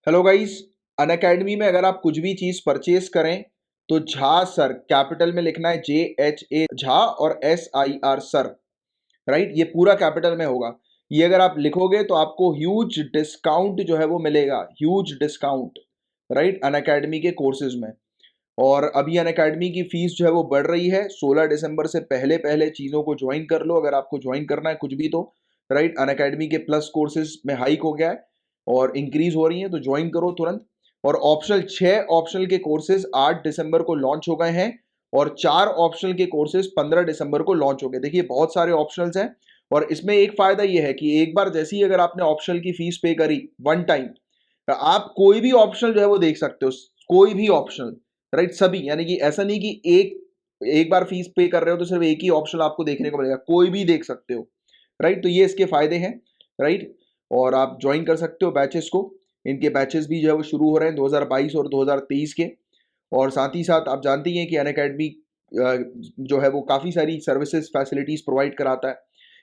Hello guys. Unacademy में अगर आप कुछ भी चीज परचेज करें तो झा सर कैपिटल में लिखना है, JHA झा, और SIR सर, राइट। ये पूरा कैपिटल में होगा। ये अगर आप लिखोगे तो आपको ह्यूज डिस्काउंट जो है वो मिलेगा, ह्यूज डिस्काउंट, राइट, अनअकैडमी के कोर्सेज में। और अभी अनअकैडमी की फीस जो है वो बढ़ रही है। 16 दिसंबर से पहले पहले चीज़ों को ज्वाइन कर लो अगर आपको ज्वाइन करना है कुछ भी तो, राइट। अनअकैडमी के प्लस कोर्सेज में हाइक हो गया है और इंक्रीज हो रही है, तो ज्वाइन करो तुरंत। और ऑप्शनल 6 ऑप्शनल के कोर्सेज 8 दिसंबर को लॉन्च हो गए हैं और 4 ऑप्शनल के कोर्सेज 15 दिसंबर को लॉन्च हो गए। देखिए बहुत सारे ऑप्शनल्स हैं और इसमें एक फायदा ये है कि एक बार जैसे ही अगर आपने ऑप्शनल की फीस पे करी वन टाइम, तो आप कोई भी ऑप्शनल जो है वो देख सकते हो, कोई भी ऑप्शनल, राइट, सभी। यानी कि ऐसा नहीं कि एक बार फीस पे कर रहे हो तो सिर्फ एक ही ऑप्शन आपको देखने को मिलेगा, कोई भी देख सकते हो, राइट। तो ये इसके फायदे हैं, राइट। और आप ज्वाइन कर सकते हो बैचेस को। इनके बैचेस भी जो है वो शुरू हो रहे हैं 2022 और 2023 के। और साथ ही साथ आप जानते ही हैं कि अनअकैडमी जो है वो काफ़ी सारी सर्विसेज फैसिलिटीज़ प्रोवाइड कराता है।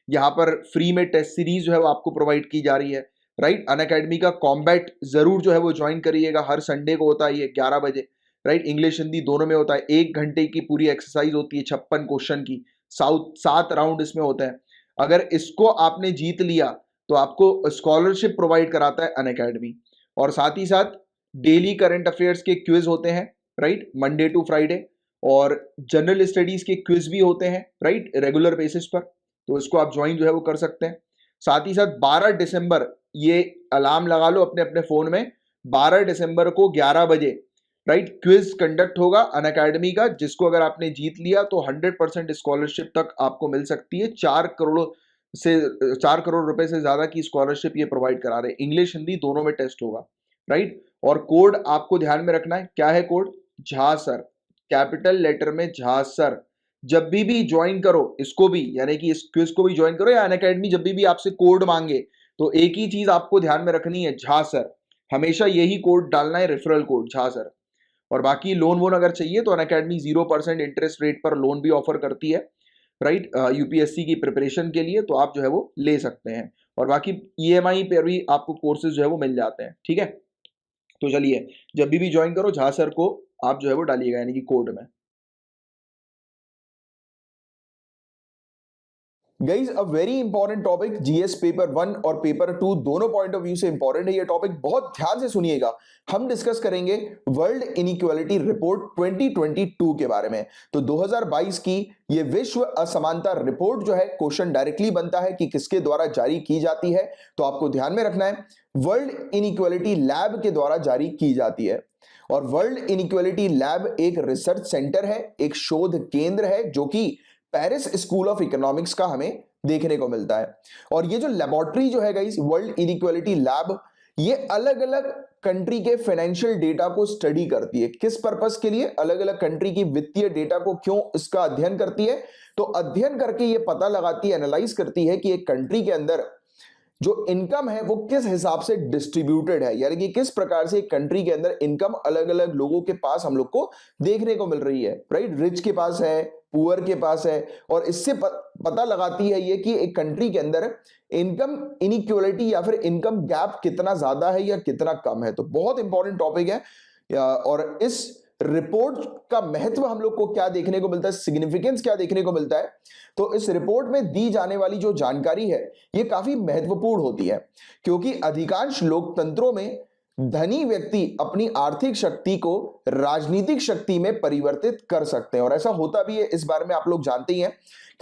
यहाँ पर फ्री में टेस्ट सीरीज जो है वो आपको प्रोवाइड की जा रही है, राइट। अनअकैडमी का कॉम्बैट जरूर जो है वो ज्वाइन करिएगा। हर संडे को होता है ये 11 बजे, राइट। इंग्लिश हिंदी दोनों में होता है। 1 घंटे की पूरी एक्सरसाइज होती है, 56 क्वेश्चन की। 7 राउंड इसमें होते हैं। अगर इसको आपने जीत लिया तो आपको स्कॉलरशिप प्रोवाइड कराता है अनअकैडमी। और साथ ही साथ डेली करंट अफेयर्स के क्विज होते हैं, राइट, मंडे टू फ्राइडे। और जनरल स्टडीज के क्विज भी होते हैं, राइट, रेगुलर बेसिस पर। तो इसको आप ज्वाइन जो है वो कर सकते हैं। साथ ही साथ 12 दिसंबर, ये अलार्म लगा लो अपने अपने फोन में, 12 दिसंबर को 11 बजे, राइट, क्विज कंडक्ट होगा अनअकैडमी का, जिसको अगर आपने जीत लिया तो 100% स्कॉलरशिप तक आपको मिल सकती है। 4 करोड़ रुपए से ज्यादा की स्कॉलरशिप ये प्रोवाइड करा रहे हैं। इंग्लिश हिंदी दोनों में टेस्ट होगा, राइट। और कोड आपको ध्यान में रखना है, क्या है code? Jha sir, capital letter में झा सर। जब भी ज्वाइन करो इसको भी, यानी कि इस क्विज को भी ज्वाइन करो या अनअकैडमी जब भी आपसे कोड मांगे, तो एक ही चीज आपको ध्यान में रखनी है, झा सर। हमेशा यही कोड डालना है, रेफरल कोड झा सर। और बाकी लोन वोन अगर चाहिए तो अनअकैडमी 0% इंटरेस्ट रेट पर लोन भी ऑफर करती है, राइट, यूपीएससी की प्रिपरेशन के लिए। तो आप जो है वो ले सकते हैं। और बाकी ईएमआई पर भी आपको कोर्सेज जो है वो मिल जाते हैं, ठीक है। तो चलिए, जब भी ज्वाइन करो झा सर को आप जो है वो डालिएगा, यानी कि कोड में। Guys a very important topic, GS paper 1 और पेपर 2 दोनों पॉइंट ऑफ व्यू से इंपॉर्टेंट है ये टॉपिक। बहुत ध्यान से सुनिएगा। हम डिस्कस करेंगे वर्ल्ड इनइक्वालिटी रिपोर्ट 2022 के बारे में। तो 2022 की ये विश्व असमानता रिपोर्ट जो है, क्वेश्चन डायरेक्टली बनता है कि किसके द्वारा जारी की जाती है। तो आपको ध्यान में रखना है, वर्ल्ड इनइक्वालिटी लैब के द्वारा जारी की जाती है। और वर्ल्ड इनइक्वालिटी लैब एक रिसर्च सेंटर है, एक शोध केंद्र है, जो कि पेरिस स्कूल ऑफ इकोनॉमिक्स का हमें देखने को मिलता है। और ये जो लेबोरेटरी जो है गाइस, वर्ल्ड इनइक्वालिटी लैब, ये अलग अलग कंट्री के फाइनेंशियल डेटा को स्टडी करती है। किस पर्पस के लिए? अलग अलग कंट्री की वित्तीय डेटा को क्यों इसका अध्ययन करती है? तो अध्ययन करके ये पता लगाती है, एनालाइज करती है कि एक कंट्री के अंदर जो इनकम है वो किस हिसाब से डिस्ट्रीब्यूटेड है, यानी कि किस प्रकार से एक कंट्री के अंदर इनकम अलग अलग लोगों के पास हम लोग को देखने को मिल रही है, राइट। रिच के पास है, पुअर के पास है। और इससे पता लगाती है ये कि एक कंट्री के अंदर इनकम इनइक्वालिटी या फिर इनकम गैप कितना ज्यादा है या कितना कम है। तो बहुत इंपॉर्टेंट टॉपिक है। और इस रिपोर्ट का महत्व हम लोग को क्या देखने को मिलता है, सिग्निफिकेंस क्या देखने को मिलता है? तो इस रिपोर्ट में दी जाने वाली जो जानकारी है ये काफी महत्वपूर्ण होती है, क्योंकि अधिकांश लोकतंत्रों में धनी व्यक्ति अपनी आर्थिक शक्ति को राजनीतिक शक्ति में परिवर्तित कर सकते हैं। और ऐसा होता भी है। इस बारे में आप लोग जानते ही हैं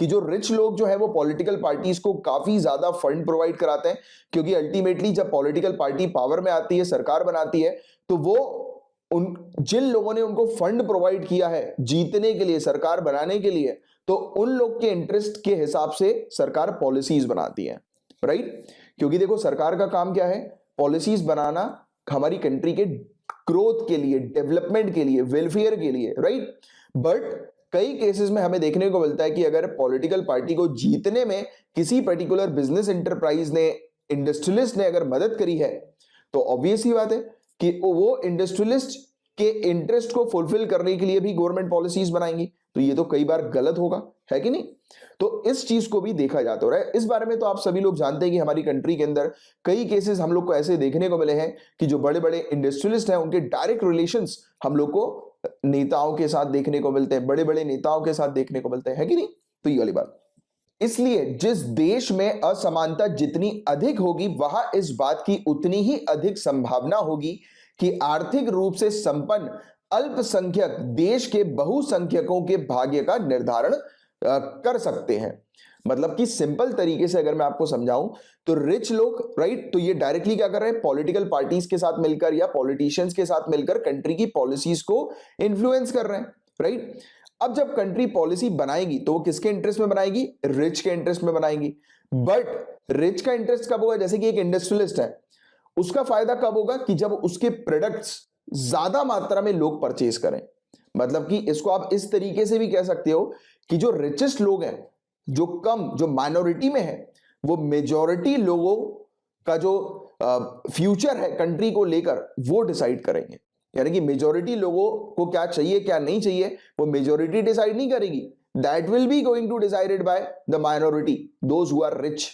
कि जो रिच लोग जो है वो पॉलिटिकल पार्टीज को काफी ज्यादा फंड प्रोवाइड कराते हैं, क्योंकि अल्टीमेटली जब पॉलिटिकल पार्टी पावर में आती है, सरकार बनाती है, तो वो उन जिन लोगों ने उनको फंड प्रोवाइड किया है जीतने के लिए, सरकार बनाने के लिए, तो उन लोग के इंटरेस्ट के हिसाब से सरकार पॉलिसीज बनाती है, राइट। क्योंकि देखो सरकार का काम क्या है? पॉलिसीज बनाना, हमारी कंट्री के ग्रोथ के लिए, डेवलपमेंट के लिए, वेलफेयर के लिए, राइट। बट कई केसेस में हमें देखने को मिलता है कि अगर पॉलिटिकल पार्टी को जीतने में किसी पर्टिकुलर बिजनेस एंटरप्राइज ने, इंडस्ट्रियलिस्ट ने अगर मदद करी है, तो ऑब्वियस ही बात है कि वो इंडस्ट्रियलिस्ट के इंटरेस्ट को फुलफिल करने के लिए भी गवर्नमेंट पॉलिसीज बनाएंगी, तो ये तो कई बार गलत होगा, है कि नहीं? तो इस चीज को भी देखा जाता है। इस बारे में तो आप सभी लोग जानते हैं कि हमारी कंट्री के अंदर कई केसेस हम लोग को ऐसे देखने को मिले हैं कि जो बड़े बड़े इंडस्ट्रियलिस्ट हैं उनके डायरेक्ट रिलेशंस हम लोग को नेताओं के साथ देखने को मिलते हैं, बड़े बड़े नेताओं के साथ देखने को मिलते हैं, है कि नहीं? तो ये वाली बात। इसलिए जिस देश में असमानता जितनी अधिक होगी वहां इस बात की उतनी ही अधिक संभावना होगी कि आर्थिक रूप से संपन्न अल्पसंख्यक देश के बहुसंख्यकों के भाग्य का निर्धारण कर सकते हैं। मतलब कि सिंपल तरीके से अगर मैं आपको समझाऊं तो रिच लोग, राइट, तो ये डायरेक्टली क्या कर रहे हैं, पॉलिटिकल पार्टीज के साथ मिलकर या पॉलिटिशियंस के साथ मिलकर कंट्री की पॉलिसीज को इन्फ्लुएंस कर रहे हैं, राइट। अब जब कंट्री पॉलिसी बनाएगी तो वो किसके इंटरेस्ट में बनाएगी? रिच के इंटरेस्ट में बनाएगी। बट रिच का इंटरेस्ट कब होगा? जैसे कि एक इंडस्ट्रियलिस्ट है, उसका फायदा कब होगा? कि जब उसके प्रोडक्ट्स ज्यादा मात्रा में लोग परचेज करें। मतलब कि इसको आप इस तरीके से भी कह सकते हो कि जो रिचेस्ट लोग हैं, जो माइनॉरिटी में है, वो मेजॉरिटी लोगों का जो फ्यूचर है कंट्री को लेकर वो डिसाइड करेंगे। यानी कि मेजॉरिटी लोगों को क्या चाहिए क्या नहीं चाहिए वो मेजॉरिटी डिसाइड नहीं करेगी, that will be going to decided by the minority, those who are rich,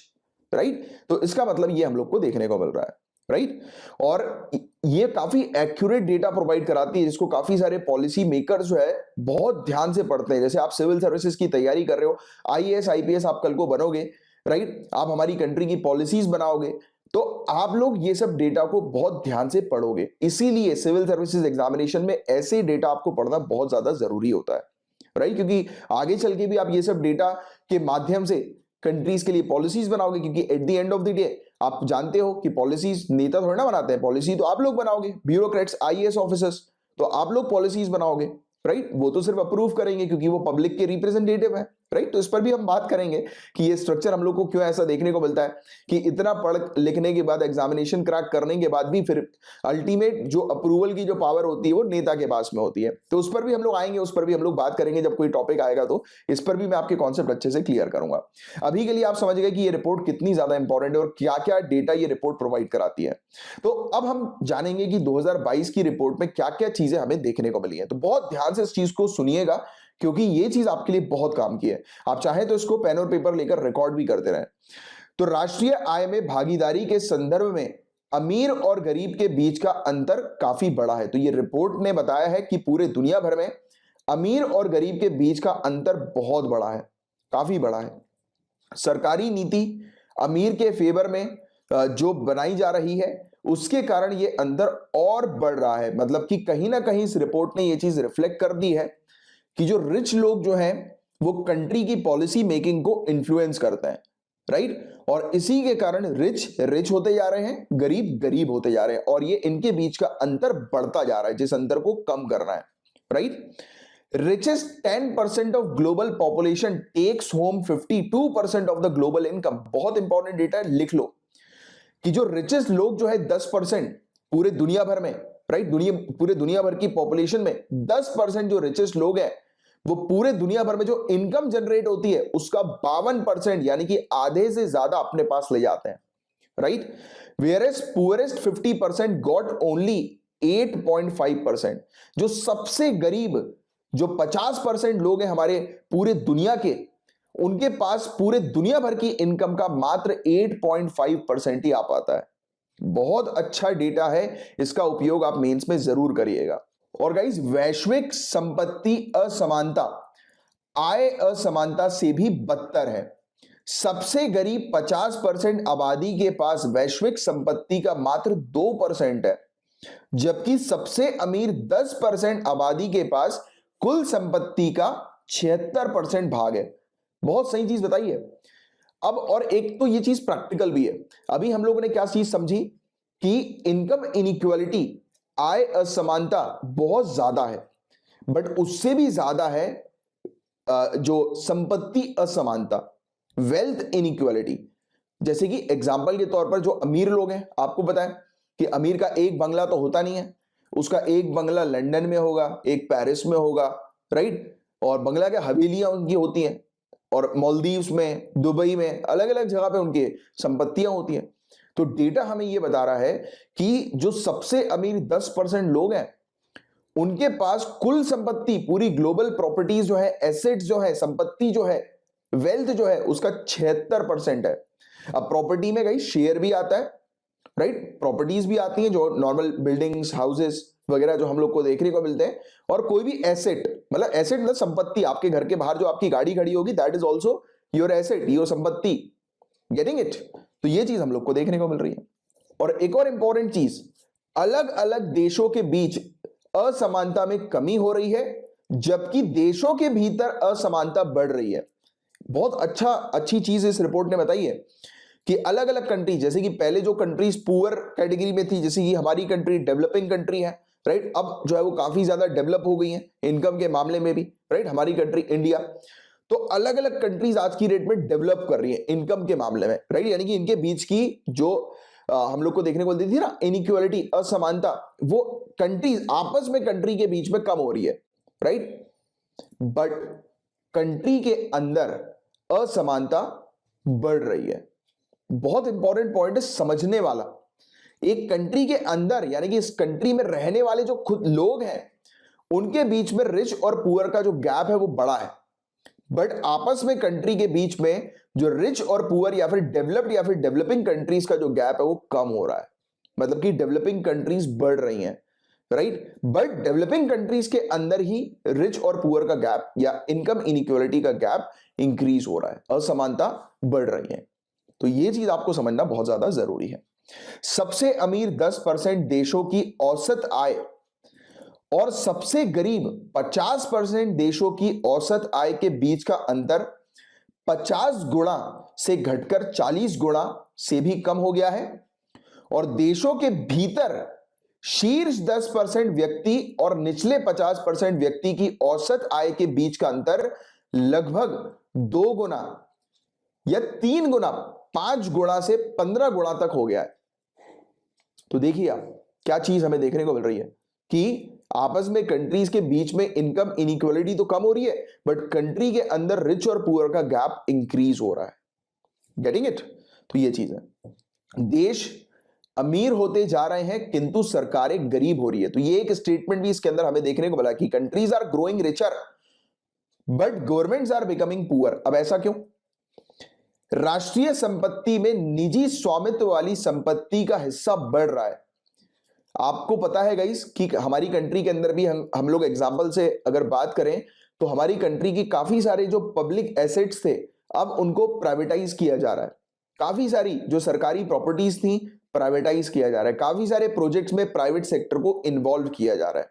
right. तो इसका मतलब ये हम लोग को देखने को मिल रहा है, राइट। और ये काफी एक्यूरेट डेटा प्रोवाइड कराती है जिसको काफी सारे पॉलिसी मेकर्स जो है बहुत ध्यान से पढ़ते हैं। जैसे आप सिविल सर्विसेज की तैयारी कर रहे हो, आईएएस आईपीएस आप कल को बनोगे, राइट, आप हमारी कंट्री की पॉलिसीज बनाओगे, तो आप लोग ये सब डेटा को बहुत ध्यान से पढ़ोगे। इसीलिए सिविल सर्विसेज एग्जामिनेशन में ऐसे डेटा आपको पढ़ना बहुत ज्यादा जरूरी होता है, राइट, क्योंकि आगे चल के भी आप ये सब डेटा के माध्यम से कंट्रीज के लिए पॉलिसीज बनाओगे। क्योंकि at the end of the day आप जानते हो कि पॉलिसीज नेता थोड़ा ना बनाते हैं, पॉलिसी तो आप लोग बनाओगे, ब्यूरोक्रेट्स, आईएएस ऑफिसर्स, तो आप लोग पॉलिसीज बनाओगे, राइट। वो तो सिर्फ अप्रूव करेंगे क्योंकि वो पब्लिक के रिप्रेजेंटेटिव है, राइट। तो इस पर भी हम बात करेंगे कि ये स्ट्रक्चर हम लोग को क्यों ऐसा देखने को मिलता है कि इतना पढ़ लिखने के बाद, एग्जामिनेशन क्रैक करने के बाद भी फिर अल्टीमेट जो अप्रूवल की जो पावर होती है वो नेता के पास में होती है। तो उस पर भी हम लोग आएंगे, उस पर भी हम लोग बात करेंगे जब कोई टॉपिक आएगा, तो इस पर भी मैं आपके कॉन्सेप्ट अच्छे से क्लियर करूंगा। अभी के लिए आप समझ गए कि ये रिपोर्ट कितनी ज्यादा इंपॉर्टेंट है और क्या क्या डेटा ये रिपोर्ट प्रोवाइड कराती है। तो अब हम जानेंगे कि 2022 की रिपोर्ट में क्या क्या चीजें हमें देखने को मिली है। तो बहुत ध्यान से इस चीज को सुनिएगा क्योंकि ये चीज आपके लिए बहुत काम की है। आप चाहे तो इसको पेन और पेपर लेकर रिकॉर्ड भी करते रहें। तो राष्ट्रीय आय में भागीदारी के संदर्भ में अमीर और गरीब के बीच का अंतर काफी बड़ा है। तो ये रिपोर्ट ने बताया है कि पूरे दुनिया भर में अमीर और गरीब के बीच का अंतर बहुत बड़ा है, काफी बड़ा है। सरकारी नीति अमीर के फेवर में जो बनाई जा रही है उसके कारण ये अंतर और बढ़ रहा है। मतलब कि कहीं ना कहीं इस रिपोर्ट ने ये चीज रिफ्लेक्ट कर दी है कि जो रिच लोग जो हैं वो कंट्री की पॉलिसी मेकिंग को इन्फ्लुएंस करते हैं, राइट। और इसी के कारण रिच होते जा रहे हैं, गरीब गरीब होते जा रहे हैं, और ये इनके बीच का अंतर बढ़ता जा रहा है, जिस अंतर को कम करना है, right. richest 10% of global population takes home 52% of the global income। बहुत इंपॉर्टेंट डेटा है, लिख लो कि जो रिचेस्ट लोग जो है 10% पूरे दुनिया भर में, राइट, पूरे दुनिया भर की पॉपुलेशन में 10% जो रिचेस्ट लोग हैं वो पूरे दुनिया भर में जो इनकम जनरेट होती है उसका 52% यानी कि आधे से ज्यादा अपने पास ले जाते हैं, right. Whereas poorest 50% got only 8.5%। जो सबसे गरीब जो 50% लोग हैं हमारे पूरे दुनिया के, उनके पास पूरे दुनिया भर की इनकम का मात्र 8.5% ही आ पाता है। बहुत अच्छा डेटा है, इसका उपयोग आप मेंस में जरूर करिएगा। और गाइस, वैश्विक संपत्ति असमानता आय असमानता से भी बदतर है। सबसे गरीब 50% आबादी के पास वैश्विक संपत्ति का मात्र 2% है, जबकि सबसे अमीर 10% आबादी के पास कुल संपत्ति का 76% भाग है। बहुत सही चीज बताई है। अब और एक तो ये चीज प्रैक्टिकल भी है। अभी हम लोगों ने क्या चीज समझी कि इनकम इनइक्वालिटी, आय असमानता बहुत ज्यादा है, बट उससे भी ज्यादा है जो संपत्ति असमानता, वेल्थ इनइक्वालिटी। जैसे कि एग्जांपल के तौर पर जो अमीर लोग हैं, आपको पता है कि अमीर का एक बंगला तो होता नहीं है, उसका एक बंगला लंदन में होगा, एक पेरिस में होगा, राइट। और बंगला के हवेलियां उनकी होती हैं, और मालदीव्स में, दुबई में, अलग अलग जगह पे उनकी संपत्तियां होती हैं। तो डेटा हमें यह बता रहा है कि जो सबसे अमीर 10% लोग हैं उनके पास कुल संपत्ति, पूरी ग्लोबल प्रॉपर्टीज जो है, एसेट्स जो है, संपत्ति जो है, वेल्थ जो है, उसका 76% है। अब प्रॉपर्टी में गाइस शेयर भी आता है, राइट, प्रॉपर्टीज भी आती हैं जो नॉर्मल बिल्डिंग्स, हाउसेस वगैरह जो हम लोग को देखने को मिलते हैं, और कोई भी एसेट, मतलब एसेट मतलब संपत्ति, आपके घर के बाहर जो आपकी गाड़ी खड़ी होगी, that is also your asset, your संपत्ति। Getting it? तो ये चीज हम लोग को देखने को मिल रही है। और एक और इंपॉर्टेंट चीज, अलग अलग देशों के बीच असमानता में कमी हो रही है, जबकि देशों के भीतर असमानता बढ़ रही है। बहुत अच्छी चीज इस रिपोर्ट ने बताई है कि अलग अलग कंट्री, जैसे कि पहले जो कंट्रीज पुअर कैटेगरी में थी, जैसे कि हमारी कंट्री डेवलपिंग कंट्री है, राइट, अब जो है वो काफी ज्यादा डेवलप हो गई है इनकम के मामले में भी, राइट, हमारी कंट्री इंडिया। तो अलग अलग कंट्रीज आज की डेट में डेवलप कर रही है इनकम के मामले में, राइट, यानी कि इनके बीच की जो हम लोग को देखने को मिलती थी ना इनइक्वालिटी, असमानता, वो कंट्रीज आपस में, कंट्री के बीच में कम हो रही है, राइट। बट कंट्री के अंदर असमानता बढ़ रही है। बहुत इंपॉर्टेंट पॉइंट है समझने वाला। एक कंट्री के अंदर, यानी कि इस कंट्री में रहने वाले जो खुद लोग हैं, उनके बीच में रिच और पुअर का जो गैप है वो बड़ा है, बट आपस में कंट्री के बीच में जो रिच और पुअर या फिर डेवलप्ड या फिर डेवलपिंग कंट्रीज का जो गैप है वो कम हो रहा है। मतलब कि डेवलपिंग कंट्रीज बढ़ रही हैं, राइट, बट डेवलपिंग कंट्रीज के अंदर ही रिच और पुअर का गैप या इनकम इनइक्वालिटी का गैप इंक्रीज हो रहा है, असमानता बढ़ रही है। तो ये चीज आपको समझना बहुत ज्यादा जरूरी है। सबसे अमीर 10% देशों की औसत आय और सबसे गरीब 50% देशों की औसत आय के बीच का अंतर 50 गुणा से घटकर 40 गुणा से भी कम हो गया है। और देशों के भीतर शीर्ष 10% व्यक्ति और निचले 50% व्यक्ति की औसत आय के बीच का अंतर लगभग 2 गुना या 3 गुना, 5 गुणा से 15 गुणा तक हो गया है। तो देखिए आप क्या चीज हमें देखने को मिल रही है कि आपस में कंट्रीज के बीच में इनकम इनइक्वालिटी तो कम हो रही है, बट कंट्री के अंदर रिच और पुअर का गैप इंक्रीज हो रहा है। Getting it? तो ये चीज है। देश अमीर होते जा रहे हैं किंतु सरकारें गरीब हो रही है। तो ये एक स्टेटमेंट भी इसके अंदर हमें देखने को मिला कि countries are growing richer but governments are becoming poor. अब ऐसा क्यों? राष्ट्रीय संपत्ति में निजी स्वामित्व वाली संपत्ति का हिस्सा बढ़ रहा है। आपको पता है गाइस कि हमारी कंट्री के अंदर भी हम लोग एग्जांपल से अगर बात करें तो हमारी कंट्री की काफी सारे जो पब्लिक एसेट्स थे अब उनको प्राइवेटाइज किया जा रहा है। काफी सारी जो सरकारी प्रॉपर्टीज थी प्राइवेटाइज किया जा रहा है। काफी सारे प्रोजेक्ट्स में प्राइवेट सेक्टर को इन्वॉल्व किया जा रहा है।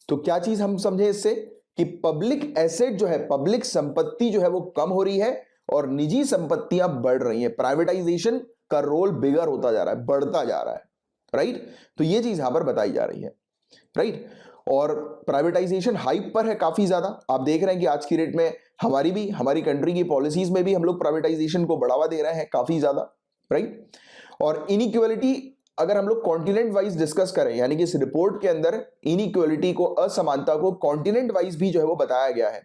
तो क्या चीज हम समझे इससे कि पब्लिक एसेट जो है, पब्लिक संपत्ति जो है वो कम हो रही है और निजी संपत्तियां बढ़ रही हैं। प्राइवेटाइजेशन का रोल बिगर होता जा रहा है, बढ़ता जा रहा है, राइट। तो ये चीज यहां पर बताई जा रही है, राइट। और प्राइवेटाइजेशन हाइप पर है काफी ज्यादा। आप देख रहे हैं कि आज की डेट में हमारी कंट्री की पॉलिसीज में भी हम लोग प्राइवेटाइजेशन को बढ़ावा दे रहे हैं काफी ज्यादा, राइट। और इनइक्वालिटी अगर हम लोग कॉन्टिनेंट वाइज डिस्कस करें, यानी कि इस रिपोर्ट के अंदर इनइक्वालिटी को, असमानता को कॉन्टिनेंट वाइज भी जो है वो बताया गया है।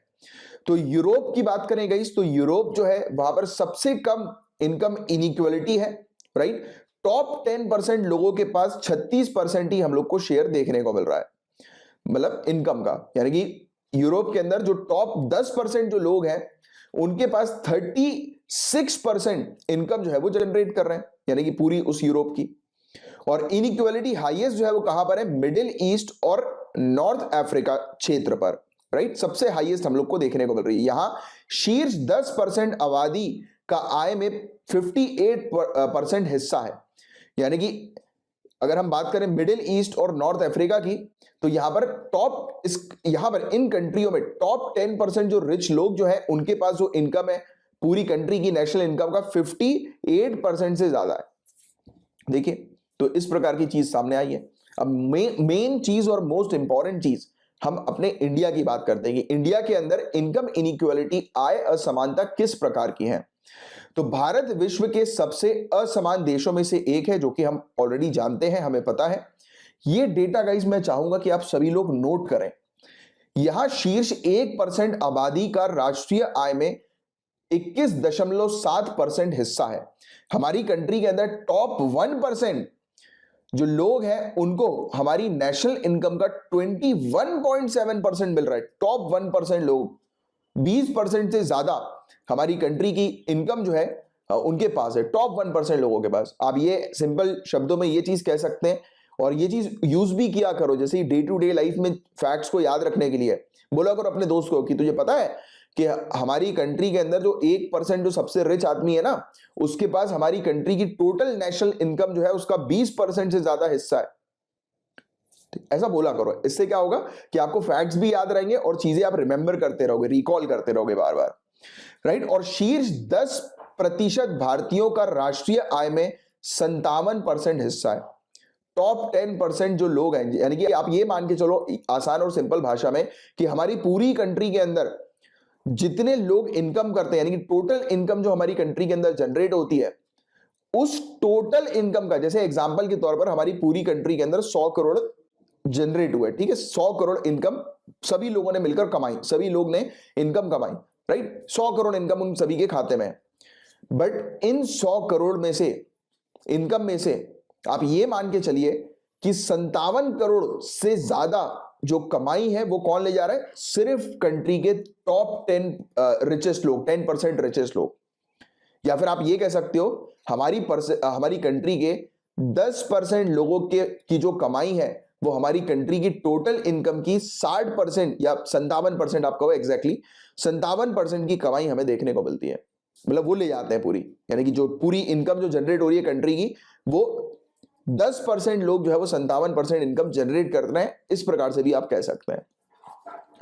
तो यूरोप की बात करें गाइस, तो यूरोप जो है वहां पर सबसे कम इनकम इनइक्वालिटी है, राइट। टॉप 10% लोगों के पास 36% ही हम लोग को शेयर देखने को मिल रहा है, मतलब इनकम का। यानी कि यूरोप के अंदर जो टॉप 10% जो लोग हैं उनके पास 36% इनकम जो है वो जनरेट कर रहे हैं, यानी कि पूरी उस यूरोप की। और इनइक्वालिटी हाईएस्ट जो है वो कहां पर है? मिडिल ईस्ट और नॉर्थ अफ्रीका क्षेत्र पर, राइट। सबसे हाईएस्ट हम लोग को देखने को मिल रही है। यहां शीर्ष 10% आबादी का आय में 58% हिस्सा है। यानी कि अगर हम बात करें मिडिल ईस्ट और नॉर्थ अफ्रीका की, तो यहां पर इन कंट्रियों में टॉप 10% जो रिच लोग जो है उनके पास जो इनकम है पूरी कंट्री की नेशनल इनकम का 58% से ज्यादा है। देखिए, तो इस प्रकार की चीज सामने आई है। अब मेन चीज और मोस्ट इंपॉर्टेंट चीज हम अपने इंडिया की बात करते हैं कि इंडिया के अंदर इनकम इनइक्वालिटी, आय असमानता किस प्रकार की है। तो भारत विश्व के सबसे असमान देशों में से एक है, जो कि हम ऑलरेडी जानते हैं, हमें पता है। ये डेटा गाइस मैं चाहूंगा कि आप सभी लोग नोट करें। यहां शीर्ष 1% आबादी का राष्ट्रीय आय में 21.7% हिस्सा है। हमारी कंट्री के अंदर टॉप 1% जो लोग हैं उनको हमारी नेशनल इनकम का 21.7% मिल रहा है। टॉप 1% लोग, 20% से ज्यादा हमारी कंट्री की इनकम जो है उनके पास है, टॉप 1% लोगों के पास। आप ये सिंपल शब्दों में ये चीज कह सकते हैं और ये चीज यूज भी किया करो, जैसे डे टू डे लाइफ में फैक्ट्स को याद रखने के लिए बोला करो अपने दोस्त को कि तुझे पता है कि हमारी कंट्री के अंदर जो 1% जो सबसे रिच आदमी है ना, उसके पास हमारी कंट्री की टोटल नेशनल इनकम जो है उसका 20% से ज्यादा हिस्सा है। ऐसा बोला करो, इससे क्या होगा कि आपको फैक्ट्स भी याद रहेंगे और चीजें आप रिमेंबर करते रहोगे, रिकॉल करते रहोगे बार बार, राइट। और शीर्ष 10% भारतीयों का राष्ट्रीय आय में 57% हिस्सा है। टॉप 10% जो लोग हैं, यानी कि आप ये मान के चलो आसान और सिंपल भाषा में कि हमारी पूरी कंट्री के अंदर जितने लोग इनकम करते हैं, यानी कि टोटल इनकम जो हमारी कंट्री के अंदर जनरेट होती है, उस टोटल इनकम का, जैसे एग्जांपल के तौर पर हमारी पूरी कंट्री के अंदर 100 करोड़ जनरेट हुए, ठीक है, 100 करोड़ इनकम सभी लोगों ने मिलकर कमाई, सभी लोग ने इनकम कमाई, राइट। 100 करोड़ इनकम उन सभी के खाते में है। बट इन 100 करोड़ में से, इनकम में से आप ये मान के चलिए कि 57 करोड़ से ज्यादा जो कमाई है वो कौन ले जा रहा है? सिर्फ कंट्री के टॉप 10 रिचेस्ट लोग, 10% रिचेस्ट लोग। या फिर आप ये कह सकते हो हमारी कंट्री के 10% लोगों की जो कमाई है वो हमारी कंट्री की टोटल इनकम की 60% या 57%, आप कहो एग्जैक्टली 57% की कमाई हमें देखने को मिलती है। मतलब वो ले जाते हैं पूरी, यानी कि जो पूरी इनकम जो जनरेट हो रही है कंट्री की, वो 10% लोग जो है वो 57% इनकम जनरेट करते हैं। इस प्रकार से भी आप कह सकते हैं,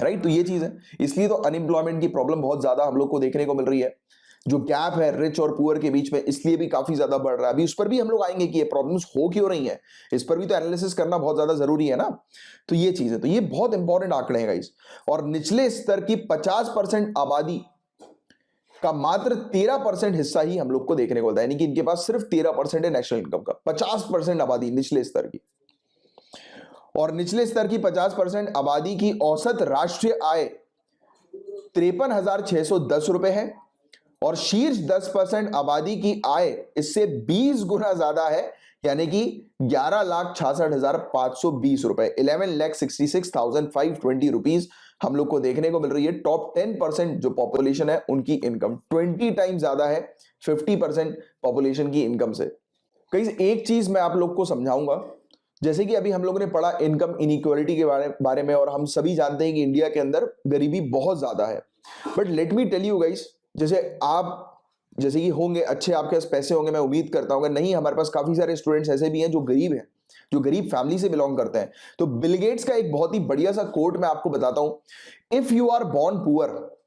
राइट। तो ये चीज है, इसलिए तो अनएम्प्लॉयमेंट की प्रॉब्लम बहुत ज्यादा हम लोग को देखने को मिल रही है। जो गैप है रिच और पुअर के बीच में, इसलिए भी काफी ज्यादा बढ़ रहा है। अभी उस पर भी हम लोग आएंगे कि ये प्रॉब्लम्स हो क्यों रही हैं, इस पर भी तो एनालिसिस करना बहुत ज्यादा जरूरी है ना। तो ये चीज है, तो ये बहुत इंपॉर्टेंट आंकड़े हैं गाइस। और निचले स्तर की 50% आबादी का मात्र 13% हिस्सा ही हम लोग को देखने को मिलता है, यानी कि इनके पास सिर्फ 13% है नेशनल इनकम का। 50% आबादी निचले स्तर की, और निचले स्तर की 50% आबादी की औसत राष्ट्रीय आय 53,610 रुपए है। और शीर्ष 10% आबादी की आय इससे 20 गुना ज्यादा है, यानी कि 11,66,520 रुपए, 11,66,520 रुपीज हम लोग को देखने को मिल रही है। टॉप 10% जो पॉपुलेशन है उनकी इनकम 20 टाइम ज्यादा है 50% पॉपुलेशन की इनकम से। कहीं एक चीज मैं आप लोग को समझाऊंगा, जैसे कि अभी हम लोगों ने पढ़ा इनकम इनइक्वालिटी के बारे में, और हम सभी जानते हैं कि इंडिया के अंदर गरीबी बहुत ज्यादा है। But let me tell you guys, जैसे कि होंगे अच्छे, आपके पास पैसे होंगे, मैं उम्मीद करता हूँ। नहीं, हमारे पास काफी सारे स्टूडेंट्स ऐसे भी हैं जो गरीब हैं, जो गरीब फैमिली से बिलोंग करते हैं। तो बिल गेट्स का एक बहुत ही बढ़िया सा कोट मैं आपको बताता हूं, if you are born poor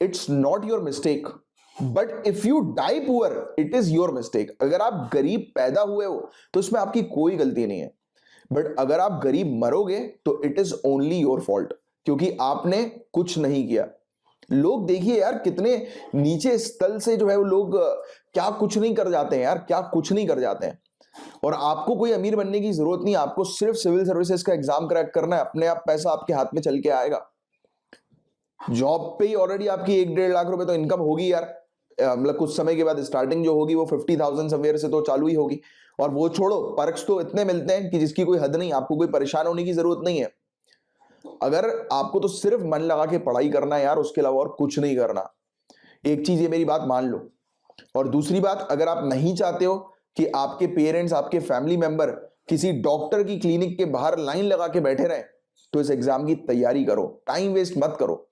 it's not your mistake, but if you die poor it is your mistake. अगर आप गरीब पैदा हुए हो तो इसमें आपकी कोई गलती नहीं है, बट अगर आप गरीब मरोगे तो it is only your fault, क्योंकि आपने कुछ नहीं किया। लोग देखिए यार, कितने नीचे स्थल से जो है वो लोग क्या कुछ नहीं कर जाते हैं यार, क्या कुछ नहीं कर जाते हैं। और आपको कोई अमीर बनने की जरूरत नहीं, आपको सिर्फ सिविल सर्विसेज का एग्जाम क्रैक करना है, अपने आप पैसा आपके हाथ में चल के आएगा। जॉब पे ही ऑलरेडी आपकी 1-1.5 लाख रुपए तो इनकम होगी यार। मतलब कुछ समय के बाद स्टार्टिंग जो होगी वो 50,000 समवेयर से तो चालू ही होगी। और वो छोड़ो, पर्क्स तो इतने मिलते हैं कि जिसकी कोई हद नहीं, आपको कोई परेशान होने की जरूरत नहीं है। अगर आपको तो सिर्फ मन लगा के पढ़ाई करना है यार, उसके अलावा और कुछ नहीं करना। एक चीज ये मेरी बात मान लो। और दूसरी बात, अगर आप नहीं चाहते हो कि आपके पेरेंट्स, आपके फैमिली मेंबर किसी डॉक्टर की क्लिनिक के बाहर लाइन लगा के बैठे रहे, तो इस एग्जाम की तैयारी करो, टाइम वेस्ट मत करो।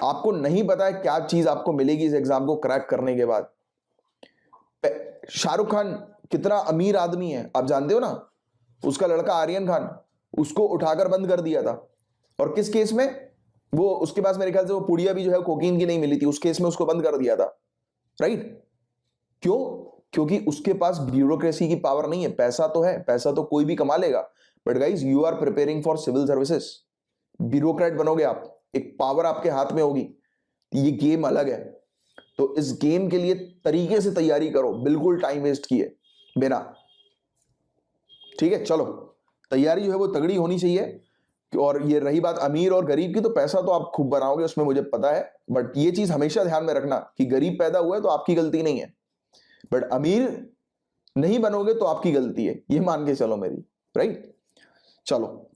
आपको नहीं पता है क्या चीज आपको मिलेगी इस एग्जाम को क्रैक करने के बाद। शाहरुख खान कितना अमीर आदमी है, आप जानते हो ना। उसका लड़का आर्यन खान, उसको उठाकर बंद कर दिया था। और किस केस में? वो उसके पास मेरे ख्याल से वो पुड़िया भी जो है कोकीन की नहीं मिली थी, उस केस में उसको बंद कर दिया था, राइट। क्यों? क्योंकि उसके पास ब्यूरोक्रेसी की पावर नहीं है। पैसा तो है, पैसा तो कोई भी कमा लेगा, but guys you are preparing for civil services, bureaucrat बनोगे आप, एक पावर आपके हाथ में होगी। ये गेम अलग है, तो इस गेम के लिए तरीके से तैयारी करो, बिल्कुल टाइम वेस्ट किए बिना। ठीक है, चलो, तैयारी जो है वो तगड़ी होनी चाहिए। और ये रही बात अमीर और गरीब की, तो पैसा तो आप खूब बनाओगे, उसमें मुझे पता है। बट ये चीज हमेशा ध्यान में रखना कि गरीब पैदा हुआ है तो आपकी गलती नहीं है, बट अमीर नहीं बनोगे तो आपकी गलती है, ये मान के चलो मेरी, राइट। चलो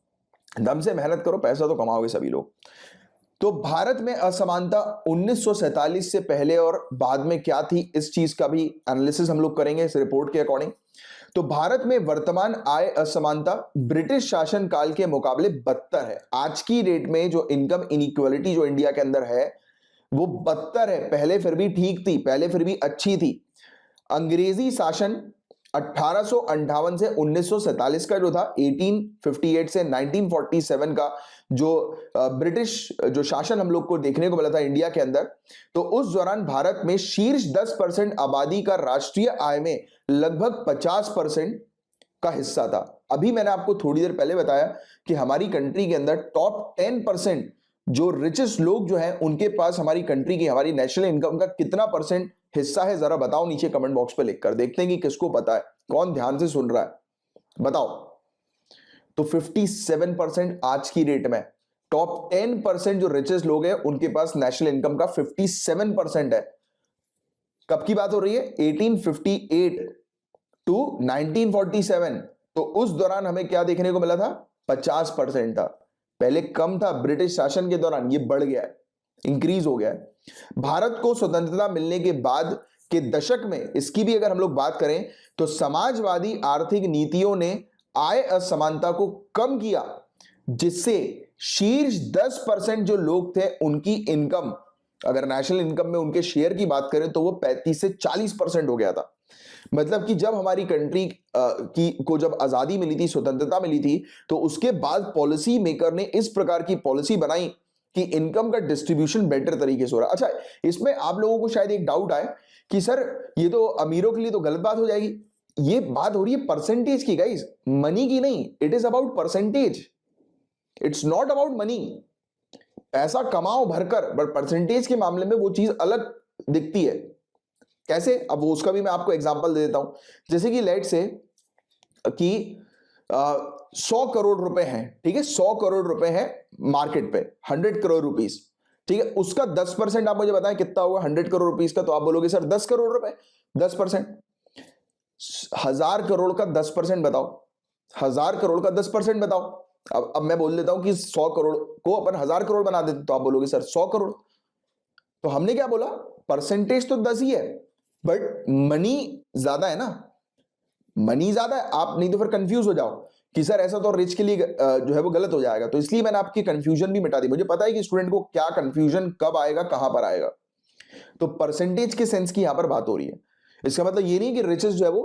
दम से मेहनत करो, पैसा तो कमाओगे सभी लोग। तो भारत में असमानता 1947 से पहले और बाद में क्या थी, इस चीज का भी एनालिसिस हम लोग करेंगे इस रिपोर्ट के अकॉर्डिंग। तो भारत में वर्तमान आय असमानता ब्रिटिश शासन काल के मुकाबले बदतर है। आज की डेट में जो इनकम इनइक्वालिटी जो इंडिया के अंदर है वो बदतर है। पहले फिर भी ठीक थी, पहले फिर भी अच्छी थी। अंग्रेजी शासन 1858 से 1947 का जो था, 1858 से 1947 का जो ब्रिटिश जो शासन हम लोग को देखने को मिला था इंडिया के अंदर, तो उस दौरान भारत में शीर्ष 10% आबादी का राष्ट्रीय आय में लगभग 50% का हिस्सा था। अभी मैंने आपको थोड़ी देर पहले बताया कि हमारी कंट्री के अंदर टॉप 10% जो रिचेस्ट लोग जो हैं उनके पास हमारी कंट्री की, हमारी नेशनल इनकम का कितना परसेंट हिस्सा है, जरा बताओ नीचे कमेंट बॉक्स पे लिखकर। देखते हैं कि किसको पता है, कौन ध्यान से सुन रहा है, बताओ। तो 57% आज की डेट में टॉप 10% जो रिचेस्ट लोग हैं उनके पास नेशनल इनकम का 57% है। कब की बात हो रही है? 1858 टू 1947। तो उस दौरान हमें क्या देखने को मिला था? 50% था। पहले कम था, ब्रिटिश शासन के दौरान ये बढ़ गया है, इंक्रीज हो गया है। भारत को स्वतंत्रता मिलने के बाद के दशक में, इसकी भी अगर हम लोग बात करें तो समाजवादी आर्थिक नीतियों ने आय असमानता को कम किया, जिससे शीर्ष 10% जो लोग थे उनकी इनकम, अगर नेशनल इनकम में उनके शेयर की बात करें तो वो 35 से 40% हो गया था। मतलब कि जब हमारी कंट्री को जब आजादी मिली थी, स्वतंत्रता मिली थी, तो उसके बाद पॉलिसी मेकर ने इस प्रकार की पॉलिसी बनाई कि इनकम का डिस्ट्रीब्यूशन बेटर तरीके से हो रहा है। अच्छा, इसमें आप लोगों को शायद एक डाउट आए कि सर ये तो अमीरों के लिए तो गलत बात हो जाएगी। ये बात हो रही है परसेंटेज की गाइस, मनी की नहीं। It is about percentage, it's not about money. पैसा कमाओ भरकर, बट परसेंटेज के मामले में वो चीज अलग दिखती है। कैसे? अब वो उसका भी मैं आपको एग्जांपल दे देता हूं। जैसे कि लेट से कि 100 करोड़ रुपए हैं, ठीक है, 100 करोड़ रुपए हैं मार्केट पे, 100 करोड़ रुपीस, ठीक है। उसका 10% आप मुझे बताएं कितना होगा 100 करोड़ रुपीस का? तो आप बोलोगे सर 10 करोड़ रुपए। 10%, 1000 करोड़ का 10% बताओ, 1000 करोड़ का 10% बताओ। अब मैं बोल देता हूं कि 100 करोड़ को अपन 1000 करोड़ बना देते, तो आप बोलोगे सर 100 करोड़। तो हमने क्या बोला? परसेंटेज तो 10 ही है, बट मनी ज्यादा है ना, मनी ज्यादा है। आप नहीं तो फिर कंफ्यूज हो जाओ कि सर ऐसा तो रिच के लिए जो है वो गलत हो जाएगा। तो इसलिए मैंने आपकी कंफ्यूजन भी मिटा दी। मुझे पता है कि स्टूडेंट को क्या कंफ्यूजन कब आएगा, कहां पर आएगा। तो परसेंटेज के सेंस की यहां पर बात हो रही है। इसका मतलब ये नहीं कि रिचेस जो है वो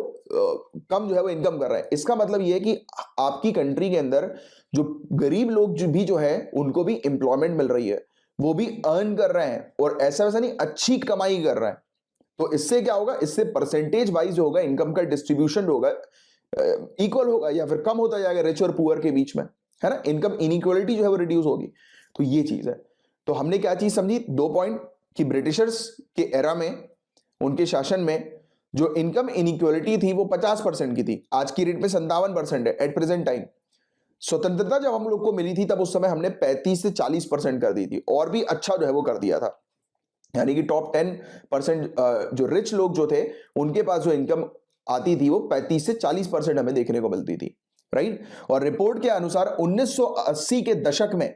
कम जो है वो इनकम कर रहे हैं। इसका मतलब ये है कि आपकी कंट्री के अंदर जो गरीब लोग भी जो है उनको भी एम्प्लॉयमेंट मिल रही है, वो भी अर्न कर रहे हैं, और ऐसा वैसा नहीं, अच्छी कमाई कर रहे हैं। तो इससे क्या होगा? इससे परसेंटेज वाइज जो होगा इनकम का डिस्ट्रीब्यूशन होगा इक्वल होगा, या फिर कम होता जाएगा रिच और पुअर के बीच में, है ना। इनकम इनइक्वालिटी जो है वो रिड्यूस होगी। तो ये चीज है। तो हमने क्या चीज समझी? 2 पॉइंट कि ब्रिटिशर्स के एरा में, उनके शासन में जो इनकम इनइक्वालिटी थी वो 50% की थी, आज की रेट में 57% है एट प्रेजेंट टाइम। स्वतंत्रता जब हम लोग को मिली थी तब उस समय हमने 35 से 40% कर दी थी, और भी अच्छा जो है वो कर दिया था। यानी कि टॉप 10% जो रिच लोग जो थे उनके पास जो इनकम आती थी वो 35 से 40% हमें देखने को मिलती थी, राइट। और रिपोर्ट के अनुसार 1980 के दशक में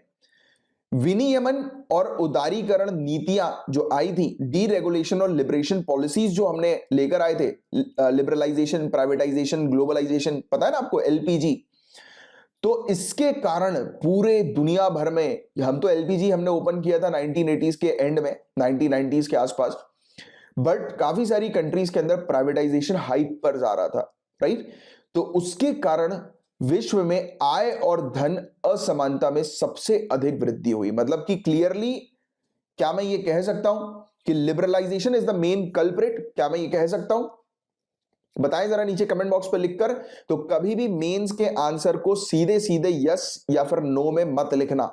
विनियमन और उदारीकरण नीतियां जो आई थी, डीरेगुलेशन और लिबरेशन पॉलिसीज जो हमने लेकर आए थे, लिबरलाइजेशन, प्राइवेटाइजेशन, ग्लोबलाइजेशन, पता है ना आपको, एलपीजी। तो इसके कारण पूरे दुनिया भर में, हम तो एलपीजी हमने ओपन किया था 1980s के एंड में, 1990s के आसपास, बट काफी सारी कंट्रीज के अंदर प्राइवेटाइजेशन हाइप पर जा रहा था, राइट। तो उसके कारण विश्व में आय और धन असमानता में सबसे अधिक वृद्धि हुई। मतलब कि क्लियरली क्या मैं ये कह सकता हूं कि liberalisation is the main culprit? क्या मैं ये कह सकता हूं? बताएं जरा नीचे कमेंट बॉक्स पर लिखकर। तो कभी भी मेंस के आंसर को सीधे सीधे यस या फिर नो में मत लिखना।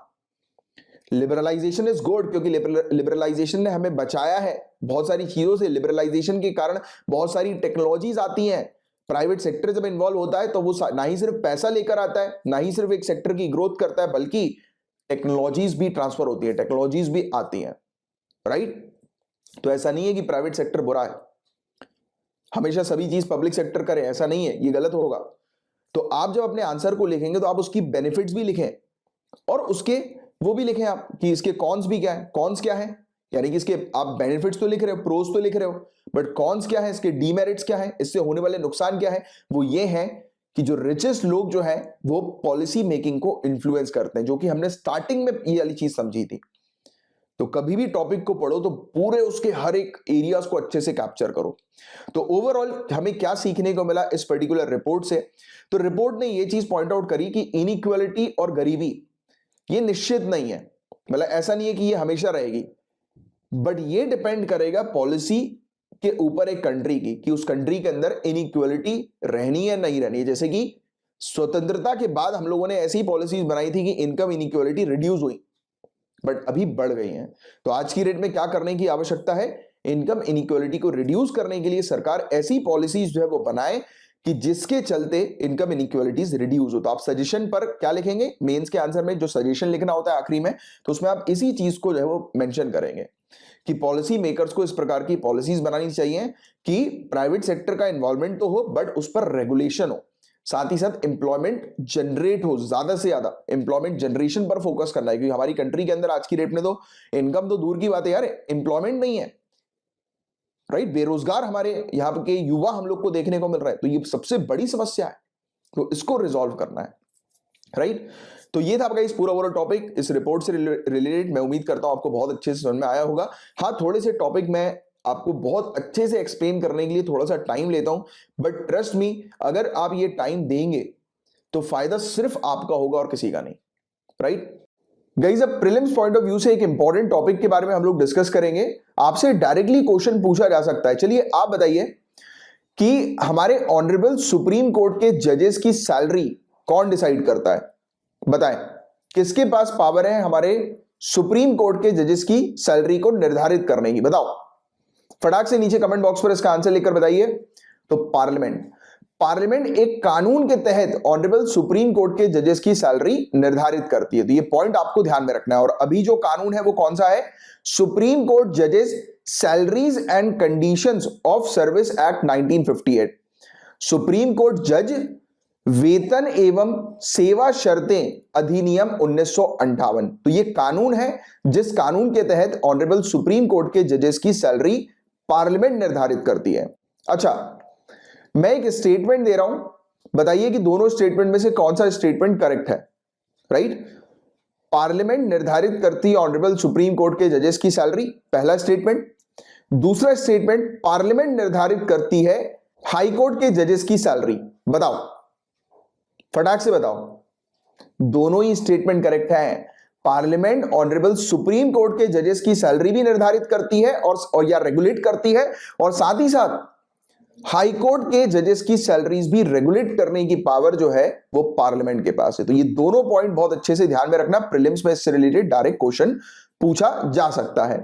लिबरलाइजेशन इज गुड, क्योंकि लिबरलाइजेशन ने हमें बचाया है बहुत सारी चीजों से। लिबरलाइजेशन के कारण बहुत सारी टेक्नोलॉजीज आती हैं। प्राइवेट सेक्टर जब इन्वॉल्व होता है तो वो ना ही सिर्फ पैसा लेकर आता है, ना ही सिर्फ एक सेक्टर की ग्रोथ करता है, बल्कि टेक्नोलॉजीज भी ट्रांसफर होती है, टेक्नोलॉजीज भी आती हैं, राइट। तो ऐसा नहीं है कि प्राइवेट सेक्टर बुरा है, हमेशा सभी चीज पब्लिक सेक्टर करे, ऐसा नहीं है, ये गलत होगा। तो आप जब अपने आंसर को लिखेंगे तो आप उसकी बेनिफिट्स भी लिखें और उसके वो भी लिखें आप कि इसके कॉन्स भी क्या है। कॉन्स क्या है, यानी कि इसके आप बेनिफिट्स तो लिख रहे हो, प्रोस तो लिख रहे हो, बट कॉन्स क्या है, इसके डीमेरिट्स क्या है, इससे होने वाले नुकसान क्या है। वो ये है कि जो रिचेस्ट लोग जो है वो पॉलिसी मेकिंग को इन्फ्लुएंस करते हैं, जो कि हमने स्टार्टिंग में ये वाली चीज समझी थी। तो कभी भी टॉपिक को पढ़ो तो पूरे उसके हर एक एरियाज को अच्छे से कैप्चर करो। तो ओवरऑल हमें क्या सीखने को मिला इस पर्टिकुलर रिपोर्ट से? तो रिपोर्ट ने ये चीज पॉइंट आउट करी कि इनइक्वालिटी और गरीबी ये निश्चित नहीं है, मतलब ऐसा नहीं है कि ये हमेशा रहेगी, बट ये डिपेंड करेगा पॉलिसी के ऊपर एक कंट्री की, कि उस कंट्री के अंदर इनइक्वालिटी रहनी है नहीं रहनी है। जैसे कि स्वतंत्रता के बाद हम लोगों ने ऐसी पॉलिसीज बनाई थी कि इनकम इनइक्वालिटी रिड्यूस हुई, बट अभी बढ़ गई हैं। तो आज की डेट में क्या करने की आवश्यकता है? इनकम इनइक्वालिटी को रिड्यूस करने के लिए सरकार ऐसी पॉलिसीज जो है वो बनाए कि जिसके चलते इनकम इनइक्वालिटीज रिड्यूस हो। तो आप सजेशन पर क्या लिखेंगे? मेंस के आंसर में जो सजेशन लिखना होता है आखिरी में, तो उसमें आप इसी चीज को जो है वो मेंशन करेंगे कि पॉलिसी मेकर्स को इस प्रकार की पॉलिसीज बनानी चाहिए कि प्राइवेट सेक्टर का इन्वॉल्वमेंट तो हो बट उस पर रेगुलेशन हो, साथ ही साथ एम्प्लॉयमेंट जनरेट हो, ज्यादा से ज्यादा एम्प्लॉयमेंट जनरेशन पर फोकस करना है। क्योंकि हमारी कंट्री के अंदर आज की डेट में तो इनकम तो दूर की बात है यार, एम्प्लॉयमेंट नहीं है, राइट? बेरोजगार हमारे यहाँ के युवा हम लोग को देखने को मिल रहा है। तो ये सबसे बड़ी समस्या है, तो इसको रिजॉल्व करना है, राइट? तो ये था आपका इस पूरा टॉपिक इस रिपोर्ट से रिलेटेड। मैं उम्मीद करता हूं आपको बहुत अच्छे से समझ में आया होगा। हाँ, थोड़े से टॉपिक मैं आपको बहुत अच्छे से एक्सप्लेन करने के लिए थोड़ा सा टाइम लेता हूं, बट ट्रस्ट मी, अगर आप ये टाइम देंगे तो फायदा सिर्फ आपका होगा और किसी का नहीं, राइट? गाइस, अब प्रीलिम्स पॉइंट ऑफ व्यू से एक इंपॉर्टेंट टॉपिक के बारे में हम लोग डिस्कस करेंगे। आपसे डायरेक्टली क्वेश्चन पूछा जा सकता है। चलिए आप बताइए कि हमारे ऑनरेबल सुप्रीम कोर्ट के जजेस की सैलरी कौन डिसाइड करता है? बताएं, किसके पास पावर है हमारे सुप्रीम कोर्ट के जजेस की सैलरी को निर्धारित करने की? बताओ, फटाक से नीचे कमेंट बॉक्स पर इसका आंसर लिखकर बताइए। तो पार्लियामेंट। पार्लियामेंट एक कानून के तहत ऑनरेबल सुप्रीम कोर्ट के जजेस की सैलरी निर्धारित करती है। तो ये पॉइंट आपको ध्यान में रखना है। और अभी जो कानून है वो कौन सा है? सुप्रीम कोर्ट जजेस salaries and conditions of service act 1958। Supreme court जज वेतन एवं सेवा शर्तें अधिनियम 1958। तो ये कानून है जिस कानून के तहत ऑनरेबल सुप्रीम कोर्ट के जजेस की सैलरी पार्लियामेंट निर्धारित करती है। अच्छा, मैं एक स्टेटमेंट दे रहा हूं, बताइए कि दोनों स्टेटमेंट में से कौन सा स्टेटमेंट करेक्ट है, राइट? पार्लियामेंट निर्धारित करती है ऑनरेबल सुप्रीम कोर्ट के जजेस की सैलरी, पहला स्टेटमेंट। दूसरा स्टेटमेंट, पार्लियामेंट निर्धारित करती है हाई कोर्ट के जजेस की सैलरी। बताओ, फटाक से बताओ। दोनों ही स्टेटमेंट करेक्ट है। पार्लियामेंट ऑनरेबल सुप्रीम कोर्ट के जजेस की सैलरी भी निर्धारित करती है और या रेगुलेट करती है, और साथ ही साथ हाई कोर्ट के जजेस की सैलरीज भी रेगुलेट करने की पावर जो है वो पार्लियामेंट के पास है। तो ये दोनों पॉइंट बहुत अच्छे से ध्यान में रखना, प्रीलिम्स में इससे रिलेटेड डायरेक्ट क्वेश्चन पूछा जा सकता है।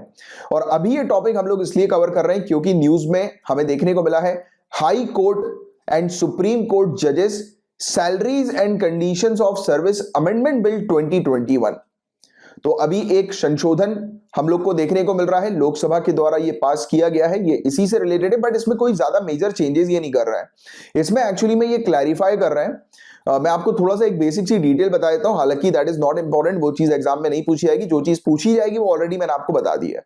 और अभी ये टॉपिक हम लोग इसलिए कवर कर रहे हैं क्योंकि न्यूज में हमें देखने को मिला है high court and supreme court जजेस salaries and conditions of service amendment bill 2021। तो अभी एक संशोधन हम लोग को देखने को मिल रहा है, लोकसभा के द्वारा ये पास किया गया है, ये इसी से रिलेटेड है, बट इसमें कोई ज्यादा मेजर चेंजेस ये नहीं कर रहा है। इसमें एक्चुअली में ये क्लैरिफाई कर रहा है। मैं आपको थोड़ा सा एक बेसिक सी डिटेल बता देता हूं, हालांकि दैट इज नॉट इंपॉर्टेंट, वो चीज एग्जाम में नहीं पूछी जाएगी। जो चीज पूछी जाएगी वो ऑलरेडी मैंने आपको बता दी है।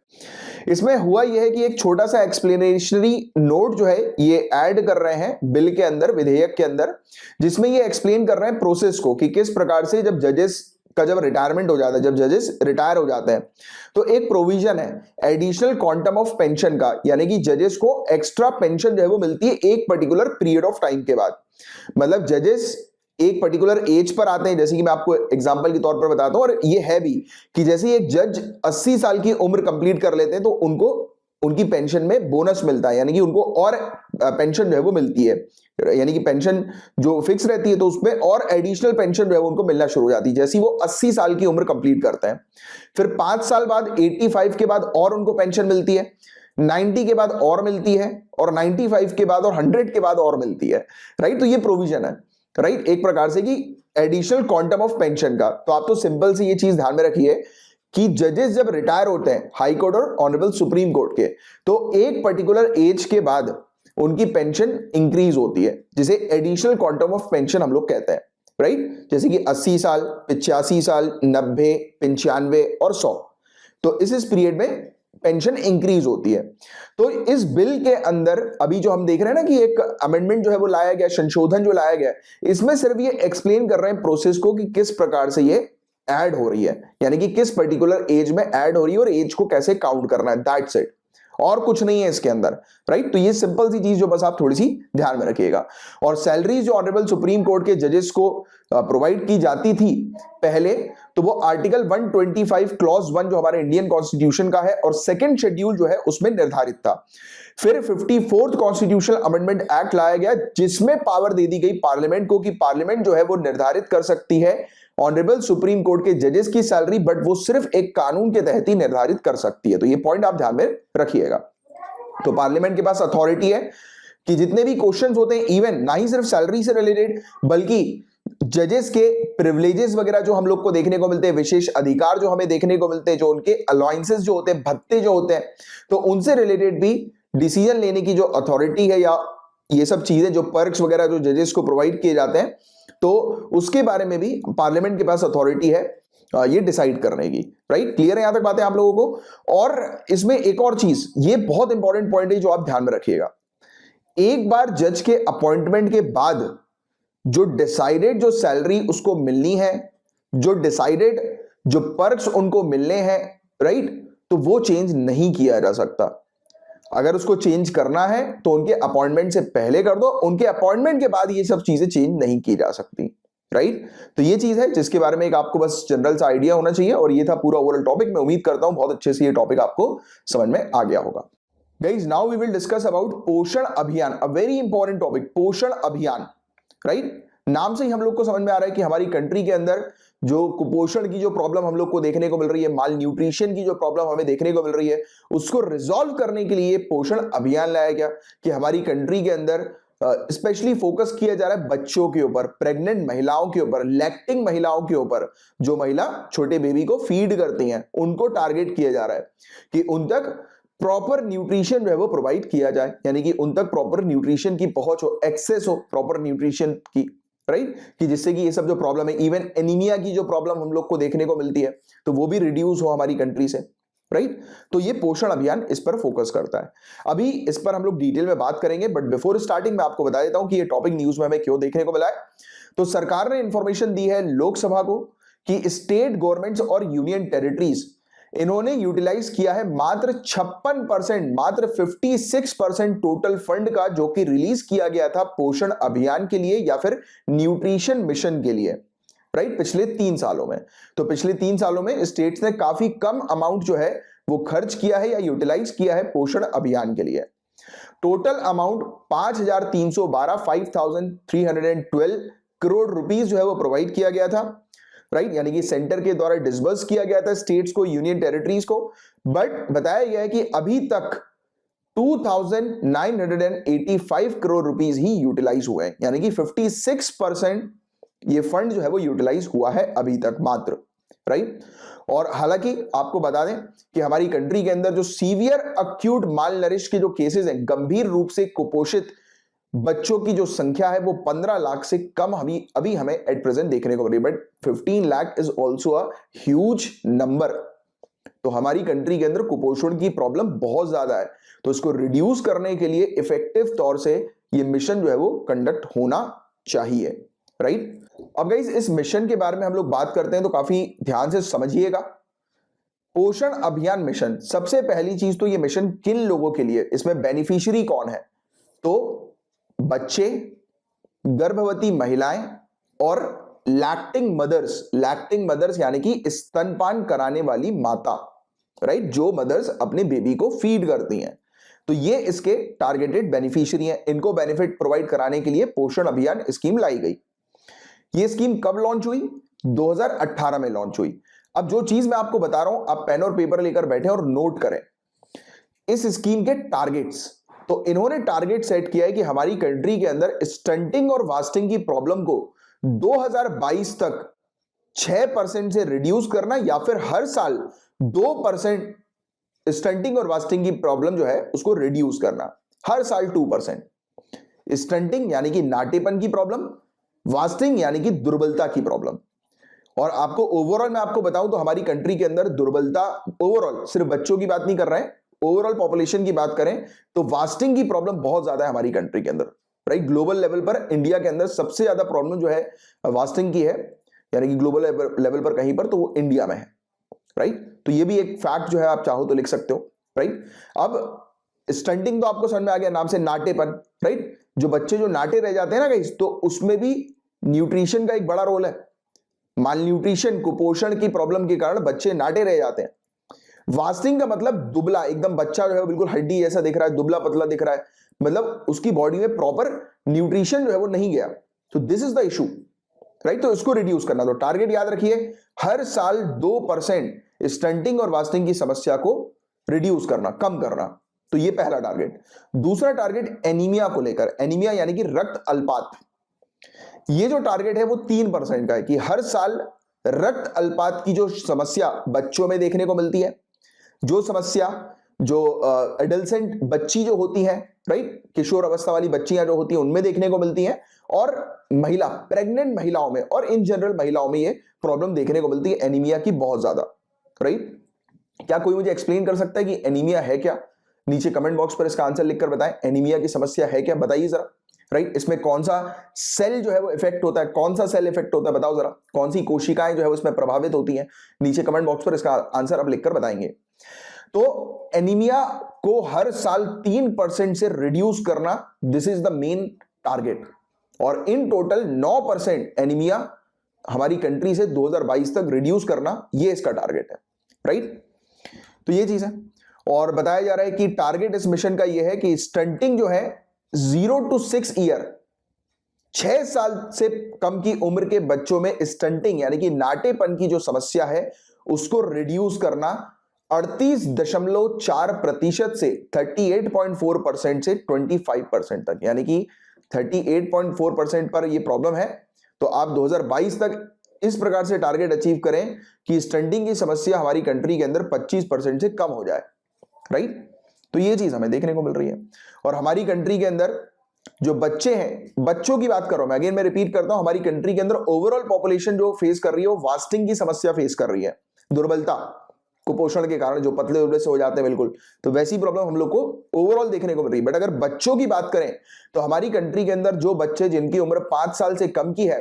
इसमें हुआ यह है कि एक छोटा सा एक्सप्लेनेशनरी नोट जो है ये ऐड कर रहे हैं बिल के अंदर, विधेयक के अंदर, जिसमें ये एक्सप्लेन कर रहे हैं प्रोसेस को कि किस प्रकार से जब जजेस का जब रिटायरमेंट हो जाता है, जब जजेस रिटायर हो जाते हैं, तो एक प्रोविजन है एडिशनल क्वांटम ऑफ पेंशन का, यानी कि जजेस को एक्स्ट्रा पेंशन जो है वो मिलती है एक पर्टिकुलर पीरियड ऑफ टाइम के बाद। मतलब जजेस एक पर्टिकुलर एज पर आते हैं, जैसे कि मैं आपको एग्जांपल के तौर पर बताता हूं, और ये है भी कि जैसे एक जज 80 साल की उम्र कंप्लीट कर लेते हैं तो उनको उनकी पेंशन में बोनस मिलता है, यानी कि उनको और पेंशन जो है वो मिलती है, यानी कि पेंशन जो फिक्स रहती है तो उसमें और एडिशनल पेंशन जो है उनको मिलना शुरू हो जाती है जैसे वो 80 साल की उम्र कंप्लीट करते हैं। फिर 5 साल बाद 85 के बाद और उनको पेंशन मिलती है, 90 के बाद और मिलती है, और 95 के बाद और 100 के बाद और मिलती है, राइट? तो ये प्रोविजन है, राइट, एक प्रकार से कि एडिशनल क्वांटम ऑफ पेंशन का। तो आप तो सिंपल से ये चीज ध्यान में रखिए कि जजेस जब रिटायर होते हैं हाई कोर्ट और ऑनरेबल सुप्रीम कोर्ट के, तो एक पर्टिकुलर एज के बाद उनकी पेंशन इंक्रीज होती है, जिसे एडिशनल क्वांटम ऑफ पेंशन हम लोग कहते हैं, राइट। जैसे कि 80 साल, 85 साल, 90, 95 और 100। तो इस पीरियड में पेंशन इंक्रीज होती है। तो इस बिल के अंदर अभी जो हम देख रहे हैं ना कि एक अमेंडमेंट जो है वो लाया गया, संशोधन जो लाया गया, इसमें सिर्फ ये एक्सप्लेन कर रहे हैं प्रोसेस को कि किस प्रकार से ये ऐड हो रही है, यानी कि किस पर्टिकुलर एज में ऐड हो रही है और एज को कैसे काउंट करना है, दैट्स इट। और कुछ नहीं है इसके अंदर, राइट। तो ये सिंपल सी चीज जो बस आप थोड़ी सी ध्यान में रखिएगा। और सैलरीज जो ऑनरेबल सुप्रीम कोर्ट के जजेस को प्रोवाइड की जाती थी पहले, तो वो आर्टिकल 125 क्लॉज 1 जो हमारे इंडियन कॉन्स्टिट्यूशन का है और सेकंड शेड्यूल जो है उसमें निर्धारित था। फिर 54th कॉन्स्टिट्यूशनल अमेंडमेंट एक्ट लाया गया, जिसमें पावर दे दी गई पार्लियामेंट को कि पार्लियामेंट जो है वो निर्धारित कर सकती है ऑनरेबल सुप्रीम कोर्ट के जजेस की सैलरी, बट वो सिर्फ एक कानून के तहत ही निर्धारित कर सकती है। तो ये पॉइंट आप ध्यान में रखिएगा। तो पार्लियामेंट के पास अथॉरिटी है कि जितने भी क्वेश्चंस होते हैं, इवन ना ही सिर्फ सैलरी से रिलेटेड बल्कि जजेस के प्रिविलेजेस वगैरह जो हम लोग को देखने को मिलते हैं, विशेष अधिकार जो हमें देखने को मिलते हैं, जो उनके अलाउंसेस जो होते हैं, भत्ते जो होते हैं, तो उनसे रिलेटेड भी डिसीजन लेने की जो अथॉरिटी है या ये सब चीजें जो पर्क्स वगैरह जो जजेस को प्रोवाइड किए जाते हैं, तो उसके बारे में भी पार्लियामेंट के पास अथॉरिटी है ये डिसाइड करने की, राइट। क्लियर है यहां तक बातें आप लोगों को। और इसमें एक और चीज, ये बहुत इंपॉर्टेंट पॉइंट है जो आप ध्यान में रखिएगा। एक बार जज के अपॉइंटमेंट के बाद जो डिसाइडेड जो सैलरी उसको मिलनी है, जो डिसाइडेड जो पर्क्स उनको मिलने हैं, राइट, तो वो चेंज नहीं किया जा सकता। अगर उसको चेंज करना है तो उनके अपॉइंटमेंट से पहले कर दो, उनके अपॉइंटमेंट के बाद ये सब चीजें चेंज नहीं की जा सकती, राइट। तो ये चीज है जिसके बारे में एक आपको बस जनरल सा आइडिया होना चाहिए। और ये था पूरा ओवरऑल टॉपिक। मैं उम्मीद करता हूं बहुत अच्छे से ये टॉपिक आपको समझ में आ गया होगा। Guys, now we will discuss about Poshan Abhiyan, a very important topic, पोषण अभियान, राइट। नाम से ही हम लोग को समझ में आ रहा है कि हमारी कंट्री के अंदर जो कुपोषण की जो प्रॉब्लम हम लोग को देखने को मिल रही है, माल न्यूट्रिशन की जो प्रॉब्लम हमें देखने को मिल रही है, उसको रिजॉल्व करने के लिए पोषण अभियान लाया गया कि हमारी कंट्री के अंदर स्पेशली फोकस किया जा रहा है बच्चों के ऊपर, प्रेग्नेंट महिलाओं के ऊपर, लैक्टिंग महिलाओं के ऊपर, जो महिला छोटे बेबी को फीड करती हैं, उनको टारगेट किया जा रहा है कि उन तक प्रॉपर न्यूट्रिशन जो है वो प्रोवाइड किया जाए, यानी कि उन तक प्रॉपर न्यूट्रिशन की पहुंच हो, एक्सेस हो प्रॉपर न्यूट्रिशन की, राइट, कि जिससे कि ये सब जो प्रॉब्लम है, इवन एनीमिया की जो प्रॉब्लम हम लोग को देखने को मिलती है, तो वो भी रिड्यूस हो हमारी कंट्री से, राइट। तो ये पोषण अभियान इस पर फोकस करता है। अभी इस पर हम लोग डिटेल में बात करेंगे, बट बिफोर स्टार्टिंग मैं आपको बता देता हूं कि ये टॉपिक न्यूज में हमें क्यों देखने को मिला है। तो सरकार ने इंफॉर्मेशन दी है लोकसभा को कि स्टेट गवर्नमेंट्स और यूनियन टेरिटरीज, इन्होंने यूटिलाइज किया है मात्र 56%, मात्र 56% टोटल फंड का, जो कि रिलीज किया गया था पोषण अभियान के लिए या फिर न्यूट्रिशन मिशन के लिए, राइट, पिछले 3 सालों में। तो पिछले 3 सालों में स्टेट्स ने काफी कम अमाउंट जो है वो खर्च किया है या यूटिलाइज किया है पोषण अभियान के लिए। टोटल अमाउंट 5312 करोड़ रुपीस जो है वो प्रोवाइड किया गया था, राइट, यानी कि सेंटर के द्वारा डिसबर्स किया गया था स्टेट्स को, यूनियन टेरिटरीज को। बट बताया गया है कि अभी तक 2985 करोड़ रुपीस ही यूटिलाइज हुए हैं, यानी कि 56% ये फंड जो है वो यूटिलाइज हुआ है अभी तक मात्र, राइट। और हालांकि आपको बता दें कि हमारी कंट्री के अंदर जो सीवियर अक्यूट माल नरिश के जो केसेस हैं, गंभीर रूप से कुपोषित बच्चों की जो संख्या है वो 15 लाख से कम अभी हमें एट प्रेजेंट देखने को मिल रही है, but 15 lakh is also a huge number. तो हमारी कंट्री के अंदर कुपोषण की प्रॉब्लम बहुत ज्यादा है, तो इसको रिड्यूस करने के लिए इफेक्टिव तौर से ये मिशन जो है वो कंडक्ट होना चाहिए, राइट। अब गाइस, इस मिशन के बारे में हम लोग बात करते हैं तो काफी ध्यान से समझिएगा। पोषण अभियान मिशन, सबसे पहली चीज तो ये मिशन किन लोगों के लिए, इसमें बेनिफिशियरी कौन है, तो बच्चे, गर्भवती महिलाएं और लैक्टिंग मदर्स यानी कि स्तनपान कराने वाली माता, राइट, जो मदर्स अपने बेबी को फीड करती हैं। तो ये इसके टारगेटेड बेनिफिशियरी हैं। इनको बेनिफिट प्रोवाइड कराने के लिए पोषण अभियान स्कीम लाई गई। ये स्कीम कब लॉन्च हुई? 2018 में लॉन्च हुई। अब जो चीज मैं आपको बता रहा हूं, आप पेन और पेपर लेकर बैठे और नोट करें इस स्कीम के टारगेट्स। तो इन्होंने टारगेट सेट किया है कि हमारी कंट्री के अंदर स्टंटिंग और वास्टिंग की प्रॉब्लम को 2022 तक 6% से रिड्यूस करना, या फिर हर साल 2% स्टंटिंग और वास्टिंग की प्रॉब्लम जो है उसको रिड्यूस करना। हर साल 2%। स्टंटिंग यानी कि नाटेपन की प्रॉब्लम, वास्टिंग यानी कि दुर्बलता की प्रॉब्लम। और आपको ओवरऑल मैं आपको बताऊं तो हमारी कंट्री के अंदर दुर्बलता, ओवरऑल सिर्फ बच्चों की बात नहीं कर रहे हैं, ओवरऑल पॉपुलेशन की बात करें तो वास्टिंग की प्रॉब्लम बहुत ज्यादा है हमारी कंट्री के अंदर, राइट। ग्लोबल लेवल पर इंडिया के अंदर सबसे ज्यादा प्रॉब्लम जो है वास्टिंग की है, यानी कि ग्लोबल लेवल पर कहीं पर तो वो इंडिया में है, राइट। तो ये भी एक फैक्ट जो है आप चाहो तो लिख सकते हो, राइट। अब स्टंटिंग तो आपको समझ में आ गया नाम से, नाटेपन, राइट। जो बच्चे जो नाटे रह जाते हैं ना गाइस, तो उसमें भी न्यूट्रिशन का एक बड़ा रोल है। माल न्यूट्रिशन, कुपोषण की प्रॉब्लम के कारण बच्चे नाटे रह जाते हैं। वास्टिंग का मतलब दुबला, एकदम बच्चा जो है बिल्कुल हड्डी ऐसा दिख रहा है, दुबला पतला दिख रहा है, मतलब उसकी बॉडी में प्रॉपर न्यूट्रिशन जो है वो नहीं गया। तो this is the issue, right. तो इसको रिड्यूस करना, तो टारगेट याद रखिए, हर साल 2% स्टंटिंग और वास्टिंग की समस्या को रिड्यूस करना, कम करना। तो ये पहला टारगेट। दूसरा टारगेट एनीमिया को लेकर, एनीमिया यानी कि रक्त अल्पात। ये जो टारगेट है वो 3% का है कि हर साल रक्त अल्पात की जो समस्या बच्चों में देखने को मिलती है, जो समस्या जो एडल्सेंट बच्ची जो होती है, राइट, किशोर अवस्था वाली बच्चियां जो होती हैं उनमें देखने को मिलती हैं, और महिला प्रेग्नेंट महिलाओं में और इन जनरल महिलाओं में ये प्रॉब्लम देखने को मिलती है एनीमिया की बहुत ज्यादा, राइट। क्या कोई मुझे एक्सप्लेन कर सकता है कि एनीमिया है क्या? नीचे कमेंट बॉक्स पर इसका आंसर लिखकर बताएं, एनीमिया की समस्या है क्या, बताइए जरा, राइट। इसमें कौन सा सेल जो है वो इफेक्ट होता है, कौन सा सेल इफेक्ट होता है, बताओ जरा, कौन सी कोशिकाएं जो है उसमें प्रभावित होती हैं? नीचे कमेंट बॉक्स पर इसका आंसर आप लिखकर बताएंगे। तो एनीमिया को हर साल 3% से रिड्यूस करना, this is the main target. और इन टोटल 9% एनीमिया हमारी कंट्री से 2022 तक रिड्यूस करना, ये इसका टारगेट है, राइट। तो ये चीज है। और बताया जा रहा है कि टारगेट इस मिशन का ये है कि स्टंटिंग जो है 0 to 6 ईयर, 6 साल से कम की उम्र के बच्चों में स्टंटिंग यानी कि नाटेपन की जो समस्या है उसको रिड्यूस करना 38.4% से 38.4% से 25% तक, यानी कि 38.4% पर ये प्रॉब्लम है। तो आप 2022 तक इस प्रकार से टारगेट अचीव करें कि स्टंटिंग की समस्या हमारी कंट्री के अंदर 25% से कम हो जाए, राइट। तो ये चीज हमें देखने को मिल रही है। और हमारी कंट्री के अंदर जो बच्चे हैं, बच्चों की बात कर रहा हूं मैं, अगेन मैं रिपीट करता हूं, हमारी कंट्री के अंदर ओवरऑल पॉपुलेशन जो फेस कर रही है वो वास्टिंग की समस्या फेस कर रही है, दुर्बलता, कुपोषण के कारण जो पतले दुबले से हो जाते हैं बिल्कुल, तो वैसी प्रॉब्लम हम लोग को ओवरऑल देखने को मिल रही है। बट अगर बच्चों की बात करें तो हमारी कंट्री के अंदर जो बच्चे जिनकी उम्र 5 साल से कम की है,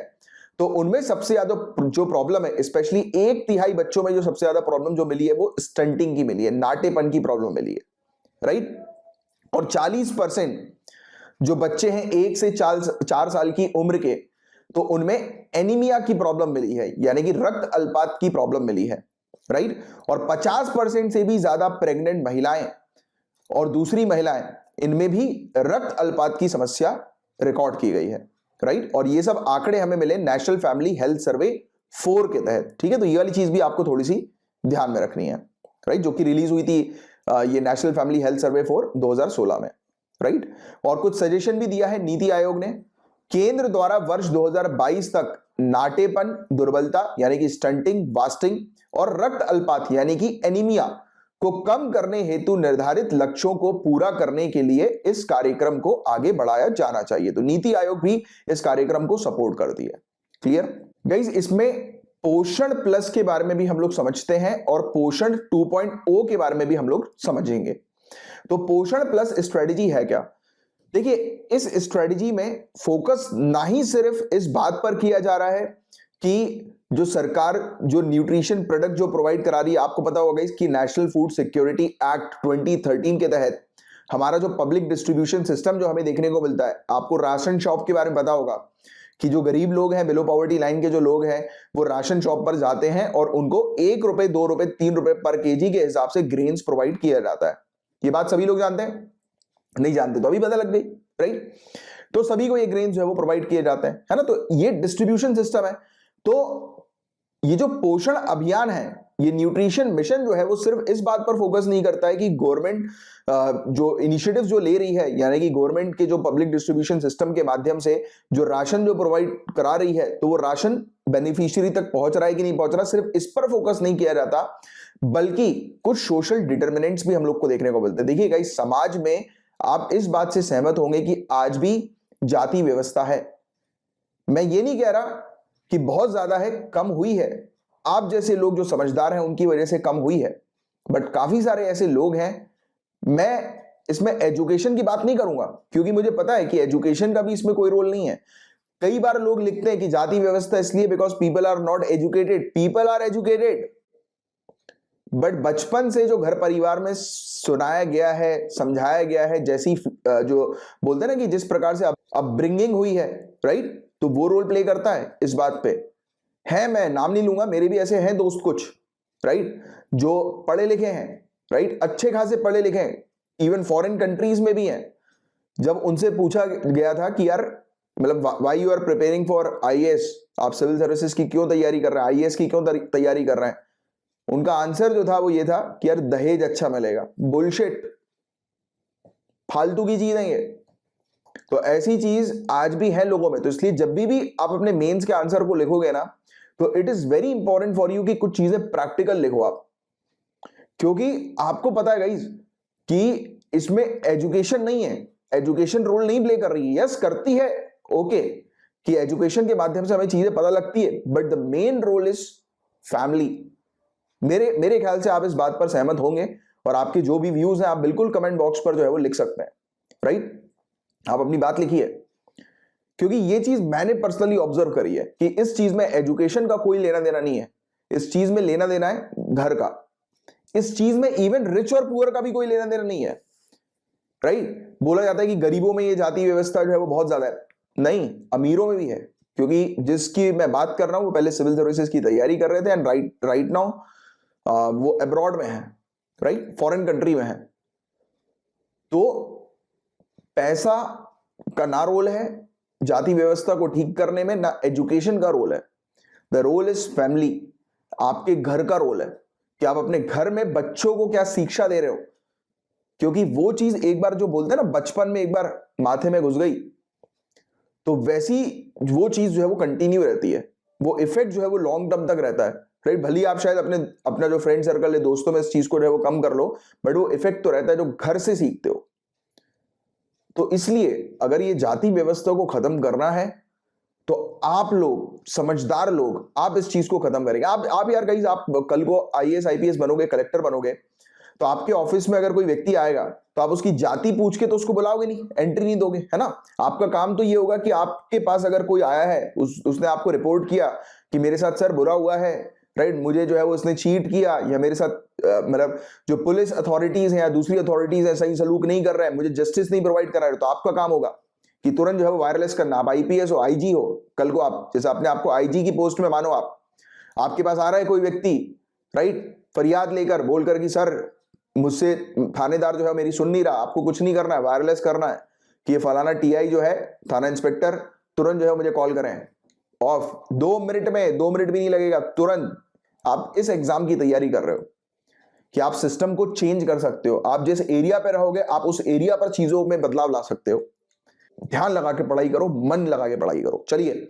तो उनमें सबसे ज्यादा जो प्रॉब्लम है, स्पेशली 1/3 बच्चों में जो सबसे ज्यादा प्रॉब्लम जो मिली है वो स्टंटिंग की मिली है, नाटेपन की प्रॉब्लम मिली है, राइट। और 40% जो बच्चे हैं 1 से 4 साल की उम्र के, तो उनमें एनीमिया की प्रॉब्लम मिली है, यानी कि रक्त अल्पात की प्रॉब्लम मिली है, राइट। और 50% से भी ज्यादा प्रेग्नेंट महिलाएं और दूसरी महिलाएं, इनमें भी रक्त अल्पात की समस्या रिकॉर्ड की गई है, राइट। और ये सब आंकड़े हमें मिले नेशनल फैमिली हेल्थ सर्वे 4 के तहत, ठीक है। तो ये वाली चीज भी आपको थोड़ी सी ध्यान में रखनी है, राइट, जो कि रिलीज हुई थी ये नेशनल फैमिली हेल्थ सर्वे 4 2016 में, राइट। और कुछ सजेशन भी दिया है नीति आयोग ने, केंद्र द्वारा वर्ष 2022 तक नाटेपन, दुर्बलता यानी कि स्टंटिंग, वास्टिंग और रक्त अल्पात यानी कि एनीमिया को कम करने हेतु निर्धारित लक्ष्यों को पूरा करने के लिए इस कार्यक्रम को आगे बढ़ाया जाना चाहिए। तो नीति आयोग भी इस कार्यक्रम को सपोर्ट करती है। Clear guys? इसमें पोषण प्लस के बारे में भी हम लोग समझते हैं और पोषण 2.0 के बारे में भी हम लोग समझेंगे। तो पोषण प्लस स्ट्रेटेजी है क्या? देखिए, इस स्ट्रेटेजी में फोकस ना ही सिर्फ इस बात पर किया जा रहा है कि जो सरकार जो न्यूट्रिशन प्रोडक्ट जो प्रोवाइड करा रही है, आपको पता होगा इसकी नेशनल फूड सिक्योरिटी एक्ट 2013 के तहत हमारा जो पब्लिक डिस्ट्रीब्यूशन सिस्टम जो हमें देखने को मिलता है, आपको राशन शॉप के बारे में पता होगा कि जो गरीब लोग हैं, बिलो पॉवर्टी लाइन के जो लोग हैं, वो राशन शॉप पर जाते हैं और उनको 1 रुपए, 2 रुपए, 3 रुपए पर केजी के हिसाब से ग्रेन्स प्रोवाइड किया जाता है। ये बात सभी लोग जानते हैं? नहीं जानते तो अभी पता लग गई, राइट। तो सभी को ये ग्रेन जो है वो प्रोवाइड किए जाते हैं, है ना। तो ये डिस्ट्रीब्यूशन सिस्टम है। तो ये जो पोषण अभियान है, ये न्यूट्रिशन मिशन जो है वो सिर्फ इस बात पर फोकस नहीं करता है कि गवर्नमेंट जो इनिशिएटिव जो ले रही है, यानी कि गवर्नमेंट के जो पब्लिक डिस्ट्रीब्यूशन सिस्टम के माध्यम से जो राशन जो प्रोवाइड करा रही है, तो वो राशन बेनिफिशियरी तक पहुंच रहा है कि नहीं पहुंच रहा, सिर्फ इस पर फोकस नहीं किया जाता, बल्कि कुछ सोशल डिटर्मिनेंट्स भी हम लोग को देखने को मिलते हैं। देखिए गाइस, समाज में आप इस बात से सहमत होंगे कि आज भी जाति व्यवस्था है। मैं ये नहीं कह रहा कि बहुत ज्यादा है, कम हुई है, आप जैसे लोग जो समझदार हैं उनकी वजह से कम हुई है, बट काफी सारे ऐसे लोग हैं। मैं इसमें एजुकेशन की बात नहीं करूंगा क्योंकि मुझे पता है कि एजुकेशन का भी इसमें कोई रोल नहीं है। कई बार लोग लिखते हैं कि जाति व्यवस्था इसलिए because people are not educated. People are educated, but बचपन से जो घर परिवार में सुनाया गया है, समझाया गया है, जैसी जो बोलते हैं ना कि जिस प्रकार से अपब्रिंगिंग हुई है, राइट, तो वो रोल प्ले करता है इस बात पे। है, मैं नाम नहीं लूंगा, मेरे भी ऐसे हैं दोस्त कुछ, राइट, जो पढ़े लिखे हैं, राइट, अच्छे खासे पढ़े लिखे हैं, इवन फॉरेन कंट्रीज में भी हैं। जब उनसे पूछा गया था कि यार मतलब why you are preparing for IAS, आप सिविल सर्विसेज की क्यों तैयारी कर रहे हैं, आईएएस की क्यों तैयारी कर रहे हैं, उनका आंसर जो था वो ये था कि यार दहेज अच्छा मिलेगा। बुलशिट, फालतू की चीज है ये। तो ऐसी चीज आज भी है लोगों में। तो इसलिए जब भी आप अपने मेंस के आंसर को लिखोगे ना, तो it is very important for you कि कुछ चीजें प्रैक्टिकल लिखो आप, क्योंकि आपको पता है गाइस कि इसमें एजुकेशन नहीं है, एजुकेशन रोल नहीं प्ले कर रही है। यस करती है, ओके, कि एजुकेशन के माध्यम से हमें चीजें पता लगती है, but the main role is family. मेरे ख्याल से आप इस बात पर सहमत होंगे, और आपके जो भी व्यूज हैं आप बिल्कुल कमेंट बॉक्स पर जो है वो लिख सकते हैं, राइट, आप अपनी बात लिखिए। क्योंकि ये चीज मैंने पर्सनली ऑब्जर्व करी है कि इस चीज में एजुकेशन का कोई लेना देना नहीं है, इस चीज में लेना देना है घर का। इस चीज में इवन रिच और पुअर का भी कोई लेना देना नहीं है, राइट। बोला जाता है कि गरीबों में ये जाति व्यवस्था जो है वो बहुत ज्यादा है, नहीं, अमीरों में भी है। क्योंकि जिसकी मैं बात कर रहा हूं वो पहले सिविल सर्विसेज की तैयारी कर रहे थे एंड राइट नाउ वो अब्रॉड में है, राइट, फॉरेन कंट्री में है। तो पैसा का ना रोल है जाति व्यवस्था को ठीक करने में, ना एजुकेशन का रोल है। द रोल इज फैमिली, आपके घर का रोल है कि आप अपने घर में बच्चों को क्या शिक्षा दे रहे हो। क्योंकि वो चीज एक बार जो बोलते हैं ना, बचपन में एक बार माथे में घुस गई तो वैसी वो चीज जो है वो कंटिन्यू रहती है, वो इफेक्ट जो है वो लॉन्ग टर्म तक रहता है, राइट। भले ही आप शायद अपना जो फ्रेंड सर्कल है, दोस्तों में इस चीज को जो है वो कम कर लो, बट वो इफेक्ट तो रहता है जो घर से सीखते हो। तो इसलिए अगर ये जाति व्यवस्था को खत्म करना है तो आप लोग समझदार लोग, आप इस चीज को खत्म करेंगे। आप यार गाइस, आप कल को आईएएस आईपीएस बनोगे, कलेक्टर बनोगे, तो आपके ऑफिस में अगर कोई व्यक्ति आएगा तो आप उसकी जाति पूछ के तो उसको बुलाओगे नहीं, एंट्री नहीं दोगे, है ना। आपका काम तो ये होगा कि आपके पास अगर कोई आया है, उसने आपको रिपोर्ट किया कि मेरे साथ सर बुरा हुआ है, राइट, मुझे जो है वो इसने चीट किया, या मेरे साथ मतलब जो पुलिस अथॉरिटीज हैं या दूसरी अथॉरिटीज हैं सही सलूक नहीं कर रहे हैं, मुझे जस्टिस नहीं प्रोवाइड कर रहा है, तो आपका काम होगा कि तुरंत जो है वो वायरलेस करना। आप आईपीएस हो, आईजी हो, कल को आप जैसे अपने आपको आईजी की पोस्ट में मानो, आपके पास आ रहा है कोई व्यक्ति, राइट, फरियाद लेकर बोलकर कि सर मुझसे थानेदार जो है मेरी सुन नहीं रहा, आपको कुछ नहीं करना है, वायरलेस करना है कि ये फलाना टीआई जो है, थाना इंस्पेक्टर, तुरंत जो है मुझे कॉल करें, ऑफ 2 मिनट में, 2 मिनट भी नहीं लगेगा, तुरंत। आप इस एग्जाम की तैयारी कर रहे हो कि आप सिस्टम को चेंज कर सकते हो, आप जिस एरिया पे रहोगे आप उस एरिया पर चीजों में बदलाव ला सकते हो। ध्यान लगा के पढ़ाई करो, मन लगा के पढ़ाई करो। चलिए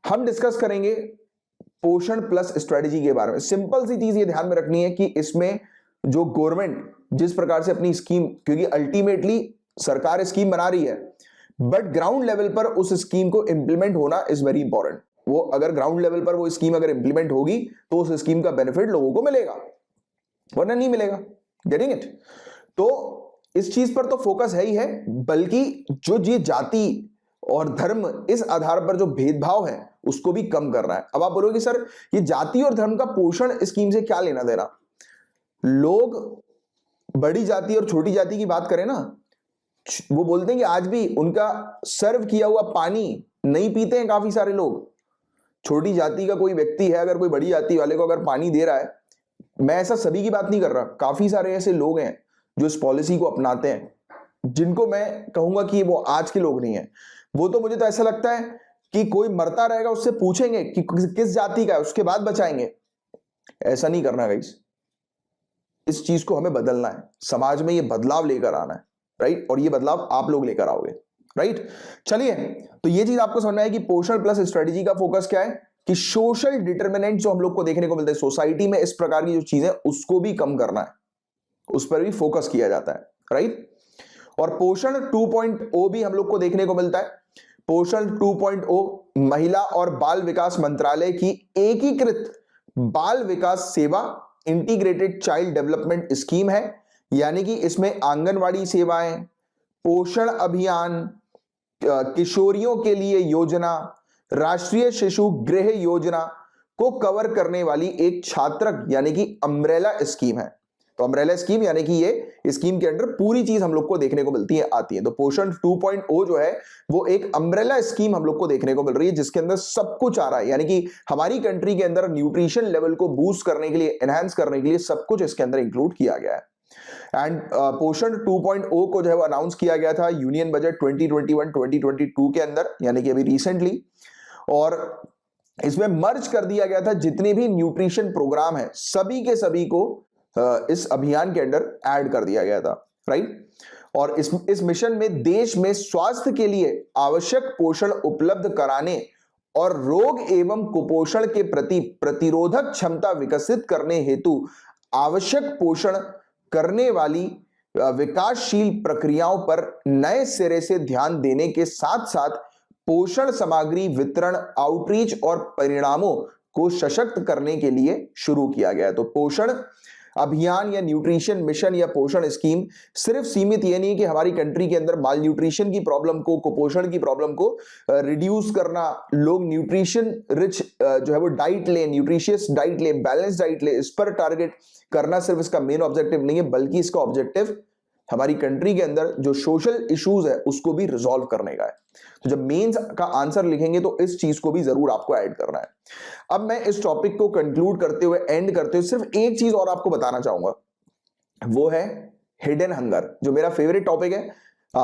हम डिस्कस करेंगे पोषण प्लस स्ट्रेटेजी के बारे में। सिंपल सी चीज ये ध्यान में रखनी है कि इसमें जो गवर्नमेंट जिस प्रकार से अपनी स्कीम, क्योंकि अल्टीमेटली सरकार स्कीम बना रही है, बट ग्राउंड लेवल पर उस स्कीम को इंप्लीमेंट होना इज वेरी इंपॉर्टेंट। वो अगर ग्राउंड लेवल पर वो स्कीम अगर इंप्लीमेंट होगी तो उस स्कीम का बेनिफिट लोगों को मिलेगा, वरना नहीं मिलेगा। Getting it? तो इस चीज पर तो फोकस है ही है, बल्कि जो ये जाति और धर्म इस आधार पर जो भेदभाव है उसको भी कम करना है। अब आप बोलोगे सर ये जाति और धर्म का पोषण स्कीम से क्या लेना देना। लोग बड़ी जाति और छोटी जाति की बात करें ना, वो बोलते हैं कि आज भी उनका सर्व किया हुआ पानी नहीं पीते हैं काफी सारे लोग। छोटी जाति का कोई व्यक्ति है, अगर कोई बड़ी जाति वाले को अगर पानी दे रहा है, मैं ऐसा सभी की बात नहीं कर रहा, काफी सारे ऐसे लोग हैं जो इस पॉलिसी को अपनाते हैं, जिनको मैं कहूंगा कि वो आज के लोग नहीं है। वो तो मुझे तो ऐसा लगता है कि कोई मरता रहेगा उससे पूछेंगे कि किस जाति का है, उसके बाद बचाएंगे। ऐसा नहीं करना गाइस, इस चीज को हमें बदलना है, समाज में ये बदलाव लेकर आना है, राइट। और ये बदलाव आप लोग लेकर आओगे, राइट। चलिए, तो ये चीज आपको समझना है कि पोषण प्लस स्ट्रेटेजी का फोकस क्या है कि सोशल डिटरमिनेंट जो हम लोग को देखने को मिलते हैं सोसाइटी में, इस प्रकार की जो चीजें उसको भी कम करना है, उस पर भी फोकस किया जाता है, राइट। और पोषण 2.0 भी हम लोग को देखने को मिलता है। पोषण 2.0 महिला और बाल विकास मंत्रालय की एकीकृत बाल विकास सेवा इंटीग्रेटेड चाइल्ड डेवलपमेंट स्कीम है, यानी कि इसमें आंगनवाड़ी सेवाएं, पोषण अभियान, किशोरियों के लिए योजना, राष्ट्रीय शिशु गृह योजना को कवर करने वाली एक छात्रक यानी कि अम्ब्रेला स्कीम है। तो अम्ब्रेला स्कीम यानी कि ये स्कीम के अंदर पूरी चीज हम लोग को देखने को मिलती है, आती है। तो पोषण 2.0 जो है वो एक अम्ब्रेला स्कीम हम लोग को देखने को मिल रही है, जिसके अंदर सब कुछ आ रहा है, यानी कि हमारी कंट्री के अंदर न्यूट्रिशन लेवल को बूस्ट करने के लिए, एनहांस करने के लिए सब कुछ इसके अंदर इंक्लूड किया गया है। एंड पोषण 2.0 को जो है वो अनाउंस किया गया था यूनियन बजट 2021-2022 के अंदर, यानी कि अभी रिसेंटली, और इसमें मर्ज कर दिया गया था जितने भी न्यूट्रिशन प्रोग्राम है सभी के सभी को इस अभियान के अंदर ऐड कर दिया गया था, राइट। और इस मिशन में देश में स्वास्थ्य के लिए आवश्यक पोषण उपलब्ध कराने और रोग एवं कुपोषण के प्रति प्रतिरोधक क्षमता विकसित करने हेतु आवश्यक पोषण करने वाली विकासशील प्रक्रियाओं पर नए सिरे से ध्यान देने के साथ साथ पोषण सामग्री वितरण, आउटरीच और परिणामों को सशक्त करने के लिए शुरू किया गया है। तो पोषण अभियान या न्यूट्रिशन मिशन या पोषण स्कीम सिर्फ सीमित ये नहीं कि हमारी कंट्री के अंदर माल न्यूट्रिशन की प्रॉब्लम को, कुपोषण की प्रॉब्लम को रिड्यूस करना, लोग न्यूट्रिशन रिच जो है वो डाइट ले, न्यूट्रिशियस डाइट ले, बैलेंस डाइट ले, इस पर टारगेट करना सिर्फ इसका मेन ऑब्जेक्टिव नहीं है, बल्कि इसका ऑब्जेक्टिव हमारी कंट्री के अंदर जो सोशल इश्यूज है उसको भी रिजॉल्व करने का है। तो जब मेंस का आंसर लिखेंगे तो इस चीज को भी जरूर आपको ऐड करना है। अब मैं इस टॉपिक को कंक्लूड करते हुए, एंड करते हुए सिर्फ एक चीज और आपको बताना चाहूंगा, वो है हिडन हंगर, जो मेरा फेवरेट टॉपिक है।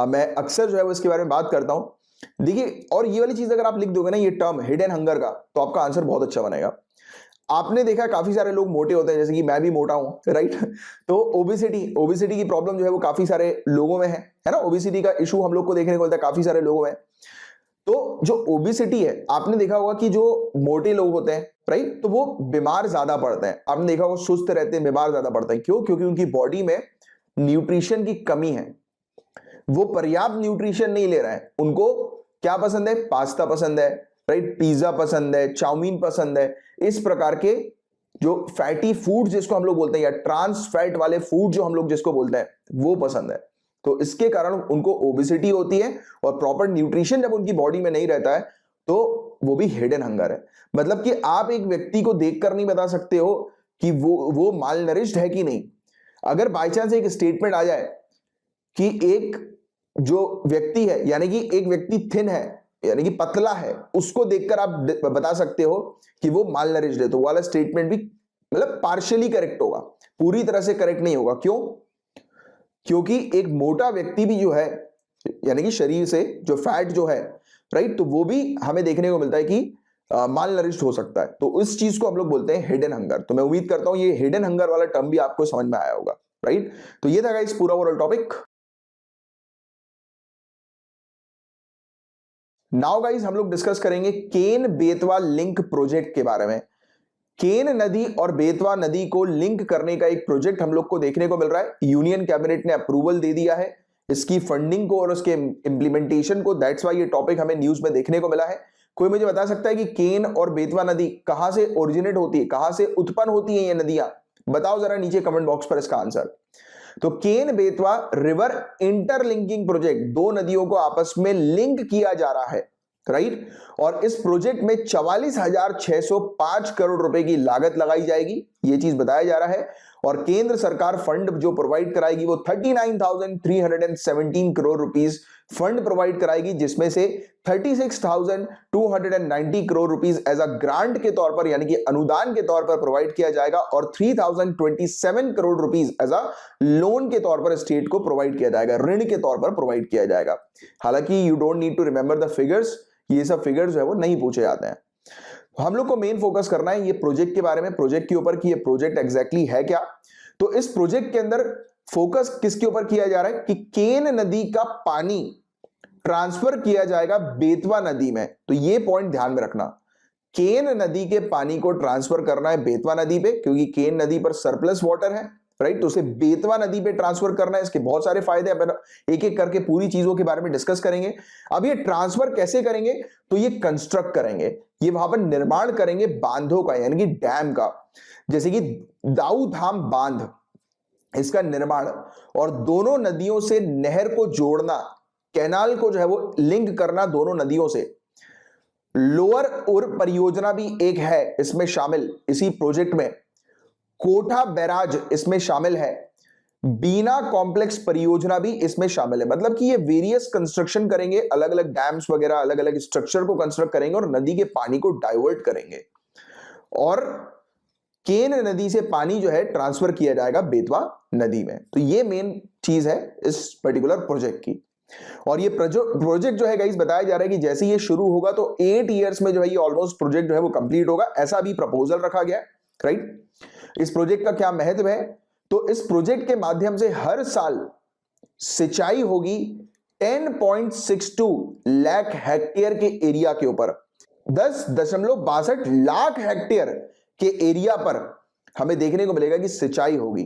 मैं अक्सर जो है वो इसके बारे में बात करता हूं। देखिए, और ये वाली चीज अगर आप लिख दोगे ना, ये टर्म हिडन हंगर का, तो आपका आंसर बहुत अच्छा बनेगा। आपने देखा काफी सारे लोग मोटे होते हैं, जैसे कि मैं भी मोटा हूं, राइट। तो ओबेसिटी की प्रॉब्लम जो है वो काफी सारे लोगों में है ना। ओबेसिटी का इशू हम लोग को देखने को मिलता है काफी सारे लोगों में। तो जो ओबेसिटी है, आपने देखा होगा कि जो मोटे लोग होते हैं, राइट, तो वो बीमार ज्यादा पड़ते हैं। आपने देखा होगा सुस्त रहते हैं, बीमार ज्यादा पड़ते हैं। क्यों? क्योंकि उनकी बॉडी में न्यूट्रिशन की कमी है, वो पर्याप्त न्यूट्रिशन नहीं ले रहे हैं। उनको क्या पसंद है? पास्ता पसंद है, राइट, पिज्जा पसंद है, चाउमीन पसंद है, इस प्रकार के जो फैटी फूड जिसको हम लोग बोलते हैं, या ट्रांस फैट वाले फूड जो हम लोग जिसको बोलते हैं, वो पसंद है। तो इसके कारण उनको ओबेसिटी होती है, और प्रॉपर न्यूट्रिशन जब उनकी बॉडी में नहीं रहता है तो वो भी हिडन हंगर है। मतलब कि आप एक व्यक्ति को देखकर नहीं बता सकते हो कि वो माल नरिश्ड है कि नहीं। अगर बाय चांस एक स्टेटमेंट आ जाए कि एक जो व्यक्ति है, यानी कि एक व्यक्ति थिन है, यानी कि पतला है, उसको देखकर आप बता सकते हो कि वो माल नरिश्ड है, तो वाला स्टेटमेंट भी मतलब पार्शियली करेक्ट होगा, पूरी तरह से करेक्ट नहीं होगा। क्यों? क्योंकि एक मोटा व्यक्ति भी जो है, यानी कि शरीर से जो फैट जो है, राइट, तो वो भी हमें देखने को मिलता है कि माल नरिश्ड हो सकता है। तो इस चीज को हम लोग बोलते हैं हिडन हंगर। तो मैं उम्मीद करता हूं ये हिडन हंगर वाला टर्म भी आपको समझ में आया होगा, राइट। तो ये था गाइस पूरा ओवरऑल टॉपिक। नाउ गाइस हम लोग डिस्कस करेंगे केन बेतवा लिंक प्रोजेक्ट के बारे में। केन नदी और बेतवा नदी को लिंक करने का एक प्रोजेक्ट हम लोग को देखने को मिल रहा है। यूनियन कैबिनेट ने अप्रूवल दे दिया है इसकी फंडिंग को और उसके इंप्लीमेंटेशन को। दैट्स वाई ये टॉपिक हमें न्यूज में देखने को मिला है। कोई मुझे बता सकता है कि केन और बेतवा नदी कहां से ओरिजिनेट होती है, कहां से उत्पन्न होती है ये नदियां? बताओ जरा नीचे कमेंट बॉक्स पर इसका आंसर। तो Ken Betwa river interlinking project, दो नदियों को आपस में लिंक किया जा रहा है, राइट। और इस प्रोजेक्ट में 44,605 करोड़ रुपए की लागत लगाई जाएगी, ये चीज बताया जा रहा है। और केंद्र सरकार फंड जो प्रोवाइड कराएगी वो 39,317 करोड़ रुपीस फंड प्रोवाइड कराएगी, जिसमें से 36,290 crore rupees as a grant के तौर पर, यानी कि अनुदान के तौर पर प्रोवाइड किया जाएगा, और 3,027 crore rupees as a loan के तौर पर स्टेट को प्रोवाइड किया जाएगा, ऋण के तौर पर प्रोवाइड किया जाएगा। हालांकि you don't need to remember the figures, ये सब फिगर्स जो है वो नहीं पूछे जाते हैं। हम लोग को मेन फोकस करना है ये प्रोजेक्ट के बारे में, प्रोजेक्ट के ऊपर कि ये प्रोजेक्ट एग्जैक्टली है क्या। तो इस प्रोजेक्ट के अंदर फोकस किसके ऊपर किया जा रहा है कि केन नदी का पानी ट्रांसफर किया जाएगा बेतवा नदी में। तो ये पॉइंट ध्यान में रखना, केन नदी के पानी को ट्रांसफर करना है बेतवा नदी पे, क्योंकि केन नदी पर सरप्लस वाटर है, राइट, तो उसे बेतवा नदी पे ट्रांसफर करना है। इसके बहुत सारे फायदे, अपन एक एक करके पूरी चीजों के बारे में डिस्कस करेंगे। अब ये ट्रांसफर कैसे करेंगे, तो ये कंस्ट्रक्ट करेंगे, ये वहां पर निर्माण करेंगे बांधों का, यानी कि डैम का, जैसे कि दाऊ धाम बांध, इसका निर्माण, और दोनों नदियों से नहर को जोड़ना, कैनाल को जो है वो लिंक करना दोनों नदियों से। लोअर उर परियोजना भी एक है इसमें शामिल, इसी प्रोजेक्ट में। कोठा बैराज इसमें शामिल है। बीना कॉम्प्लेक्स परियोजना भी इसमें शामिल है। मतलब कि ये वेरियस कंस्ट्रक्शन करेंगे, अलग अलग डैम्स वगैरह, अलग अलग स्ट्रक्चर को कंस्ट्रक्ट करेंगे और नदी के पानी को डाइवर्ट करेंगे, और केन नदी से पानी जो है ट्रांसफर किया जाएगा बेतवा नदी में। तो ये मेन चीज है इस पर्टिकुलर प्रोजेक्ट की। और ये प्रोजेक्ट जो है गाइस, बताया जा रहा है कि जैसे ये शुरू होगा तो 8 इयर्स में जो है ये ऑलमोस्ट प्रोजेक्ट जो है वो कंप्लीट होगा, ऐसा भी प्रपोजल रखा गया है, राइट। इस प्रोजेक्ट का क्या महत्व है, तो इस प्रोजेक्ट के माध्यम से हर साल सिंचाई होगी 10.62 लाख हेक्टेयर के एरिया के ऊपर। 10.62 लाख हेक्टेयर के एरिया पर हमें देखने को मिलेगा कि सिंचाई होगी।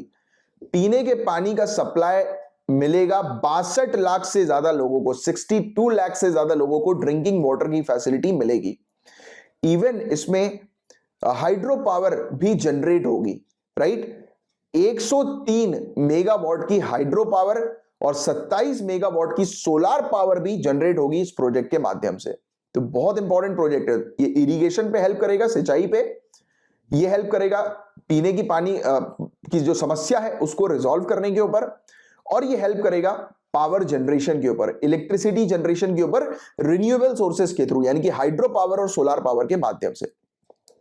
पीने के पानी का सप्लाई मिलेगा 62 लाख से ज्यादा लोगों को, 62 लाख से ज्यादा लोगों को ड्रिंकिंग वाटर की फैसिलिटी मिलेगी। इवन इसमें हाइड्रो पावर भी जनरेट होगी, राइट। 103 मेगावाट की हाइड्रो पावर और 27 मेगावाट की सोलार पावर भी जनरेट होगी इस प्रोजेक्ट के माध्यम से। तो बहुत इंपॉर्टेंट प्रोजेक्ट है ये। इरिगेशन पे हेल्प करेगा, सिंचाई पे ये हेल्प करेगा, पीने की पानी की जो समस्या है उसको रिजॉल्व करने के ऊपर, और ये हेल्प करेगा पावर जनरेशन के ऊपर, इलेक्ट्रिसिटी जनरेशन के ऊपर रिन्यूएबल सोर्सेस के थ्रू, यानी कि हाइड्रो पावर और सोलार पावर के माध्यम से।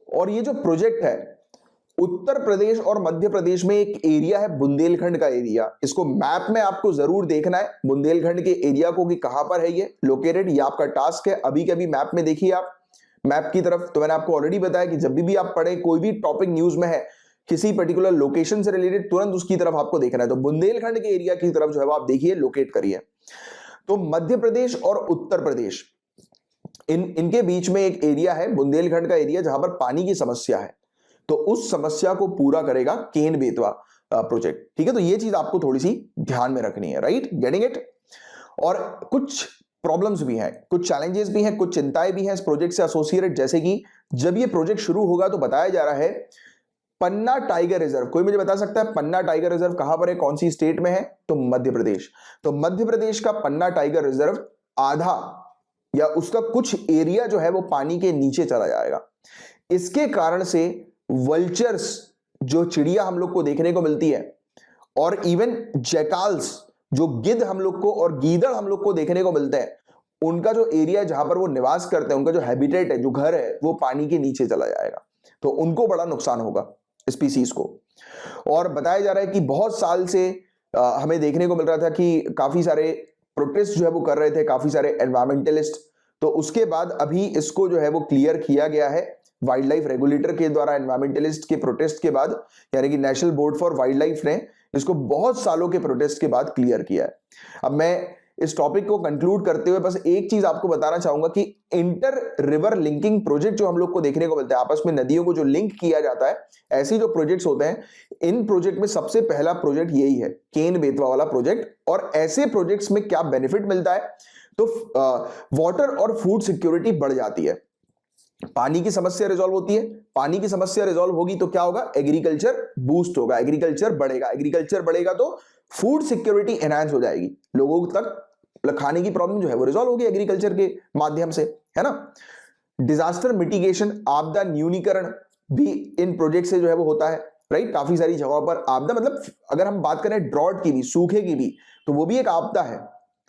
और ये जो प्रोजेक्ट है, उत्तर प्रदेश और मध्य प्रदेश में एक एरिया है बुंदेलखंड का एरिया। इसको मैप में आपको जरूर देखना है बुंदेलखंड के एरिया को कि कहां पर है ये लोकेटेड। ये आपका टास्क है, अभी के अभी मैप में देखिए आप मैप की तरफ। तो मैंने आपको ऑलरेडी बताया कि जब भी आप पढ़े, कोई भी टॉपिक न्यूज में है किसी पर्टिकुलर लोकेशन से रिलेटेड, तुरंत उसकी तरफ आपको देखना है। तो बुंदेलखंड के एरिया की तरफ जो है वो आप देखिए, लोकेट करिए। तो मध्य प्रदेश और उत्तर प्रदेश, इनके बीच में एक एरिया है बुंदेलखंड का एरिया, जहां पर पानी की समस्या है। तो उस समस्या को पूरा करेगा केन बेतवा प्रोजेक्ट, ठीक है। तो ये चीज आपको थोड़ी सी ध्यान में रखनी है, राइट, गेटिंग इट। और कुछ प्रॉब्लम्स भी हैं, कुछ चैलेंजेस भी हैं, कुछ चिंताएं भी हैं इस प्रोजेक्ट से एसोसिएटेड। जैसे कि जब ये प्रोजेक्ट शुरू होगा तो बताया जा रहा है पन्ना टाइगर रिजर्व, कोई मुझे बता सकता है पन्ना टाइगर रिजर्व कहां पर है, कौन सी स्टेट में है, तो मध्य प्रदेश। तो मध्य प्रदेश का पन्ना टाइगर रिजर्व आधा या उसका कुछ एरिया जो है वो पानी के नीचे चला जाएगा। इसके कारण से वल्चर्स, जो चिड़िया हम लोग को देखने को मिलती है, और इवन जैकाल्स, जो गिद्ध हम लोग को और गीदड़ हम लोग को देखने को मिलते हैं, उनका जो एरिया जहां पर वो निवास करते हैं, उनका जो हैबिटेट है, जो घर है, वो पानी के नीचे चला जाएगा। तो उनको बड़ा नुकसान होगा स्पीसीज को। और बताया जा रहा है कि बहुत साल से हमें देखने को मिल रहा था कि काफी सारे प्रोटेस्ट जो है वो कर रहे थे काफी सारे एनवायरमेंटलिस्ट। तो उसके बाद अभी इसको जो है वो क्लियर किया गया है वाइल्ड लाइफ रेगुलेटर के द्वारा, एनवायरमेंटलिस्ट के प्रोटेस्ट के बाद, यानी कि national board for wild life ने इसको बहुत सालों के प्रोटेस्ट के बाद क्लियर किया है। अब मैं इस टॉपिक को कंक्लूड करते हुए बस एक चीज आपको बताना चाहूंगा कि इंटर रिवर लिंकिंग प्रोजेक्ट जो हम लोग को देखने को मिलता है, आपस में नदियों को जो लिंक किया जाता है, ऐसे जो प्रोजेक्ट्स होते हैं, इन प्रोजेक्ट में सबसे पहला प्रोजेक्ट यही है, केन बेतवा वाला प्रोजेक्ट। और ऐसे प्रोजेक्ट्स में क्या बेनिफिट मिलता है, तो वाटर और फूड सिक्योरिटी बढ़ जाती है, पानी की समस्या रिजॉल्व होती है। पानी की समस्या रिजॉल्व होगी तो क्या होगा, एग्रीकल्चर बूस्ट होगा, एग्रीकल्चर बढ़ेगा, एग्रीकल्चर बढ़ेगा तो फूड सिक्योरिटी एनहांस हो जाएगी, लोगों तक खाने की प्रॉब्लम जो है वो रिजॉल्व होगी एग्रीकल्चर के माध्यम से, है ना। डिजास्टर मिटिगेशन, आपदा न्यूनीकरण भी इन प्रोजेक्ट से जो है वो होता है, राइट। काफी सारी जगहों पर आपदा, मतलब अगर हम बात करें ड्रॉट की भी, सूखे की भी, तो वो भी एक आपदा है,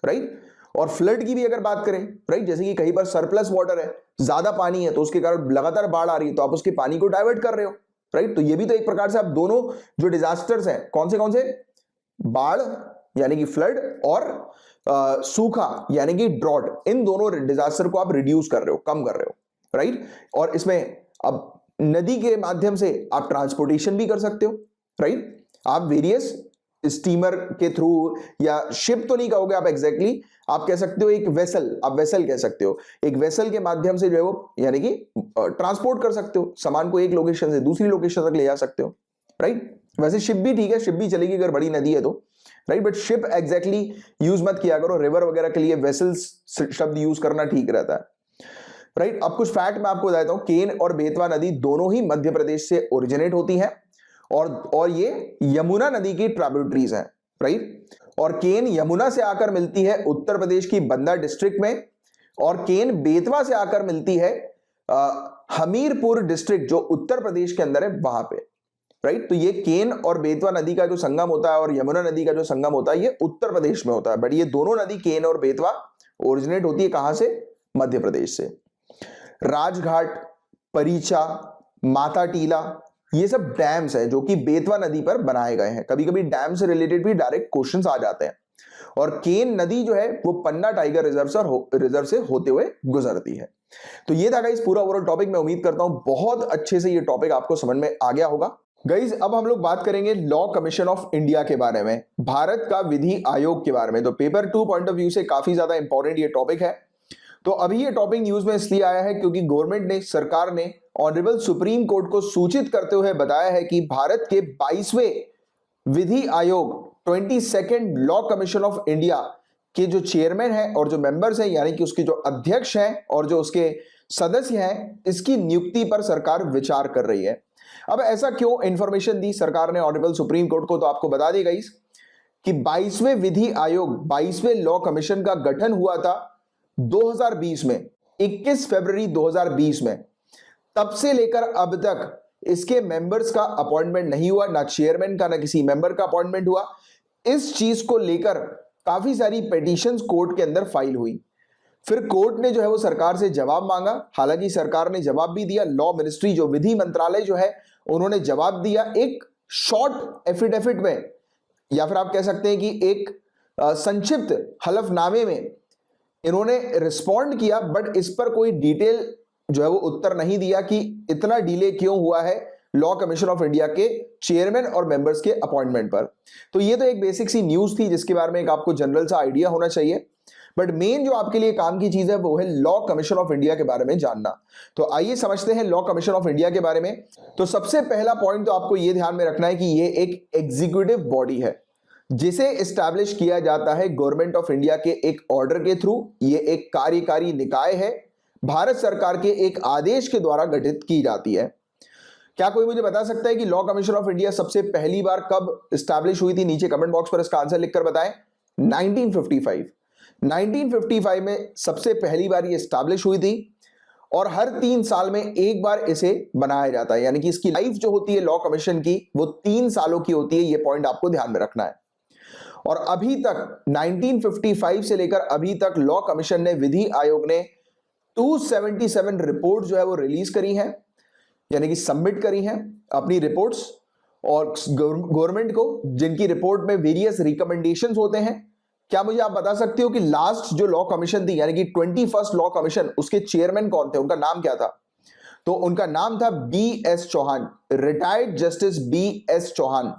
राइट। और फ्लड की भी अगर बात करें, राइट, जैसे कि कहीं पर सरप्लस वाटर है, ज्यादा पानी है, तो उसके कारण लगातार बाढ़ आ रही है, तो आप उसके पानी को डाइवर्ट कर रहे हो, राइट। तो ये भी तो एक प्रकार से आप दोनों जो डिजास्टर्स हैं, कौन से, बाढ़ यानी कि फ्लड, और सूखा यानी कि ड्रॉट, इन दोनों डिजास्टर को आप रिड्यूस कर रहे हो, कम कर रहे हो, राइट। और इसमें अब नदी के माध्यम से आप ट्रांसपोर्टेशन भी कर सकते हो, राइट। आप वेरियस स्टीमर के थ्रू, या शिप तो नहीं कहोगे आप एग्जैक्टली, आप कह सकते हो एक वेसल, आप वेसल कह सकते हो, एक वेसल के माध्यम से जो है वो यानी कि ट्रांसपोर्ट कर सकते हो, सामान को एक लोकेशन से दूसरी लोकेशन तक ले जा सकते हो, राइट। वैसे शिप भी ठीक है, शिप भी चलेगी अगर बड़ी नदी है तो, right, but ship exactly use मत किया करो, रिवर वगैरह के लिए वेसल्स शब्द यूज करना ठीक रहता है, राइट। अब कुछ फैक्ट मैं आपको बताता हूं, केन और बेतवा नदी दोनों ही मध्य प्रदेश से ओरिजिनेट होती हैं और ये यमुना नदी की ट्राइब्यूटरीज हैं, राइट। और केन यमुना से आकर मिलती है उत्तर प्रदेश की बंदा डिस्ट्रिक्ट में, और केन बेतवा से आकर मिलती है हमीरपुर डिस्ट्रिक्ट जो उत्तर प्रदेश के अंदर है वहां पे, राइट। तो ये केन और बेतवा नदी का जो संगम होता है और यमुना नदी का जो संगम होता है ये उत्तर प्रदेश में होता है, बट ये दोनों नदी केन और बेतवा ओरिजिनेट होती है कहां से? मध्य प्रदेश से। राजघाट, परीचा, माता टीला, ये सब डैम्स है जो कि बेतवा नदी पर बनाए गए हैं। कभी कभी डैम से रिलेटेड भी डायरेक्ट क्वेश्चंस आ जाते हैं। और केन नदी जो है वो पन्ना टाइगर रिजर्व से होते हुए गुजरती है। तो ये था गाइस पूरा ओवरऑल टॉपिक। मैं उम्मीद करता हूं बहुत अच्छे से ये टॉपिक आपको समझ में आ गया होगा। गाइस अब हम लोग बात करेंगे लॉ कमीशन ऑफ इंडिया के बारे में, भारत का विधि आयोग के बारे में। तो पेपर 2 पॉइंट ऑफ व्यू से काफी ज्यादा इंपॉर्टेंट ये टॉपिक है। तो अभी ये टॉपिक न्यूज में इसलिए आया है क्योंकि गवर्नमेंट ने, सरकार ने ऑनरेबल सुप्रीम कोर्ट को सूचित करते हुए बताया है कि भारत के 22वें विधि आयोग 22nd law commission of India के जो चेयरमैन हैं और जो मेंबर्स हैं, यानी कि उसके जो अध्यक्ष हैं और जो उसके सदस्य हैं, इसकी नियुक्ति पर सरकार विचार कर रही है। अब ऐसा क्यों इंफॉर्मेशन दी सरकार ने ऑनरेबल सुप्रीम कोर्ट को? तो आपको बता दी गई कि 22वें विधि आयोग, 22वें लॉ कमीशन का गठन हुआ था 2020 में, 21 फरवरी 2020 में। तब से लेकर अब तक इसके मेंबर्स का अपॉइंटमेंट नहीं हुआ, ना चेयरमैन का ना किसी मेंबर का अपॉइंटमेंट हुआ। इस चीज को लेकर काफी सारी पिटीशंस कोर्ट के अंदर फाइल हुई। फिर कोर्ट ने जो है वो सरकार से जवाब मांगा। हालांकि सरकार ने जवाब भी दिया, लॉ मिनिस्ट्री जो विधि मंत्रालय जो है उन्होंने जवाब दिया एक शॉर्ट एफिडेविट में, या फिर आप कह सकते हैं कि एक संक्षिप्त हलफनामे में इन्होंने रिस्पॉन्ड किया, बट इस पर कोई डिटेल जो है वो उत्तर नहीं दिया कि इतना डिले क्यों हुआ है लॉ कमीशन ऑफ इंडिया के चेयरमैन और मेंबर्स के अपॉइंटमेंट पर। तो ये तो एक बेसिक सी न्यूज थी जिसके बारे में एक आपको जनरल सा आइडिया होना चाहिए, बट मेन जो आपके लिए काम की चीज है वो है लॉ कमीशन ऑफ इंडिया के बारे में जानना। तो आइए समझते हैं लॉ कमीशन ऑफ इंडिया के बारे में। तो सबसे पहला पॉइंट तो आपको यह ध्यान में रखना है कि ये एक एग्जीक्यूटिव बॉडी है जिसे एस्टैब्लिश किया जाता है गवर्नमेंट ऑफ इंडिया के एक ऑर्डर के थ्रू। ये एक कार्यकारी निकाय है, भारत सरकार के एक आदेश के द्वारा गठित की जाती है। क्या कोई मुझे बता सकता है कि लॉ कमीशन ऑफ इंडिया सबसे पहली बार कब एस्टैब्लिश हुई थी? नीचे कमेंट बॉक्स पर इसका आंसर लिखकर बताएं। 1955 में सबसे पहली बार ये एस्टैब्लिश हुई थी और हर 3 साल में एक बार इसे बनाया जाता है, यानी कि इसकी लाइफ जो होती है लॉ कमीशन की वो 3 सालों की होती है। ये पॉइंट आपको ध्यान में रखना है। और अभी तक 1955 से लेकर अभी तक लॉ कमीशन ने, विधि आयोग ने 277 रिपोर्ट जो है वो रिलीज करी है, यानी कि सबमिट करी हैं अपनी रिपोर्ट्स और गवर्नमेंट को, जिनकी रिपोर्ट में वेरियस रिकमेंडेशंस होते हैं। क्या मुझे आप बता सकते हो कि लास्ट जो लॉ कमीशन थी, यानी कि 21st लॉ कमीशन, उसके चेयरमैन कौन थे? उनका नाम क्या था? तो उनका नाम था BS Chauhan, retired justice BS Chauhan.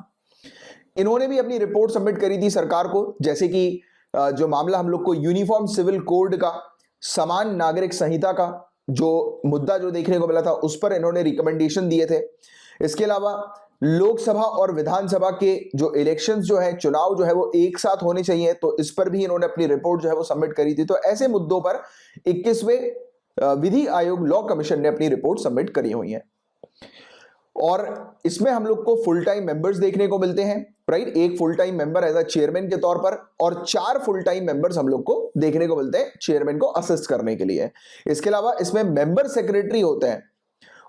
इन्होंने भी अपनी रिपोर्ट सबमिट करी थी सरकार को, जैसे कि जो मामला हम लोग को यूनिफॉर्म सिविल कोड का, समान नागरिक संहिता का जो मुद्दा जो देखने को मिला था, उस पर इन्होंने रिकमेंडेशन दिए थे। इसके अलावा लोकसभा और विधानसभा के जो इलेक्शंस जो है, चुनाव जो है वो एक साथ होने चाहिए, तो इस पर भी इन्होंने अपनी रिपोर्ट जो है वो सबमिट करी थी। तो ऐसे मुद्दों पर 21वें विधि आयोग लॉ कमीशन ने अपनी रिपोर्ट सबमिट करी हुई है। और इसमें हम लोग को फुल टाइम मेंबर्स देखने को मिलते हैं, राइट। एक full time member as a chairman के तौर पर और 4 फुल टाइम मेंबर्स हम लोग को देखने को मिलते हैं चेयरमैन को असिस्ट करने के लिए। इसके अलावा इसमें मेंबर सेक्रेटरी होते हैं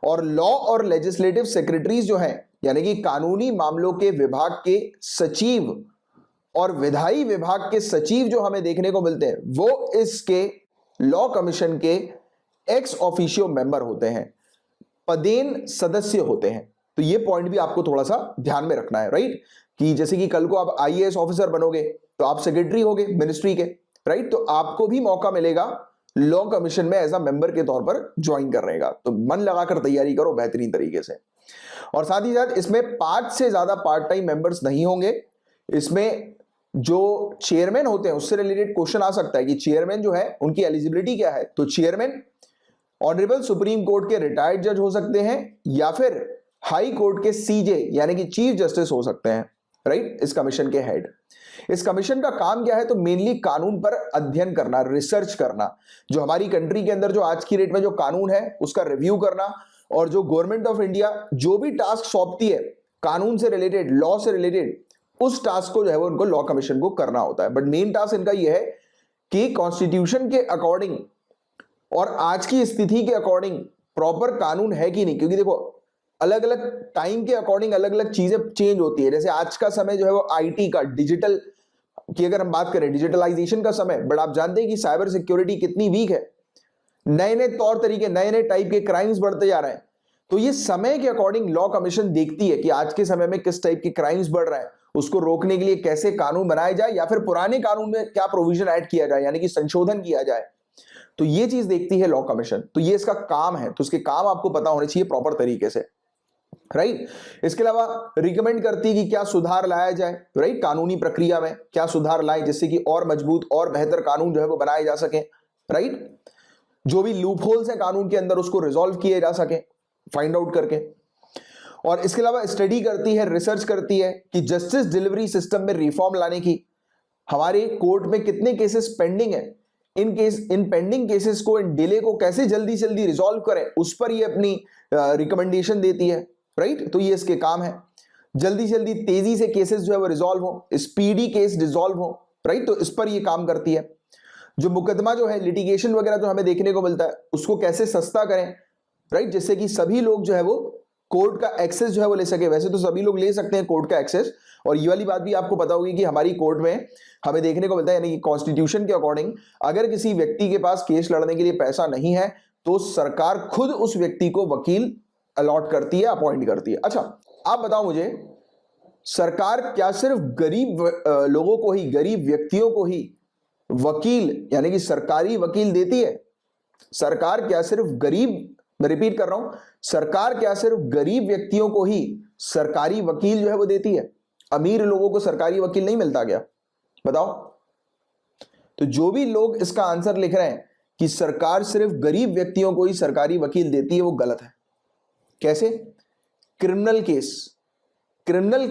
और लॉ और लेजिस्लेटिव सेक्रेटरीज जो हैं, यानी कि कानूनी मामलों के विभाग के सचिव और विधायी विभाग के सचिव जो हमें देखने को मिलते हैं, वो इसके लॉ कमीशन के एक्स ऑफिशियो मेंबर होते हैं, पदेन सदस्य होते हैं। तो ये पॉइंट भी आपको थोड़ा सा ध्यान में रखना है, राइट। कि जैसे कि कल को आप IAS ऑफिसर बनोगे तो आप सेक्रेटरी होगे मिनिस्ट्री के, राइट। तो आपको भी मौका मिलेगा लॉ कमीशन में एज अ मेंबर के तौर पर ज्वाइन करने का। तो मन लगाकर तैयारी करो बेहतरीन तरीके से। और साथ ही साथ इसमें 5 से ज्यादा पार्ट टाइम मेंबर्स नहीं होंगे। इसमें जो चेयरमैन होते हैं उससे रिलेटेड क्वेश्चन आ सकता है कि चेयरमैन जो है उनकी एलिजिबिलिटी क्या है? तो चेयरमैन ऑनरेबल सुप्रीम कोर्ट के रिटायर्ड जज हो सकते हैं, या फिर हाई कोर्ट के सीजे यानी कि चीफ जस्टिस हो सकते हैं, राइट, इस कमीशन के हेड। इस कमीशन का काम क्या है? तो मेनली कानून पर अध्ययन करना, रिसर्च करना, जो हमारी कंट्री के अंदर जो आज की डेट में जो कानून है उसका रिव्यू करना, और जो गवर्नमेंट ऑफ इंडिया जो भी टास्क सौंपती है कानून से रिलेटेड, लॉ से रिलेटेड, उस टास्क को जो है वो उनको लॉ कमीशन को करना होता है। बट मेन टास्क इनका यह है कि कॉन्स्टिट्यूशन के अकॉर्डिंग और आज की स्थिति के अकॉर्डिंग प्रॉपर कानून है कि नहीं, क्योंकि देखो अलग अलग टाइम के अकॉर्डिंग अलग अलग चीजें चेंज होती है। जैसे आज का समय जो है वो आईटी का, डिजिटल की अगर हम बात करें, डिजिटलाइजेशन का समय, बट आप जानते हैं कि साइबर सिक्योरिटी कितनी वीक है, नए नए तौर तरीके, नए नए टाइप के क्राइम्स बढ़ते जा रहे हैं। तो ये समय के अकॉर्डिंग लॉ कमीशन देखती है कि आज के समय में किस टाइप के क्राइम्स बढ़ रहे हैं, उसको रोकने के लिए कैसे कानून बनाए जाए, या फिर पुराने कानून में क्या प्रोविजन ऐड किया जाए, यानी कि संशोधन किया जाए। तो ये चीज देखती है लॉ कमीशन, तो ये इसका काम है। तो उसके काम आपको पता होने चाहिए प्रॉपर तरीके से, राइट। इसके अलावा रिकमेंड करती है कि क्या सुधार लाया जाए, राइट, कानूनी प्रक्रिया में क्या सुधार लाए जिससे कि और मजबूत और बेहतर कानून जो है वो बनाए जा सके, राइट। जो भी लूप होल्स हैं कानून के अंदर उसको रिजॉल्व किए जा सके, फाइंड आउट करके। और इसके अलावा स्टडी करती है, रिसर्च करती है कि जस्टिस डिलीवरी सिस्टम में रिफॉर्म लाने की, हमारे कोर्ट में कितने केसेस पेंडिंग है, इन पेंडिंग केसेस को, इन डिले को कैसे जल्दी से जल्दी रिजॉल्व करें, उस पर ये अपनी रिकमेंडेशन देती है, राइट। तो ये इसके काम है। जल्दी से जल्दी तेजी से केसेस जो है वो रिजॉल्व हो, स्पीडी केस रिजॉल्व हो, राइट, तो इस पर ये काम करती है। जो मुकदमा जो है, लिटिगेशन वगैरह जो हमें देखने को मिलता है, उसको कैसे सस्ता करें, राइट, जिससे कि सभी लोग जो है वो कोर्ट का एक्सेस जो है वो ले सके। वैसे तो सभी लोग ले सकते हैं कोर्ट का एक्सेस, और ये वाली बात भी आपको पता होगी कि हमारी कोर्ट में हमें देखने को मिलता है, यानी कि कॉन्स्टिट्यूशन के अकॉर्डिंग अगर किसी व्यक्ति के पास केस लड़ने के लिए पैसा नहीं है तो सरकार खुद उस व्यक्ति को वकील अलॉट करती है, अपॉइंट करती है। अच्छा, आप बताओ मुझे, सरकार क्या सिर्फ गरीब लोगों को ही, गरीब व्यक्तियों को ही वकील यानी कि सरकारी वकील देती है? सरकार क्या सिर्फ गरीब, मैं रिपीट कर रहा हूं, सरकार क्या सिर्फ गरीब व्यक्तियों को ही सरकारी वकील जो है वो देती है? अमीर लोगों को सरकारी वकील नहीं मिलता क्या? बताओ। तो जो भी लोग इसका आंसर लिख रहे हैं कि सरकार सिर्फ गरीब व्यक्तियों को ही सरकारी वकील देती है, वो गलत है। कैसे? क्रिमिनल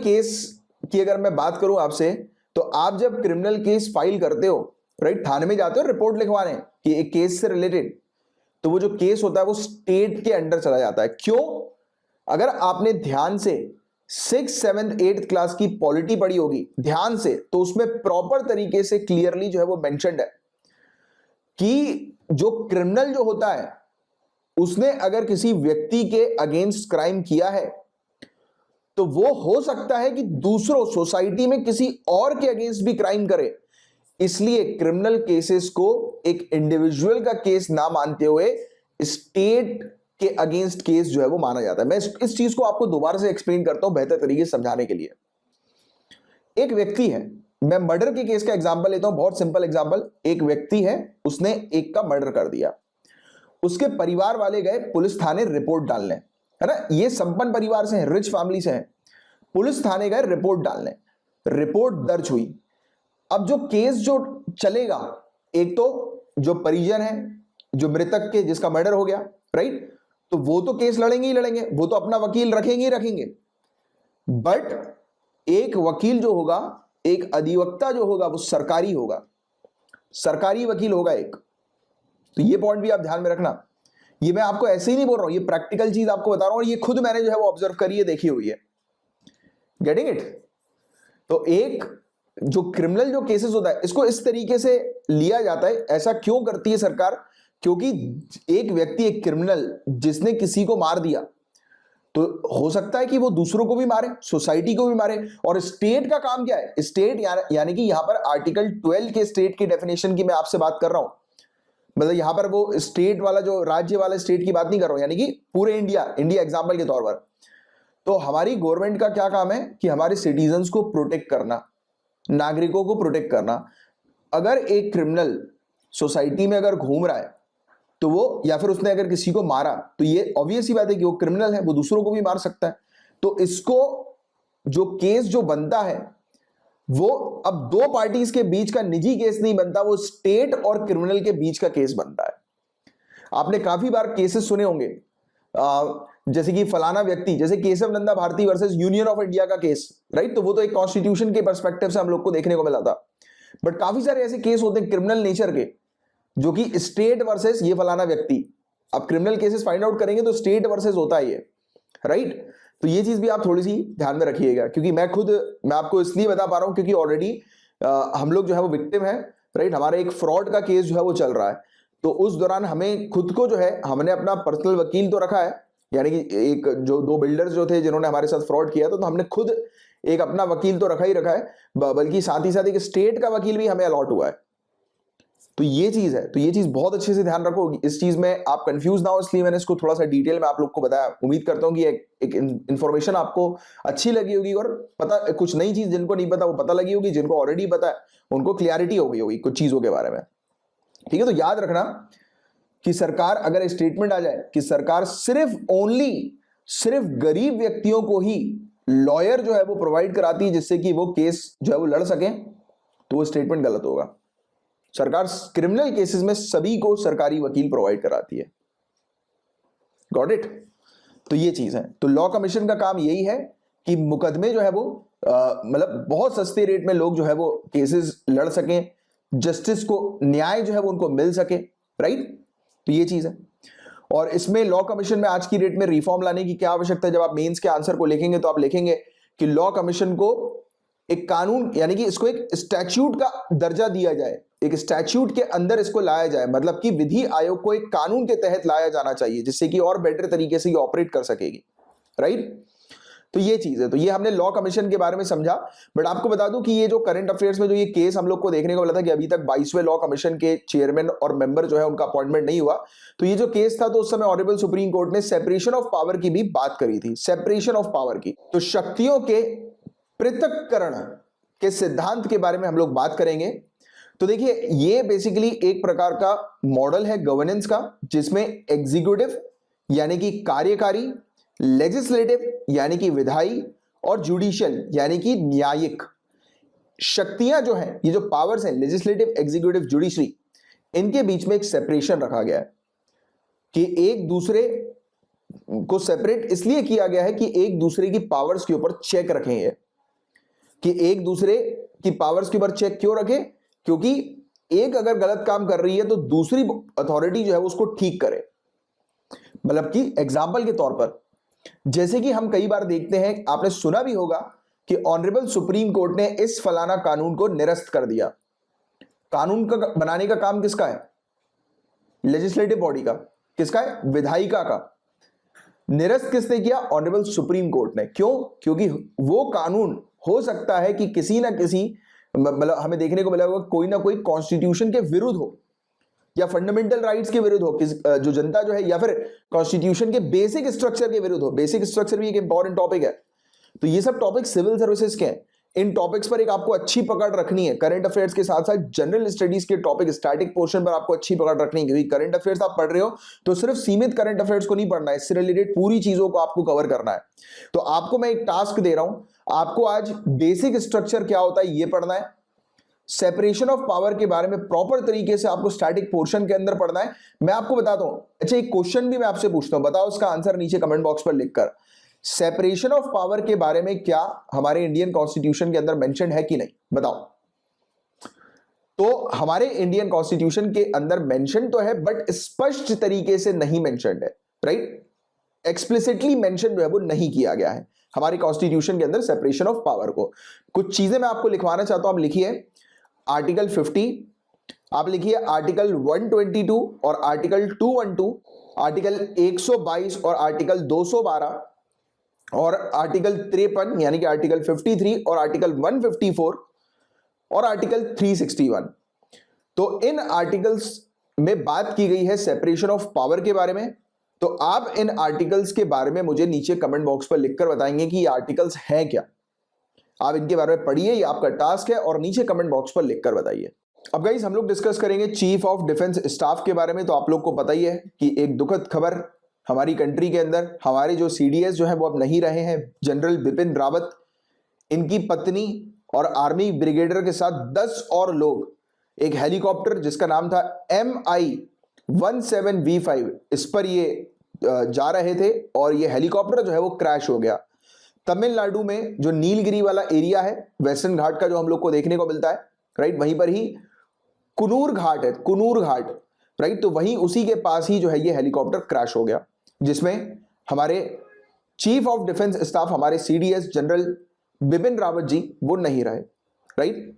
केस की अगर मैं बात करूं आपसे, तो आप जब क्रिमिनल केस फाइल करते हो, राइट, थाने में जाते हो रिपोर्ट लिखवाने कि एक केस से रिलेटेड, तो वो जो केस होता है वो स्टेट के अंडर चला जाता है। क्यों? अगर आपने ध्यान से 6th 7th 8th क्लास की पॉलिटी पढ़ी होगी ध्यान से, तो उसमें प्रॉपर तरीके से क्लियरली जो है वो मेंशन्ड है कि जो क्रिमिनल जो होता है उसने अगर किसी व्यक्ति के अगेंस्ट क्राइम किया है तो वो हो सकता है कि दूसरों सोसाइटी में किसी और के अगेंस्ट भी क्राइम करे। इसलिए क्रिमिनल केसेस को एक इंडिविजुअल का केस ना मानते हुए स्टेट के अगेंस्ट केस जो है वो माना जाता है। मैं इस चीज को आपको दोबारा से एक्सप्लेन करता हूं बेहतर तरीके से समझाने के लिए। एक व्यक्ति है, मैं मर्डर के केस का एग्जांपल लेता हूं, बहुत सिंपल एग्जांपल। एक व्यक्ति है, उसने एक का मर्डर कर दिया, उसके परिवार वाले गए पुलिस थाने रिपोर्ट डालने, है ना, ये संपन्न परिवार से है, रिच फैमिली से है, पुलिस थाने गए रिपोर्ट डालने, रिपोर्ट दर्ज हुई। अब जो केस जो चलेगा, एक तो जो परिजन है, जो मृतक के जिसका मर्डर हो गया, राइट, तो वो तो केस लड़ेंगे ही लड़ेंगे, वो तो अपना वकील रखेंगे ही रखेंगे। बट एक वकील जो होगा, एक अधिवक्ता जो होगा, वो सरकारी होगा, सरकारी वकील होगा एक। तो ये पॉइंट भी आप ध्यान में रखना। ये मैं आपको ऐसे ही नहीं बोल रहा हूं, ये प्रैक्टिकल चीज आपको बता रहा हूं, और ये खुद मैंने जो है वो ऑब्जर्व करी है, देखी हुई है। Getting it? तो एक जो क्रिमिनल जो केसेस होता है, इसको इस तरीके से लिया जाता है। ऐसा क्यों करती है सरकार? क्योंकि एक व्यक्ति, एक क्रिमिनल जिसने किसी को मार दिया, तो हो सकता है कि वो दूसरों को भी मारे, सोसाइटी को भी मारे। और स्टेट का काम क्या है? स्टेट यानी कि यहां पर आर्टिकल 12 के स्टेट की डेफिनेशन की मैं आपसे बात कर रहा हूं। मतलब यहां पर वो स्टेट वाला, जो राज्य वाला स्टेट की बात नहीं कर रहा हूं, यानी कि पूरे इंडिया एग्जाम्पल के तौर पर। तो हमारी गवर्नमेंट का क्या काम है कि हमारे सिटीजन्स को प्रोटेक्ट करना, नागरिकों को प्रोटेक्ट करना। अगर एक क्रिमिनल सोसाइटी में अगर घूम रहा है तो वो, या फिर उसने अगर किसी को मारा, तो ये ऑब्वियस ही बात है कि वो क्रिमिनल है, वो दूसरों को भी मार सकता है। तो इसको जो केस जो बनता है, वो अब दो पार्टीज के बीच का निजी केस नहीं बनता, वो स्टेट और क्रिमिनल के बीच का केस बनता है। आपने काफी बार केसेस सुने होंगे, जैसे कि फलाना व्यक्ति, जैसे Kesavananda Bharati versus Union of India का केस, राइट, तो वो तो एक कॉन्स्टिट्यूशन के पर्सपेक्टिव से हम लोग को देखने को मिला था। बट काफी सारे ऐसे केस होते हैं क्रिमिनल नेचर के, जो कि स्टेट वर्सेस ये फलाना व्यक्ति, आप क्रिमिनल केसेस फाइंड आउट करेंगे तो स्टेट वर्सेस होता है ये, राइट। तो ये चीज भी आप थोड़ी सी ध्यान में रखिएगा, क्योंकि मैं आपको इसलिए बता पा रहा हूं क्योंकि ऑलरेडी हम लोग जो है वो विक्टिम है, राइट। हमारा एक फ्रॉड का केस जो है वो चल रहा है, तो उस दौरान हमें खुद को जो है, हमने अपना पर्सनल वकील तो रखा है, यानी कि एक जो 2 बिल्डर्स जो थे जिन्होंने हमारे साथ फ्रॉड किया था, तो हमने खुद एक अपना वकील तो रखा ही रखा है, बल्कि साथ ही साथ एक स्टेट का वकील भी हमें अलॉट हुआ है। तो ये चीज है, तो ये चीज बहुत अच्छे से ध्यान रखो, इस चीज में आप कंफ्यूज ना हो, इसलिए मैंने इसको थोड़ा सा डिटेल में आप लोग को बताया। उम्मीद करता हूं कि एक इंफॉर्मेशन आपको अच्छी लगी होगी, और पता कुछ नई चीज जिनको नहीं पता वो पता लगी होगी, जिनको ऑलरेडी पता है उनको क्लियरिटी हो गई होगी कुछ चीजों के बारे में, ठीक है। तो याद रखना कि सरकार, अगर स्टेटमेंट आ जाए कि सरकार सिर्फ गरीब व्यक्तियों को ही लॉयर जो है वो प्रोवाइड कराती है जिससे कि वो केस जो है वो लड़ सके, तो वो स्टेटमेंट गलत होगा। सरकार क्रिमिनल केसेस में सभी को सरकारी वकील प्रोवाइड कराती है। Got it. तो ये चीज है। तो लॉ कमीशन का काम यही है कि मुकदमे जो है वो मतलब बहुत सस्ते रेट में लोग जो है वो केसेस लड़ सकें, जस्टिस को न्याय जो है वो उनको मिल सके, राइट। तो ये चीज है। और इसमें लॉ कमीशन में आज की डेट में रिफॉर्म लाने की क्या आवश्यकता है? जब आप मेंस के आंसर को लिखेंगे तो आप लिखेंगे कि लॉ कमीशन को एक कानून, यानी कि इसको एक स्टैट्यूट का दर्जा दिया जाए, एक स्टैट्यूट के अंदर इसको लाया जाए, मतलब कि विधि आयोग को एक कानून के तहत लाया जाना चाहिए जिससे कि और बेटर तरीके से ये ऑपरेट कर सकेगी, राइट। तो ये चीज है। तो ये हमने लॉ कमीशन के बारे में समझा। बट आपको बता दूं कि ये जो करंट अफेयर्स में जो ये केस हम लोग को देखने को मिला था कि अभी तक 22वें लॉ कमीशन के चेयरमैन और मेंबर जो है उनका अपॉइंटमेंट नहीं हुआ, तो ये जो केस था तो उस समय ऑनरेबल सुप्रीम कोर्ट ने सेपरेशन ऑफ पावर की भी बात करी थी, सेपरेशन ऑफ पावर की। तो शक्तियों के पृथक्करण के सिद्धांत के बारे में हम लोग बात करेंगे। तो देखिए, ये बेसिकली एक प्रकार का मॉडल है गवर्नेंस का, जिसमें एग्जीक्यूटिव यानी कि कार्यकारी, लेजिस्लेटिव यानी कि विधायी, और जुडिशियल यानी कि न्यायिक शक्तियां जो हैं, ये जो पावर्स हैं, लेजिस्लेटिव, एग्जीक्यूटिव, जुडिशरी, इनके बीच में एक सेपरेशन रखा गया है कि एक दूसरे को सेपरेट इसलिए किया गया है कि एक दूसरे की पावर्स के ऊपर चेक रखें, कि एक दूसरे की पावर्स के ऊपर चेक क्यों रखें? क्योंकि एक अगर गलत काम कर रही है तो दूसरी अथॉरिटी जो है उसको ठीक करे। मतलब कि एग्जाम्पल के तौर पर, जैसे कि हम कई बार देखते हैं, आपने सुना भी होगा कि ऑनरेबल सुप्रीम कोर्ट ने इस फलाना कानून को निरस्त कर दिया। कानून का बनाने का काम किसका है? लेजिस्लेटिव बॉडी का। किसका है? विधायिका का। निरस्त किसने किया? ऑनरेबल सुप्रीम कोर्ट ने। क्यों? क्योंकि वो कानून हो सकता है कि किसी ना किसी, मतलब हमें देखने को मिला होगा, कोई ना कोई कॉन्स्टिट्यूशन के विरुद्ध हो या फंडामेंटल राइट्स के विरुद्ध हो, जो जनता जो है, या फिर कॉन्स्टिट्यूशन के बेसिक स्ट्रक्चर के विरुद्ध हो। बेसिक स्ट्रक्चर भी एक इंपॉर्टेंट टॉपिक है। तो ये सब टॉपिक सिविल सर्विसेज के हैं। इन टॉपिक्स पर एक आपको अच्छी पकड़ रखनी है। करंट अफेयर्स के साथ साथ जनरल स्टडीज के टॉपिक, स्टैटिक पोर्शन पर आपको अच्छी पकड़ रखनी है, क्योंकि करंट अफेयर्स आप पढ़ रहे हो तो सिर्फ सीमित करंट अफेयर्स को नहीं पढ़ना है, इससे रिलेटेड पूरी चीजों को आपको कवर करना है। तो आपको मैं एक टास्क दे रहा हूं, आपको आज बेसिक स्ट्रक्चर क्या होता है ये पढ़ना है, सेपरेशन ऑफ पावर के बारे में प्रॉपर तरीके से आपको स्टैटिक पोर्शन के अंदर पढ़ना है। मैं आपको बताता हूं। अच्छा, एक क्वेश्चन भी मैं आपसे पूछता हूं, बताओ इसका आंसर नीचे कमेंट बॉक्स पर लिखकर। सेपरेशन ऑफ पावर के बारे में क्या हमारे इंडियन कॉन्स्टिट्यूशन के अंदर मेंशन है कि नहीं? बताओ। तो हमारे इंडियन कॉन्स्टिट्यूशन के अंदर मेंशन तो है, बट स्पष्ट तरीके से नहीं मेंशन है, राइट। एक्सप्लिसिटली मेंशन जो है वो नहीं किया गया है हमारे कॉन्स्टिट्यूशन के अंदर सेपरेशन ऑफ पावर को। कुछ चीजें मैं आपको लिखवाना चाहता हूं, आप लिखिए आर्टिकल 50, आप लिखिए आर्टिकल 122 और आर्टिकल 212, आर्टिकल 122 और आर्टिकल 212, और आर्टिकल 53 यानी कि आर्टिकल 53 और आर्टिकल 154 और आर्टिकल 361। तो इन आर्टिकल्स में बात की गई है सेपरेशन ऑफ पावर के बारे में। तो आप इन आर्टिकल्स के बारे में मुझे नीचे कमेंट बॉक्स पर लिखकर बताएंगे कि ये आर्टिकल्स हैं क्या। आप इनके बारे में पढ़िए, ये आपका टास्क है, और नीचे कमेंट बॉक्स पर लिखकर बताइए। अब गाइस, हम लोग डिस्कस करेंगे चीफ ऑफ डिफेंस स्टाफ के बारे में। तो आप लोग को पता ही है कि एक दुखद खबर हमारी कंट्री के अंदर, हमारे जो सीडीएस जो है वो अब नहीं रहे हैं। जनरल बिपिन रावत, इनकी पत्नी और आर्मी ब्रिगेडियर के साथ 10 और लोग एक हेलीकॉप्टर जिसका नाम था MI-17V5, इस पर ये जा रहे थे और ये हेलीकॉप्टर जो है वो क्रैश हो गया। तमिलनाडु में जो नीलगिरी वाला एरिया है, वेस्टर्न घाट का जो हम लोग को देखने को मिलता है, राइट, वहीं पर ही कुनूर घाट है, कुनूर घाट, राइट, तो वहीं उसी के पास ही जो है ये हेलीकॉप्टर क्रैश हो गया, जिसमें हमारे चीफ ऑफ डिफेंस स्टाफ, हमारे सीडीएस जनरल बिपिन रावत जी वो नहीं रहे, राइट।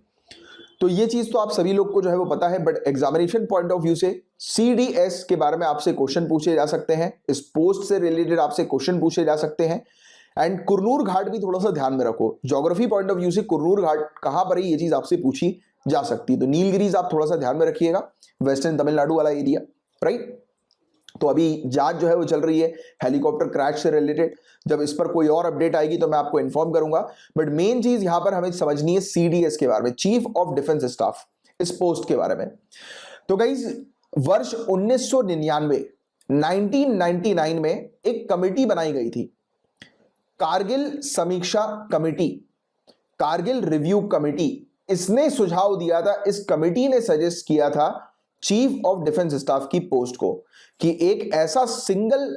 तो ये चीज तो आप सभी लोग को जो है वो पता है, but examination point of view से सीडीएस के बारे में आपसे क्वेश्चन पूछे जा सकते हैं, इस पोस्ट से रिलेटेड आपसे क्वेश्चन पूछे जा सकते हैं। एंड कुरनूर घाट भी थोड़ा सा ध्यान में रखो, ज्योग्राफी पॉइंट ऑफ व्यू से कुरनूर घाट कहां पर है ये चीज आपसे पूछी जा सकती है। तो नीलगिरीज आप थोड़ा सा ध्यान में रखिएगा, वेस्टर्न तमिलनाडु वाला एरिया, राइट। तो अभी जांच जो है वो चल रही है हेलीकॉप्टर क्रैश से रिलेटेड, जब इस पर कोई और अपडेट आएगी तो मैं आपको इन्फॉर्म करूंगा। बट मेन चीज यहां पर हमें समझनी है सीडीएस के बारे में, चीफ ऑफ डिफेंस स्टाफ, इस पोस्ट के बारे में। तो गाइस वर्ष 1999 में एक कमेटी बनाई गई थी, कारगिल समीक्षा कमेटी, कारगिल रिव्यू कमेटी। इसने सुझाव दिया था, इस कमेटी ने सजेस्ट किया था चीफ ऑफ डिफेंस स्टाफ की पोस्ट को कि एक ऐसा सिंगल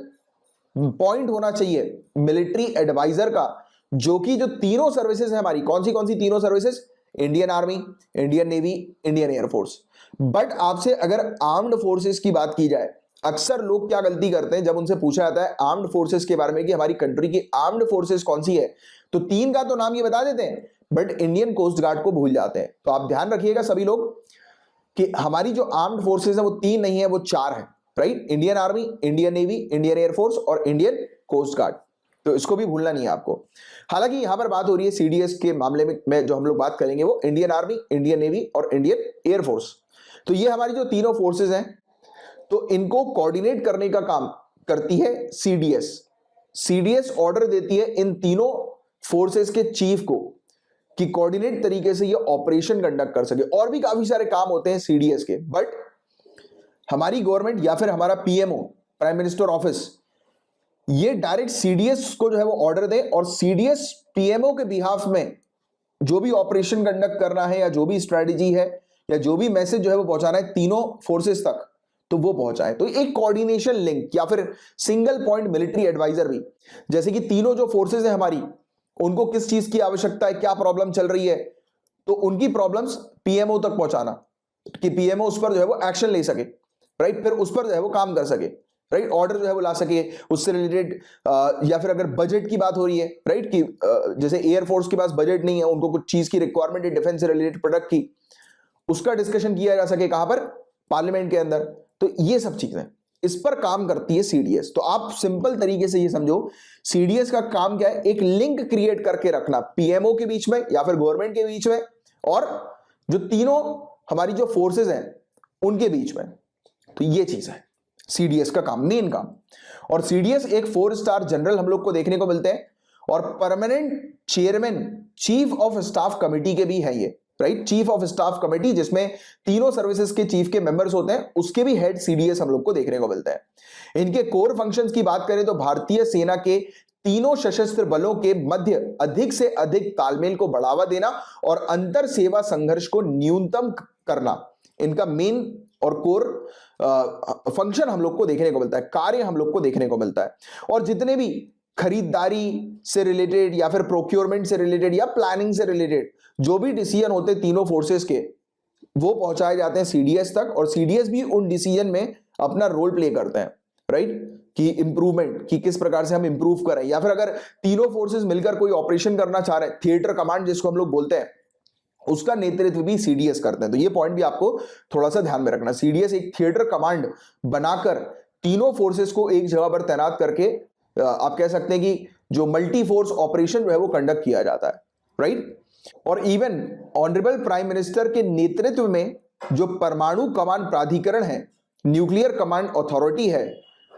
पॉइंट होना चाहिए मिलिट्री एडवाइजर का, जो कि जो तीनों सर्विसेज है हमारी, कौन सी तीनों services, Indian army, Indian navy, Indian air force. But आपसे अगर आर्म्ड फोर्सेस की बात की जाए, अक्सर लोग क्या गलती करते हैं, जब उनसे पूछा जाता है आर्म्ड फोर्सेस के बारे में कि हमारी कंट्री की आर्म्ड फोर्सेस कौन सी है, तो तीन का तो नाम ये बता देते हैं, बट इंडियन कोस्ट गार्ड को भूल जाते हैं। तो आप ध्यान रखिएगा सभी लोग कि हमारी जो आर्म्ड फोर्सेस है वो तीन नहीं है, वो चार है, right, Indian army, Indian navy, Indian air force और इंडियन कोस्ट गार्ड। तो इसको भी भूलना नहीं है आपको। हालांकि यहां पर बात हो रही है सीडीएस के मामले में जो हम लोग बात करेंगे वो इंडियन आर्मी, इंडियन नेवी और इंडियन एयरफोर्स। तो ये हमारी जो तीनों फोर्सेज हैं, तो इनको कोऑर्डिनेट करने का काम करती है सीडीएस। सीडीएस ऑर्डर देती है इन तीनों फोर्सेस के चीफ को कि कोऑर्डिनेट तरीके से ये ऑपरेशन कंडक्ट कर सके। और भी काफी सारे काम होते हैं सीडीएस के, बट हमारी गवर्नमेंट या फिर हमारा पीएमओ, प्राइम मिनिस्टर ऑफिस, ये डायरेक्ट सीडीएस को जो है वो ऑर्डर दे और सीडीएस पीएमओ के बिहाफ में जो भी ऑपरेशन कंडक्ट करना है या जो भी स्ट्रेटेजी है या जो भी मैसेज जो है वो पहुंचाना है तीनों फोर्सेस तक, तो वो पहुंचाए। तो एक कोऑर्डिनेशन लिंक या फिर सिंगल पॉइंट मिलिट्री एडवाइजर भी, जैसे कि तीनों जो फोर्सेस है हमारी, उनको किस चीज की आवश्यकता है, क्या प्रॉब्लम चल रही है, तो उनकी प्रॉब्लम्स पीएमओ तक पहुंचाना कि पीएमओ उस पर जो है वो एक्शन ले सके, राइट, फिर उस पर जो है वो काम कर सके, राइट, ऑर्डर जो है वो ला सके उससे रिलेटेड। या फिर अगर बजट की बात हो रही है, राइट, कि जैसे एयरफोर्स के पास बजट नहीं है, उनको कुछ चीज की रिक्वायरमेंट है डिफेंस से रिलेटेड प्रोडक्ट की, उसका डिस्कशन किया जा सके, कहां पर, पार्लियामेंट के अंदर। तो ये सब चीजें इस पर काम करती है सीडीएस। तो आप सिंपल तरीके से ये समझो, सीडीएस का काम क्या है, एक लिंक क्रिएट करके रखना पीएमओ के बीच में या फिर गवर्नमेंट के बीच में और जो तीनों हमारी जो फोर्सेस हैं उनके बीच में। तो ये चीज है सीडीएस का काम, मेन काम। और सीडीएस एक 4 स्टार जनरल हम लोग को देखने को मिलते हैं और permanent chairman chief of staff committee के भी हैं ये, right, chief of staff committee, जिसमें तीनों सर्विसेज के चीफ के मेंबर्स होते हैं, उसके भी हेड सीडीएस हम लोग को देखने को मिलता है। इनके कोर फंक्शंस की बात करें तो भारतीय सेना के तीनों सशस्त्र बलों के मध्य अधिक से अधिक तालमेल को बढ़ावा देना और अंतर सेवा संघर्ष को न्यूनतम करना, इनका मेन और कोर फंक्शन हम लोग को देखने को मिलता है, कार्य हम लोग को देखने को मिलता है। और जितने भी खरीदारी से रिलेटेड या फिर प्रोक्योरमेंट से रिलेटेड या प्लानिंग से रिलेटेड जो भी डिसीजन होते हैं तीनों फोर्सेस के, वो पहुंचाए जाते हैं सीडीएस तक और सीडीएस भी उन डिसीजन में अपना रोल प्ले करते हैं, राइट, कि इंप्रूवमेंट, कि किस प्रकार से हम इंप्रूव करें, या फिर अगर तीनों फोर्सेस मिलकर कोई ऑपरेशन करना चाह रहे हैं, थिएटर कमांड जिसको हम लोग बोलते हैं, उसका नेतृत्व भी सीडीएस करते हैं। तो ये पॉइंट भी आपको थोड़ा सा ध्यान में रखना। सीडीएस एक थिएटर कमांड बनाकर तीनों फोर्सेस को एक जगह पर तैनात करके आप कह सकते हैं कि जो मल्टी फोर्स ऑपरेशन जो है वो कंडक्ट किया जाता है, राइट। और इवन ऑनरेबल प्राइम मिनिस्टर के नेतृत्व में जो परमाणु कमांड प्राधिकरण है, न्यूक्लियर कमांड अथॉरिटी है,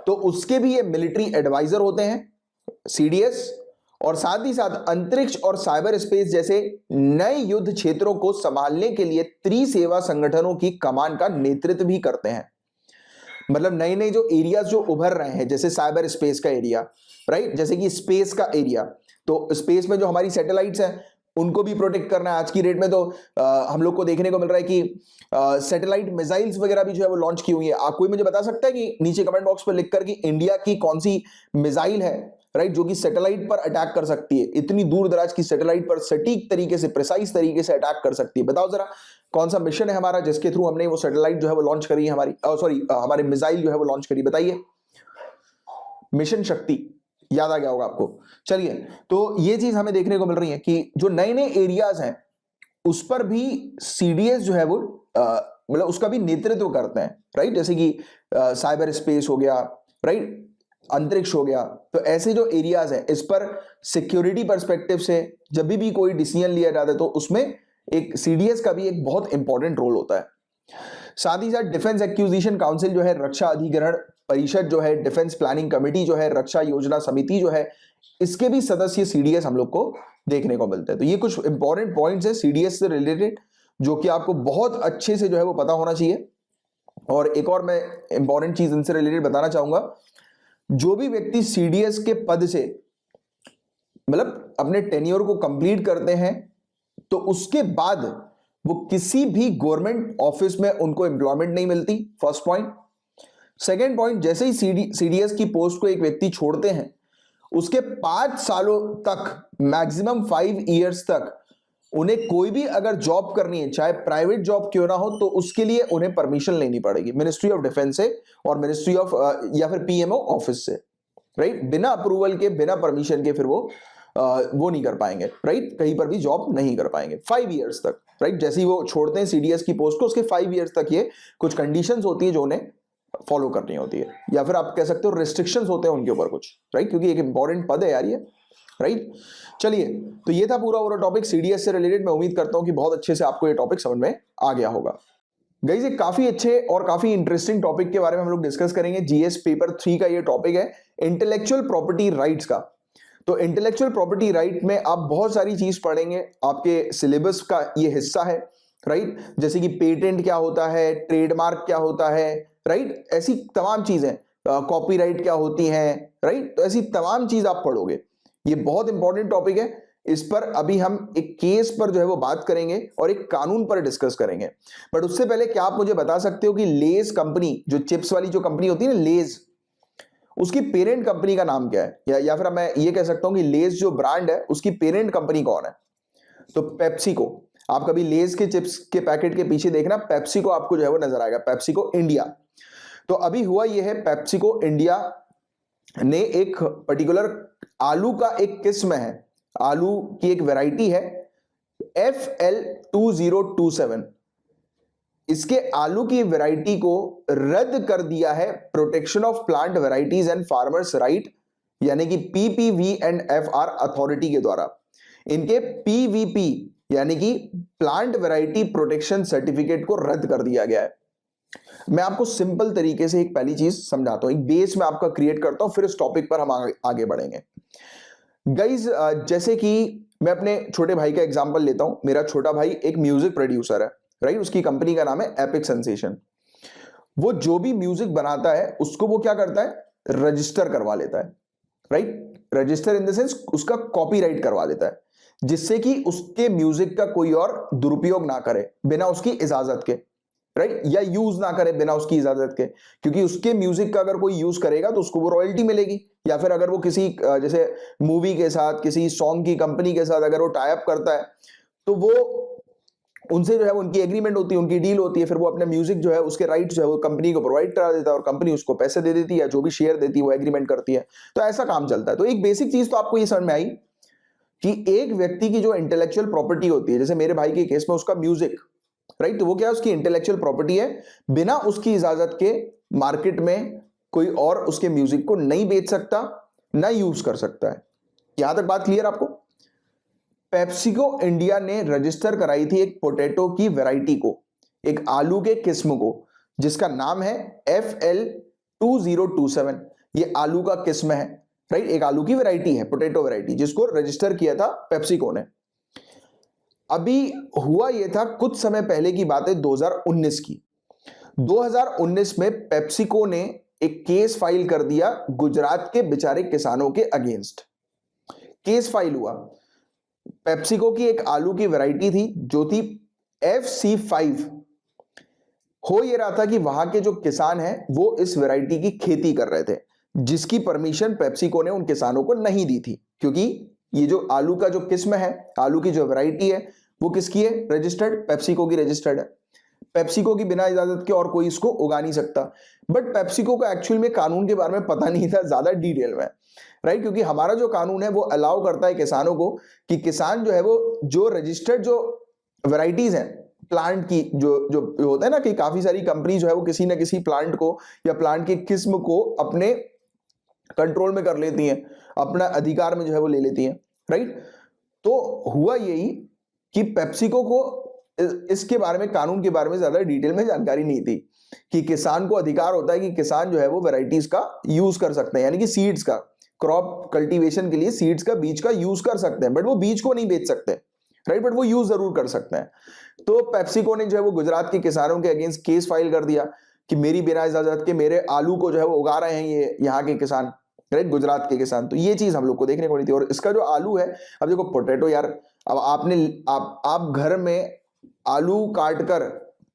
तो उसके भी ये मिलिट्री एडवाइजर होते हैं सीडीएस। और साथ ही साथ अंतरिक्ष और साइबर स्पेस जैसे नए युद्ध क्षेत्रों को संभालने के लिए त्रिसेवा संगठनों की कमान का नेतृत्व भी करते हैं। मतलब नए नए जो एरियाज जो उभर रहे हैं, जैसे साइबर स्पेस का एरिया, राइट, जैसे कि स्पेस का एरिया, तो स्पेस में जो हमारी सैटेलाइट्स हैं उनको भी प्रोटेक्ट करना है। आज की डेट में तो हम लोग को देखने को मिल रहा है कि सैटेलाइट मिसाइल्स वगैरह भी जो है वो लॉन्च की हुई है। आप कोई मुझे बता सकता है कि नीचे कमेंट बॉक्स पर लिखकर कि इंडिया की कौन सी मिसाइल है, राइट, जो कि सैटेलाइट पर अटैक कर सकती है, इतनी दूर दराज की सैटेलाइट पर सटीक तरीके से, प्रिसाइज तरीके से अटैक कर सकती है। बताओ जरा कौन सा मिशन है हमारा जिसके थ्रू हमने वो सैटेलाइट जो है वो लॉन्च करी है, हमारी हमारी मिसाइल जो है वो लॉन्च करी, बताइए। मिशन शक्ति याद आ गया होगा आपको। चलिए, तो ये चीज हमें देखने को मिल रही है कि जो नए नए एरियाज हैं उस पर भी सीडीएस जो है वो मतलब उसका भी नेतृत्व करते हैं, राइट। जैसे कि साइबर स्पेस हो गया, राइट, अंतरिक्ष हो गया। तो ऐसे जो एरियाज हैं इस पर सिक्योरिटी पर्सपेक्टिव से जब भी कोई डिसीजन लिया जाता है तो उसमें एक सीडीएस का भी एक बहुत इंपॉर्टेंट रोल होता है। साथ ही साथ डिफेंस एक्विजिशन काउंसिल जो है, रक्षा अधिग्रहण परिषद जो है, डिफेंस प्लानिंग कमेटी जो है, रक्षा योजना समिति जो है, इसके भी सदस्य सीडीएस हम लोग को देखने को मिलते हैं। तो ये कुछ इंपॉर्टेंट पॉइंट्स है सीडीएस से रिलेटेड जो कि आपको बहुत अच्छे से जो है वो पता होना चाहिए। और एक और मैं इंपॉर्टेंट चीज इनसे रिलेटेड बताना चाहूंगा, जो भी व्यक्ति सीडीएस के पद से मतलब अपने टेन्योर को कंप्लीट करते हैं तो उसके बाद वो किसी भी गवर्नमेंट ऑफिस में उनको एम्प्लॉयमेंट नहीं मिलती, फर्स्ट पॉइंट। सेकेंड पॉइंट, जैसे ही सीडीएस की पोस्ट को एक व्यक्ति छोड़ते हैं उसके 5 सालों तक, मैक्सिमम 5 इयर्स तक उन्हें कोई भी अगर जॉब करनी है, चाहे प्राइवेट जॉब क्यों ना हो, तो उसके लिए उन्हें परमिशन लेनी पड़ेगी मिनिस्ट्री ऑफ डिफेंस से और मिनिस्ट्री ऑफ या फिर पीएमओ ऑफिस से, राइट। बिना अप्रूवल के, बिना परमिशन के फिर वो नहीं कर पाएंगे, राइट, कहीं पर भी जॉब नहीं कर पाएंगे 5 इयर्स तक, राइट। जैसे ही वो छोड़ते हैं सीडीएस की पोस्ट को उसके 5 इयर्स तक ये कुछ कंडीशंस होती है जो उन्हें फॉलो करनी होती है, या फिर आप कह सकते हो रिस्ट्रिक्शंस होते हैं उनके ऊपर कुछ, राइट, क्योंकि एक इंपॉर्टेंट पद है यार ये, राइट। चलिए, तो ये था पूरा टॉपिक सीडीएस से रिलेटेड। मैं उम्मीद करता हूं कि बहुत अच्छे से आपको ये टॉपिक समझ में आ गया होगा। गाइस, एक काफी अच्छे और काफी इंटरेस्टिंग टॉपिक के बारे में हम लोग डिस्कस करेंगे। जीएस पेपर 3 का ये टॉपिक है इंटेलेक्चुअल प्रॉपर्टी राइट्स का। तो इंटेलेक्चुअल प्रॉपर्टी राइट में आप बहुत सारी चीज पढ़ेंगे, आपके सिलेबस का ये हिस्सा है, राइट। जैसे कि पेटेंट क्या होता है, ट्रेडमार्क क्या होता है, राइट, ऐसी तमाम चीजें, कॉपीराइट क्या होती हैं, राइट। तो ऐसी तमाम चीज आप पढ़ोगे, ये बहुत इंपॉर्टेंट टॉपिक है। इस पर अभी हम एक केस पर जो है वो बात करेंगे और एक कानून पर डिस्कस करेंगे। बट उससे पहले क्या आप मुझे बता सकते हो कि लेज कंपनी, जो चिप्स वाली जो कंपनी होती है ना लेज, उसकी पेरेंट कंपनी का नाम क्या है? या फिर मैं ये कह सकता हूं कि लेज जो ब्रांड है उसकी पेरेंट कंपनी कौन है? तो पेप्सिको। आप कभी लेज के चिप्स के पैकेट के पीछे देखना, पेप्सिको आपको जो है वो नजर आएगा, पेप्सिको इंडिया। तो अभी हुआ ये है, पेप्सिको इंडिया ने एक पर्टिकुलर आलू का एक किस्म है, आलू की एक वैरायटी है FL2027, इसके आलू की वैरायटी को रद्द कर दिया है protection of plant varieties and farmers right, यानी कि PPV&FR अथॉरिटी के द्वारा। इनके PVP यानी कि प्लांट वैरायटी प्रोटेक्शन सर्टिफिकेट को रद्द कर दिया गया है। मैं आपको सिंपल तरीके से एक पहली चीज समझाता हूं, एक बेस में आपका क्रिएट करता हूं, फिर इस टॉपिक पर हम आगे बढ़ेंगे। गाइज, जैसे कि मैं अपने छोटे भाई का एग्जांपल लेता हूं। मेरा छोटा भाई एक म्यूजिक प्रोड्यूसर है, राइट। उसकी कंपनी का नाम है एपिक सेंसेशन। वो जो भी म्यूजिक बनाता है उसको वो क्या करता है, रजिस्टर करवा लेता है, right. Register in the sense उसका कॉपीराइट करवा लेता है, जिससे कि उसके म्यूजिक का कोई और दुरुपयोग ना करे बिना उसकी इजाजत के, राइट, या यूज ना करे बिना उसकी इजाजत के। क्योंकि उसके म्यूजिक का अगर कोई यूज करेगा तो उसको वो रॉयल्टी मिलेगी, या फिर अगर वो किसी जैसे मूवी के साथ, किसी सॉन्ग की कंपनी के साथ अगर वो टाई अप करता है तो वो उनसे जो है उनकी एग्रीमेंट होती है, उनकी डील होती है, फिर वो अपने म्यूजिक जो है उसके राइट जो है वो कंपनी को प्रोवाइड करा देता है और कंपनी उसको पैसे दे देती है, जो भी शेयर देती है वो एग्रीमेंट करती है। तो ऐसा काम चलता है। तो एक बेसिक चीज तो आपको ये समझ में आई कि एक व्यक्ति की जो इंटेलेक्चुअल प्रॉपर्टी होती है, जैसे मेरे भाई के केस में उसका म्यूजिक, राइट, तो वो क्या है, उसकी इंटेलेक्चुअल प्रॉपर्टी है, बिना उसकी इजाजत के मार्केट में कोई और उसके म्यूजिक को नहीं बेच सकता, ना यूज कर सकता है। यहां तक बात क्लियर आपको? पेप्सिको इंडिया ने रजिस्टर कराई थी एक पोटैटो की वैरायटी को, एक आलू के किस्म को, जिसका नाम है FL2027। ये आलू का किस्म है, राइट, एक आलू की वैरायटी है, पोटैटो वैरायटी, जिसको रजिस्टर किया था पेप्सिको ने। अभी हुआ यह था, कुछ समय पहले की बात है, 2019 की। 2019 में पेप्सिको ने एक केस फाइल कर दिया गुजरात के बेचारे किसानों के अगेंस्ट। केस फाइल हुआ, पेप्सिको की एक आलू की वैरायटी थी जो थी FC5। हो ये रहा था कि वहां के जो किसान हैं वो इस वैरायटी की खेती कर रहे थे, जिसकी परमिशन पेप्सिको ने उन किसानों को नहीं दी थी, क्योंकि ये जो आलू का जो किस्म है, आलू की जो वैरायटी है, वो किसकी है? रजिस्टर्ड, पेप्सिको की रजिस्टर्ड है। पेप्सिको की बिना इजाजत के और कोई इसको उगा नहीं सकता। बट पेप्सिको को एक्चुअल में कानून के बारे में पता नहीं था ज्यादा डिटेल में, राइट? क्योंकि हमारा जो कानून है वो अलाउ करता है किसानों को कि किसान जो है वो जो रजिस्टर्ड जो वैरायटीज हैं प्लांट की, जो होता है ना कि काफी सारी कंपनी जो है वो किसी ना किसी प्लांट को या प्लांट की किस्म को अपने कंट्रोल में कर लेती हैं, अपना अधिकार में जो है वो ले लेती हैं, राइट? तो हुआ यही कि पेप्सिको को इसके बारे में, कानून के बारे में ज्यादा डिटेल में जानकारी नहीं थी कि किसान को अधिकार होता है कि किसान जो है वो वैरायटीज का यूज कर सकते हैं, यानी कि सीड्स का, क्रॉप कल्टीवेशन के लिए सीड्स का, बीज का यूज कर सकते हैं, बट वो बीज को नहीं बेच सकते, राइट? बट वो यूज जरूर कर सकते हैं। तो पेप्सिको ने जो है वो गुजरात के किसानों के अगेंस्ट केस फाइल कर दिया कि मेरी बिना इजाजत के मेरे आलू को जो है वो उगा रहे हैं ये यहाँ के किसान, राइट? गुजरात के किसान। तो ये चीज हम लोग को देखने को मिली थी। और इसका जो आलू है, अब देखो पोटैटो यार, अब आप घर में आलू काट कर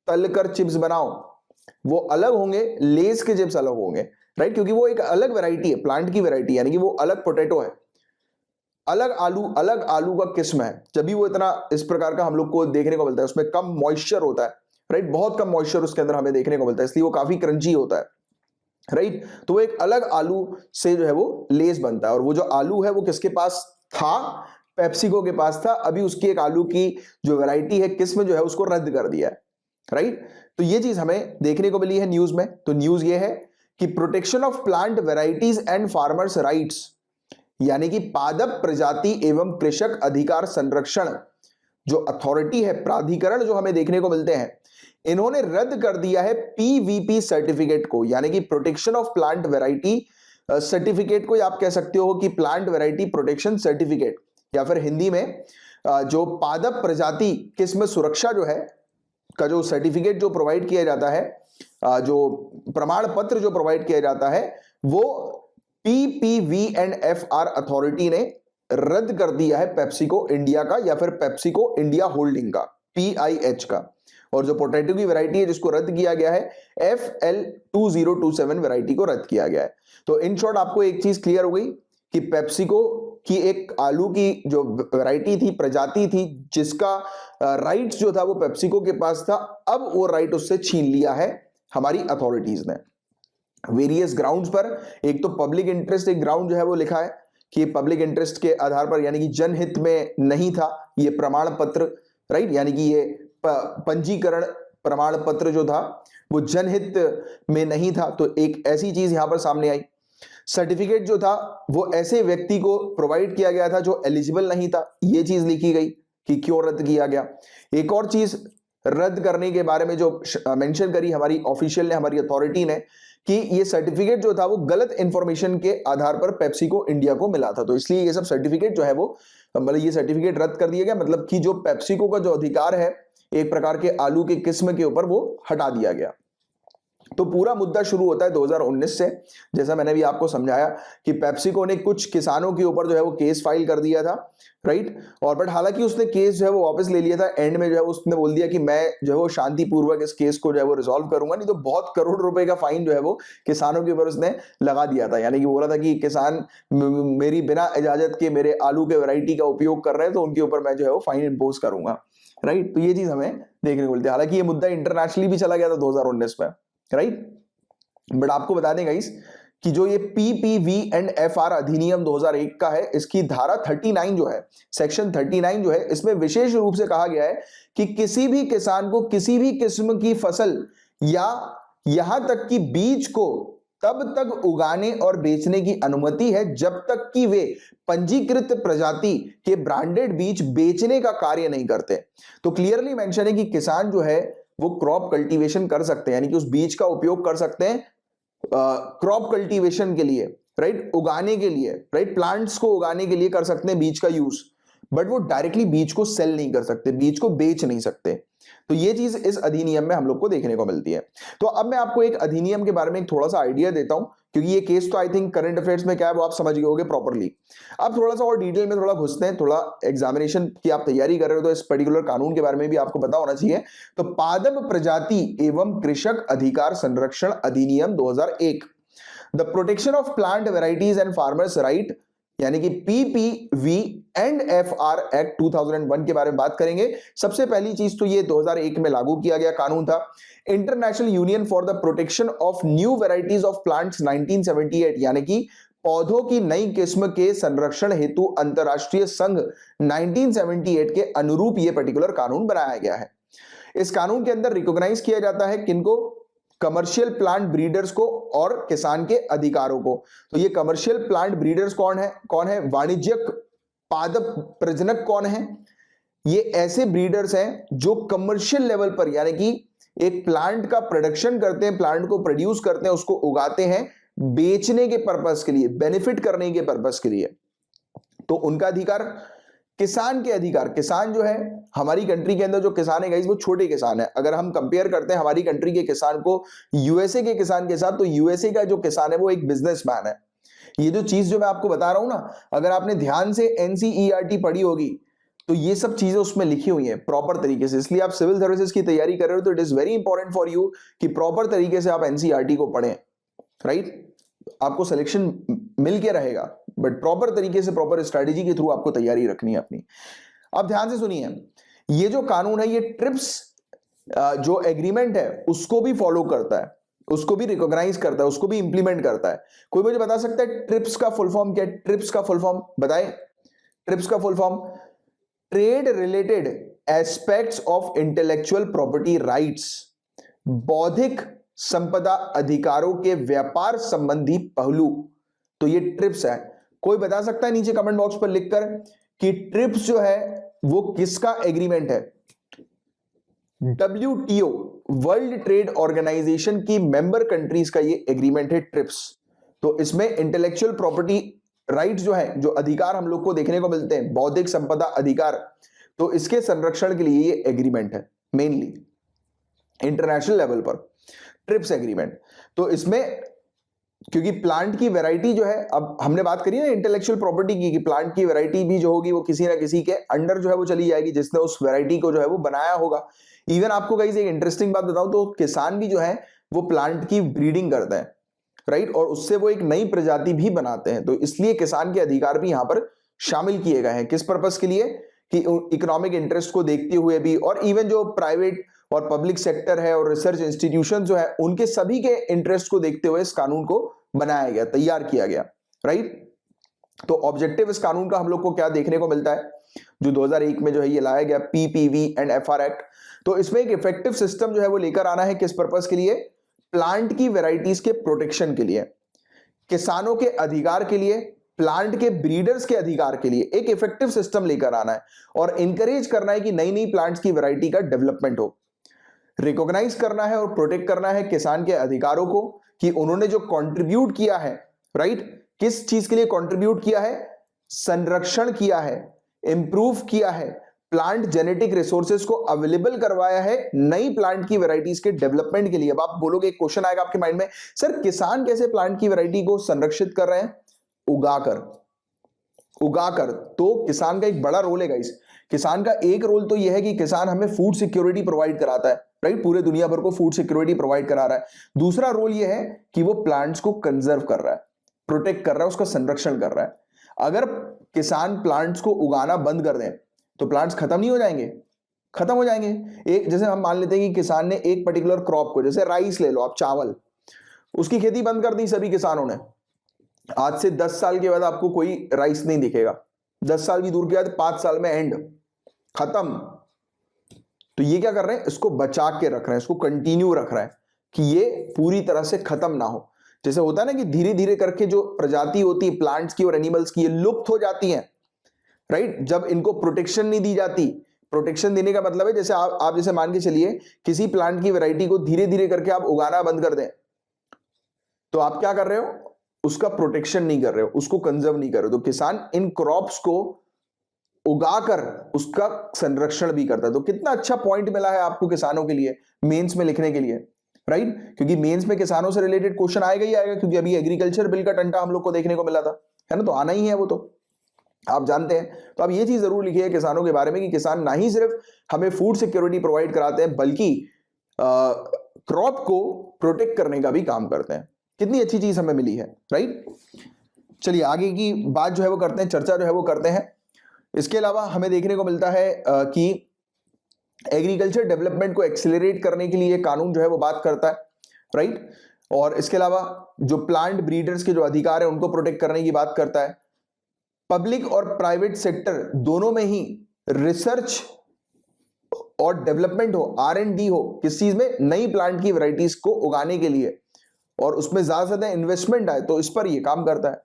तल कर चिप्स बनाओ, वो अलग होंगे, लेस के चिप्स अलग होंगे, राइट? क्योंकि वो एक अलग वैरायटी है, प्लांट की वैरायटी, यानी कि वो अलग पोटैटो है, अलग आलू का किस्म है। जब भी वो इतना इस प्रकार का हम लोग को देखने को मिलता है, उसमें कम मॉइस्चर होता है, राइट? बहुत कम मॉइस्चर उसके अंदर हमें देखने को मिलता है, इसलिए वो काफी क्रंची होता है, राइट? तो वो एक अलग आलू से जो है वो लेस बनता है। और वो जो आलू है वो किसके पास था? पेप्सिको के पास था। अभी उसकी एक आलू की जो वैरायटी है, किस्म जो है, उसको रद्द कर दिया है, राइट? तो ये चीज हमें देखने को मिली है न्यूज में। तो न्यूज ये है कि protection of plant varieties and farmers rights, यानी कि पादप प्रजाति एवं कृषक अधिकार संरक्षण जो अथॉरिटी है, प्राधिकरण जो हमें देखने को मिलते हैं, इन्होंने रद्द कर दिया है PVP सर्टिफिकेट को, यानी कि protection of plant variety certificate को, या आप कह सकते हो कि प्लांट वैरायटी प्रोटेक्शन सर्टिफिकेट, या फिर हिंदी में जो पादप प्रजाति किस्म सुरक्षा जो है का जो सर्टिफिकेट जो प्रोवाइड किया जाता है, जो प्रमाण पत्र जो प्रोवाइड किया जाता है, वो PPVNFR अथॉरिटी ने रद्द कर दिया है पेप्सिको इंडिया का, या फिर पेप्सिको इंडिया होल्डिंग का, PIH का। और जो पोटैटो की वैरायटी है जिसको रद्द किया गया है, FL2027 वैरायटी को रद्द किया गया है। तो इन शॉर्ट आपको एक चीज क्लियर हो गई कि पेप्सिको की एक आलू की जो वैरायटी थी, प्रजाति थी, जिसका राइट जो था वो पेप्सिको के पास था, अब वो राइट उससे छीन लिया है हमारी अथॉरिटीज ने, वेरियस ग्राउंड्स पर। एक तो पब्लिक इंटरेस्ट एक ग्राउंड जो है वो लिखा है कि पब्लिक इंटरेस्ट के आधार पर, यानी कि जनहित में नहीं था ये प्रमाण पत्र, राइट? यानी कि ये पंजीकरण प्रमाण पत्र जो था वो जनहित में नहीं था। तो एक ऐसी चीज यहां पर सामने आई। सर्टिफिकेट जो था वो ऐसे व्यक्ति को प्रोवाइड किया गया था जो एलिजिबल नहीं था, ये चीज लिखी गई कि क्यों रद्द किया गया। एक और चीज रद्द करने के बारे में जो मेंशन करी हमारी ऑफिशियल ने, हमारी अथॉरिटी ने, कि ये सर्टिफिकेट जो था वो गलत इंफॉर्मेशन के आधार पर पेप्सिको इंडिया को मिला था। तो इसलिए ये सब सर्टिफिकेट जो है वो, मतलब ये सर्टिफिकेट रद्द कर दिया गया, मतलब कि जो पेप्सिको का जो अधिकार है एक प्रकार के आलू के किस्म के ऊपर, वो हटा दिया गया। तो पूरा मुद्दा शुरू होता है 2019 से, जैसा मैंने भी आपको समझाया कि पेप्सिको ने कुछ किसानों के ऊपर जो है वो केस फाइल कर दिया था, राइट? और बट हालांकि उसने केस जो है वो वापस ले लिया था। एंड में जो है उसने बोल दिया कि मैं जो है वो शांतिपूर्वक इस केस को जो है वो रिजॉल्व करूंगा, नहीं तो बहुत करोड़ रुपए का फाइन जो है वो किसानों के ऊपर उसने लगा दिया था। यानी कि बोला था कि किसान मेरी बिना इजाजत के मेरे आलू के वैरायटी का उपयोग कर रहे हैं तो उनके ऊपर मैं जो है वो फाइन इम्पोज करूंगा, राइट? तो ये चीज हमें देखने को मिलती है। हालांकि ये मुद्दा इंटरनेशनली भी चला गया था 2019 में, राइट? बट आपको बता दें गाइस कि जो ये PPVNFR अधिनियम 2001 का है, इसकी धारा 39 जो है, सेक्शन 39 जो है, इसमें विशेष रूप से कहा गया है कि किसी भी किसान को किसी भी किस्म की फसल या यहां तक कि बीज को तब तक उगाने और बेचने की अनुमति है जब तक कि वे पंजीकृत प्रजाति के ब्रांडेड बीज बेचने का कार्य नहीं करते। तो क्लियरली मेंशन है कि किसान जो है वो क्रॉप कल्टीवेशन कर सकते हैं, यानी कि उस बीज का उपयोग कर सकते हैं क्रॉप कल्टीवेशन के लिए, राइट? उगाने के लिए, राइट? प्लांट्स को उगाने के लिए कर सकते हैं बीज का यूज, बट वो डायरेक्टली बीज को सेल नहीं कर सकते, बीज को बेच नहीं सकते। तो ये चीज इस अधिनियम में हम लोग को देखने को मिलती है। तो अब मैं आपको एक अधिनियम के बारे में एक थोड़ा सा आइडिया देता हूं क्योंकि ये केस तो आई थिंक करंट अफेयर्स में क्या है वो आप समझ गए होगे प्रॉपरली। अब थोड़ा सा और डिटेल में थोड़ा घुसते हैं, थोड़ा एग्जामिनेशन की आप तैयारी कर रहे हो तो इस पर्टिकुलर कानून के बारे में भी आपको पता होना चाहिए। तो पादप प्रजाति एवं कृषक अधिकार संरक्षण अधिनियम 2001, the protection of plant varieties and farmers right, यानी कि पीपीवी एंड एफआर एक्ट 2001 के बारे में बात करेंगे। सबसे पहली चीज तो ये 2001 में लागू किया गया कानून था। International union for the protection of new varieties of plants 1978, यानी कि पौधों की नई किस्म के संरक्षण हेतु अंतरराष्ट्रीय संघ 1978 के अनुरूप ये पर्टिकुलर कानून बनाया गया है। इस कानून के अंदर रिकॉग्नाइज किया जाता है किनको, कमर्शियल प्लांट ब्रीडर्स को और किसान के अधिकारों को। तो ये कमर्शियल प्लांट ब्रीडर्स कौन है, वाणिज्यिक पादप प्रजनक कौन है, ये ऐसे ब्रीडर्स हैं जो कमर्शियल लेवल पर, यानी कि एक प्लांट का प्रोडक्शन करते हैं, प्लांट को प्रोड्यूस करते हैं, उसको उगाते हैं बेचने के पर्पस के लिए, बेनिफिट करने के पर्पस के लिए। तो उनका अधिकार, किसान के अधिकार, किसान जो है हमारी कंट्री के अंदर जो किसान है गाइस वो छोटे किसान है। अगर हम कंपेयर करते हैं हमारी कंट्री के किसान को यूएसए के किसान के साथ, तो यूएसए का जो किसान है वो एक बिजनेसमैन है। ये जो चीज जो मैं आपको बता रहा हूं ना, अगर आपने ध्यान से एनसीईआरटी पढ़ी होगी तो ये सब चीजें उसमें लिखी हुई हैं प्रॉपर तरीके से। इसलिए आप सिविल सर्विसेज की तैयारी कर रहे हो तो it is very important for you कि प्रॉपर तरीके से आप एनसीईआरटी को पढ़ें, राइट। आपको सिलेक्शन मिल के रहेगा बट प्रॉपर तरीके से, प्रॉपर स्ट्रेटेजी के थ्रू आपको तैयारी रखनी है अपनी। अब ध्यान से सुनिए, ये जो कानून है ये ट्रिप्स जो एग्रीमेंट है उसको भी फॉलो करता है, उसको भी रिकॉग्नाइज करता है, उसको भी इंप्लीमेंट करता है। कोई मुझे बता सकता है ट्रिप्स का फुल फॉर्म क्या है? ट्रिप्स का फुल फॉर्म बताएं। ट्रिप्स का full form trade related aspects of intellectual property rights, बौद्धिक संपदा अधिकारों के व्यापार संबंधी पहलू। तो ये ट्रिप्स है। कोई बता सकता है नीचे कमेंट बॉक्स पर लिखकर कि ट्रिप्स जो है वो किसका एग्रीमेंट है? WTO वर्ल्ड ट्रेड ऑर्गेनाइजेशन की मेंबर कंट्रीज का ये एग्रीमेंट है ट्रिप्स। तो इसमें इंटेलेक्चुअल प्रॉपर्टी राइट जो है, जो अधिकार हम लोग को देखने को मिलते हैं, बौद्धिक संपदा अधिकार, तो इसके संरक्षण के लिए ये एग्रीमेंट है मेनली इंटरनेशनल लेवल पर, ट्रिप्स एग्रीमेंट। तो इसमें क्योंकि प्लांट की वैरायटी जो है, अब हमने बात करी ना इंटेलेक्चुअल प्रॉपर्टी की, कि प्लांट की वैरायटी भी जो होगी वो किसी ना किसी के अंडर जो है वो चली जाएगी, जिसने उस वैरायटी को जो है वो बनाया होगा। इवन आपको गाइस एक इंटरेस्टिंग बात बताऊं तो किसान भी जो है वो प्लांट की ब्रीडिंग करते हैं, राइट, और उससे वो एक नई प्रजाति भी बनाते हैं। तो इसलिए किसान के अधिकार भी यहां पर शामिल किए गए हैं। किस पर्पस के लिए? कि इकोनॉमिक इंटरेस्ट को देखते हुए भी, और इवन जो प्राइवेट और पब्लिक सेक्टर है और रिसर्च इंस्टीट्यूशन जो है उनके सभी के इंटरेस्ट को देखते हुए इस कानून को बनाया गया, तैयार किया गया, राइट। तो ऑब्जेक्टिव इस कानून का हम लोग को क्या देखने को मिलता है, जो 2001 में जो है ये लाया गया पीपीवी एंड एफआर एक्ट। तो इसमें एक इफेक्टिव सिस्टम जो है वो लेकर आना है। किस पर्पस के लिए? प्लांट की वेराइटीज के प्रोटेक्शन के लिए, किसानों के अधिकार के लिए, प्लांट के ब्रीडर्स के अधिकार के लिए एक इफेक्टिव सिस्टम लेकर आना है और इंकरेज करना है कि नई नई प्लांट्स की वैरायटी का डेवलपमेंट हो। रिकॉग्नाइज करना है और प्रोटेक्ट करना है किसान के अधिकारों को कि उन्होंने जो कंट्रीब्यूट किया है, राइट, किस चीज के लिए कंट्रीब्यूट किया है? संरक्षण किया है, इंप्रूव किया है, प्लांट जेनेटिक रिसोर्सेज को अवेलेबल करवाया है नई प्लांट की वैरायटीज के डेवलपमेंट के लिए। अब आप बोलोगे, एक क्वेश्चन आएगा आपके माइंड में, सर किसान कैसे प्लांट की वैरायटी को संरक्षित कर रहे हैं? उगाकर। तो किसान का एक बड़ा रोल है गाइस। किसान का एक रोल तो यह है कि किसान हमें फूड सिक्योरिटी प्रोवाइड कराता है, राइट, पूरे दुनिया भर को फूड सिक्योरिटी प्रोवाइड करा रहा है। दूसरा रोल यह है कि वो प्लांट्स को कंजर्व कर रहा है, प्रोटेक्ट कर रहा है, उसका संरक्षण कर रहा है। अगर किसान प्लांट्स को उगाना बंद कर दें तो प्लांट्स खत्म नहीं हो जाएंगे? खत्म हो जाएंगे। एक जैसे हम मान लेते हैं कि किसान ने एक पर्टिकुलर क्रॉप को, जैसे राइस ले लो आप, चावल, उसकी खेती बंद कर दी सभी किसानों ने। आज से 10 साल के बाद आपको कोई राइस नहीं दिखेगा। 10 साल भी दूर के बाद 5 साल में एंड, खत्म। तो ये क्या कर रहे हैं? इसको बचा के रख रहे हैं, इसको कंटिन्यू रख रहे हैं कि ये पूरी तरह से खत्म ना हो। जैसे होता है ना कि धीरे धीरे करके जो प्रजाति होती है प्लांट्स की और एनिमल्स की, ये लुप्त हो जाती हैं, राइट, जब इनको प्रोटेक्शन नहीं दी जाती। प्रोटेक्शन देने का मतलब है जैसे आप जैसे मान के चलिए किसी प्लांट की वैरायटी को धीरे धीरे करके आप उगाना बंद कर दें, तो आप क्या कर रहे हो? उसका प्रोटेक्शन नहीं कर रहे हो, उसको कंजर्व नहीं कर रहे हो। तो किसान इन क्रॉप्स को उगाकर उसका संरक्षण भी करता है। तो कितना अच्छा पॉइंट मिला है आपको किसानों के लिए मेंस में लिखने के लिए। राइट, क्योंकि मेंस में किसानों से रिलेटेड क्वेश्चन आएगा ही आएगा, क्योंकि अभी एग्रीकल्चर बिल का टंटा हम लोग को देखने को मिला था, है ना, तो आना ही है वो, तो आप जानते हैं। तो आप ये चीज जरूर लिखिए किसानों के बारे में कि किसान ना ही सिर्फ हमें फूड सिक्योरिटी प्रोवाइड कराते हैं बल्कि क्रॉप को प्रोटेक्ट करने का भी काम करते हैं। कितनी अच्छी चीज हमें मिली है, राइट। चलिए आगे की बात जो है वो करते हैं, चर्चा जो है वो करते हैं। इसके अलावा हमें देखने को मिलता है कि एग्रीकल्चर डेवलपमेंट को एक्सेलरेट करने के लिए कानून जो है वो बात करता है, राइट। और इसके अलावा जो प्लांट ब्रीडर्स के जो अधिकार है उनको प्रोटेक्ट करने की बात करता है। पब्लिक और प्राइवेट सेक्टर दोनों में ही रिसर्च और डेवलपमेंट हो, R&D हो, किस चीज में, नई प्लांट की वैरायटीज को उगाने के लिए, और उसमें ज्यादा से ज्यादा इन्वेस्टमेंट आए, तो इस पर ये काम करता है,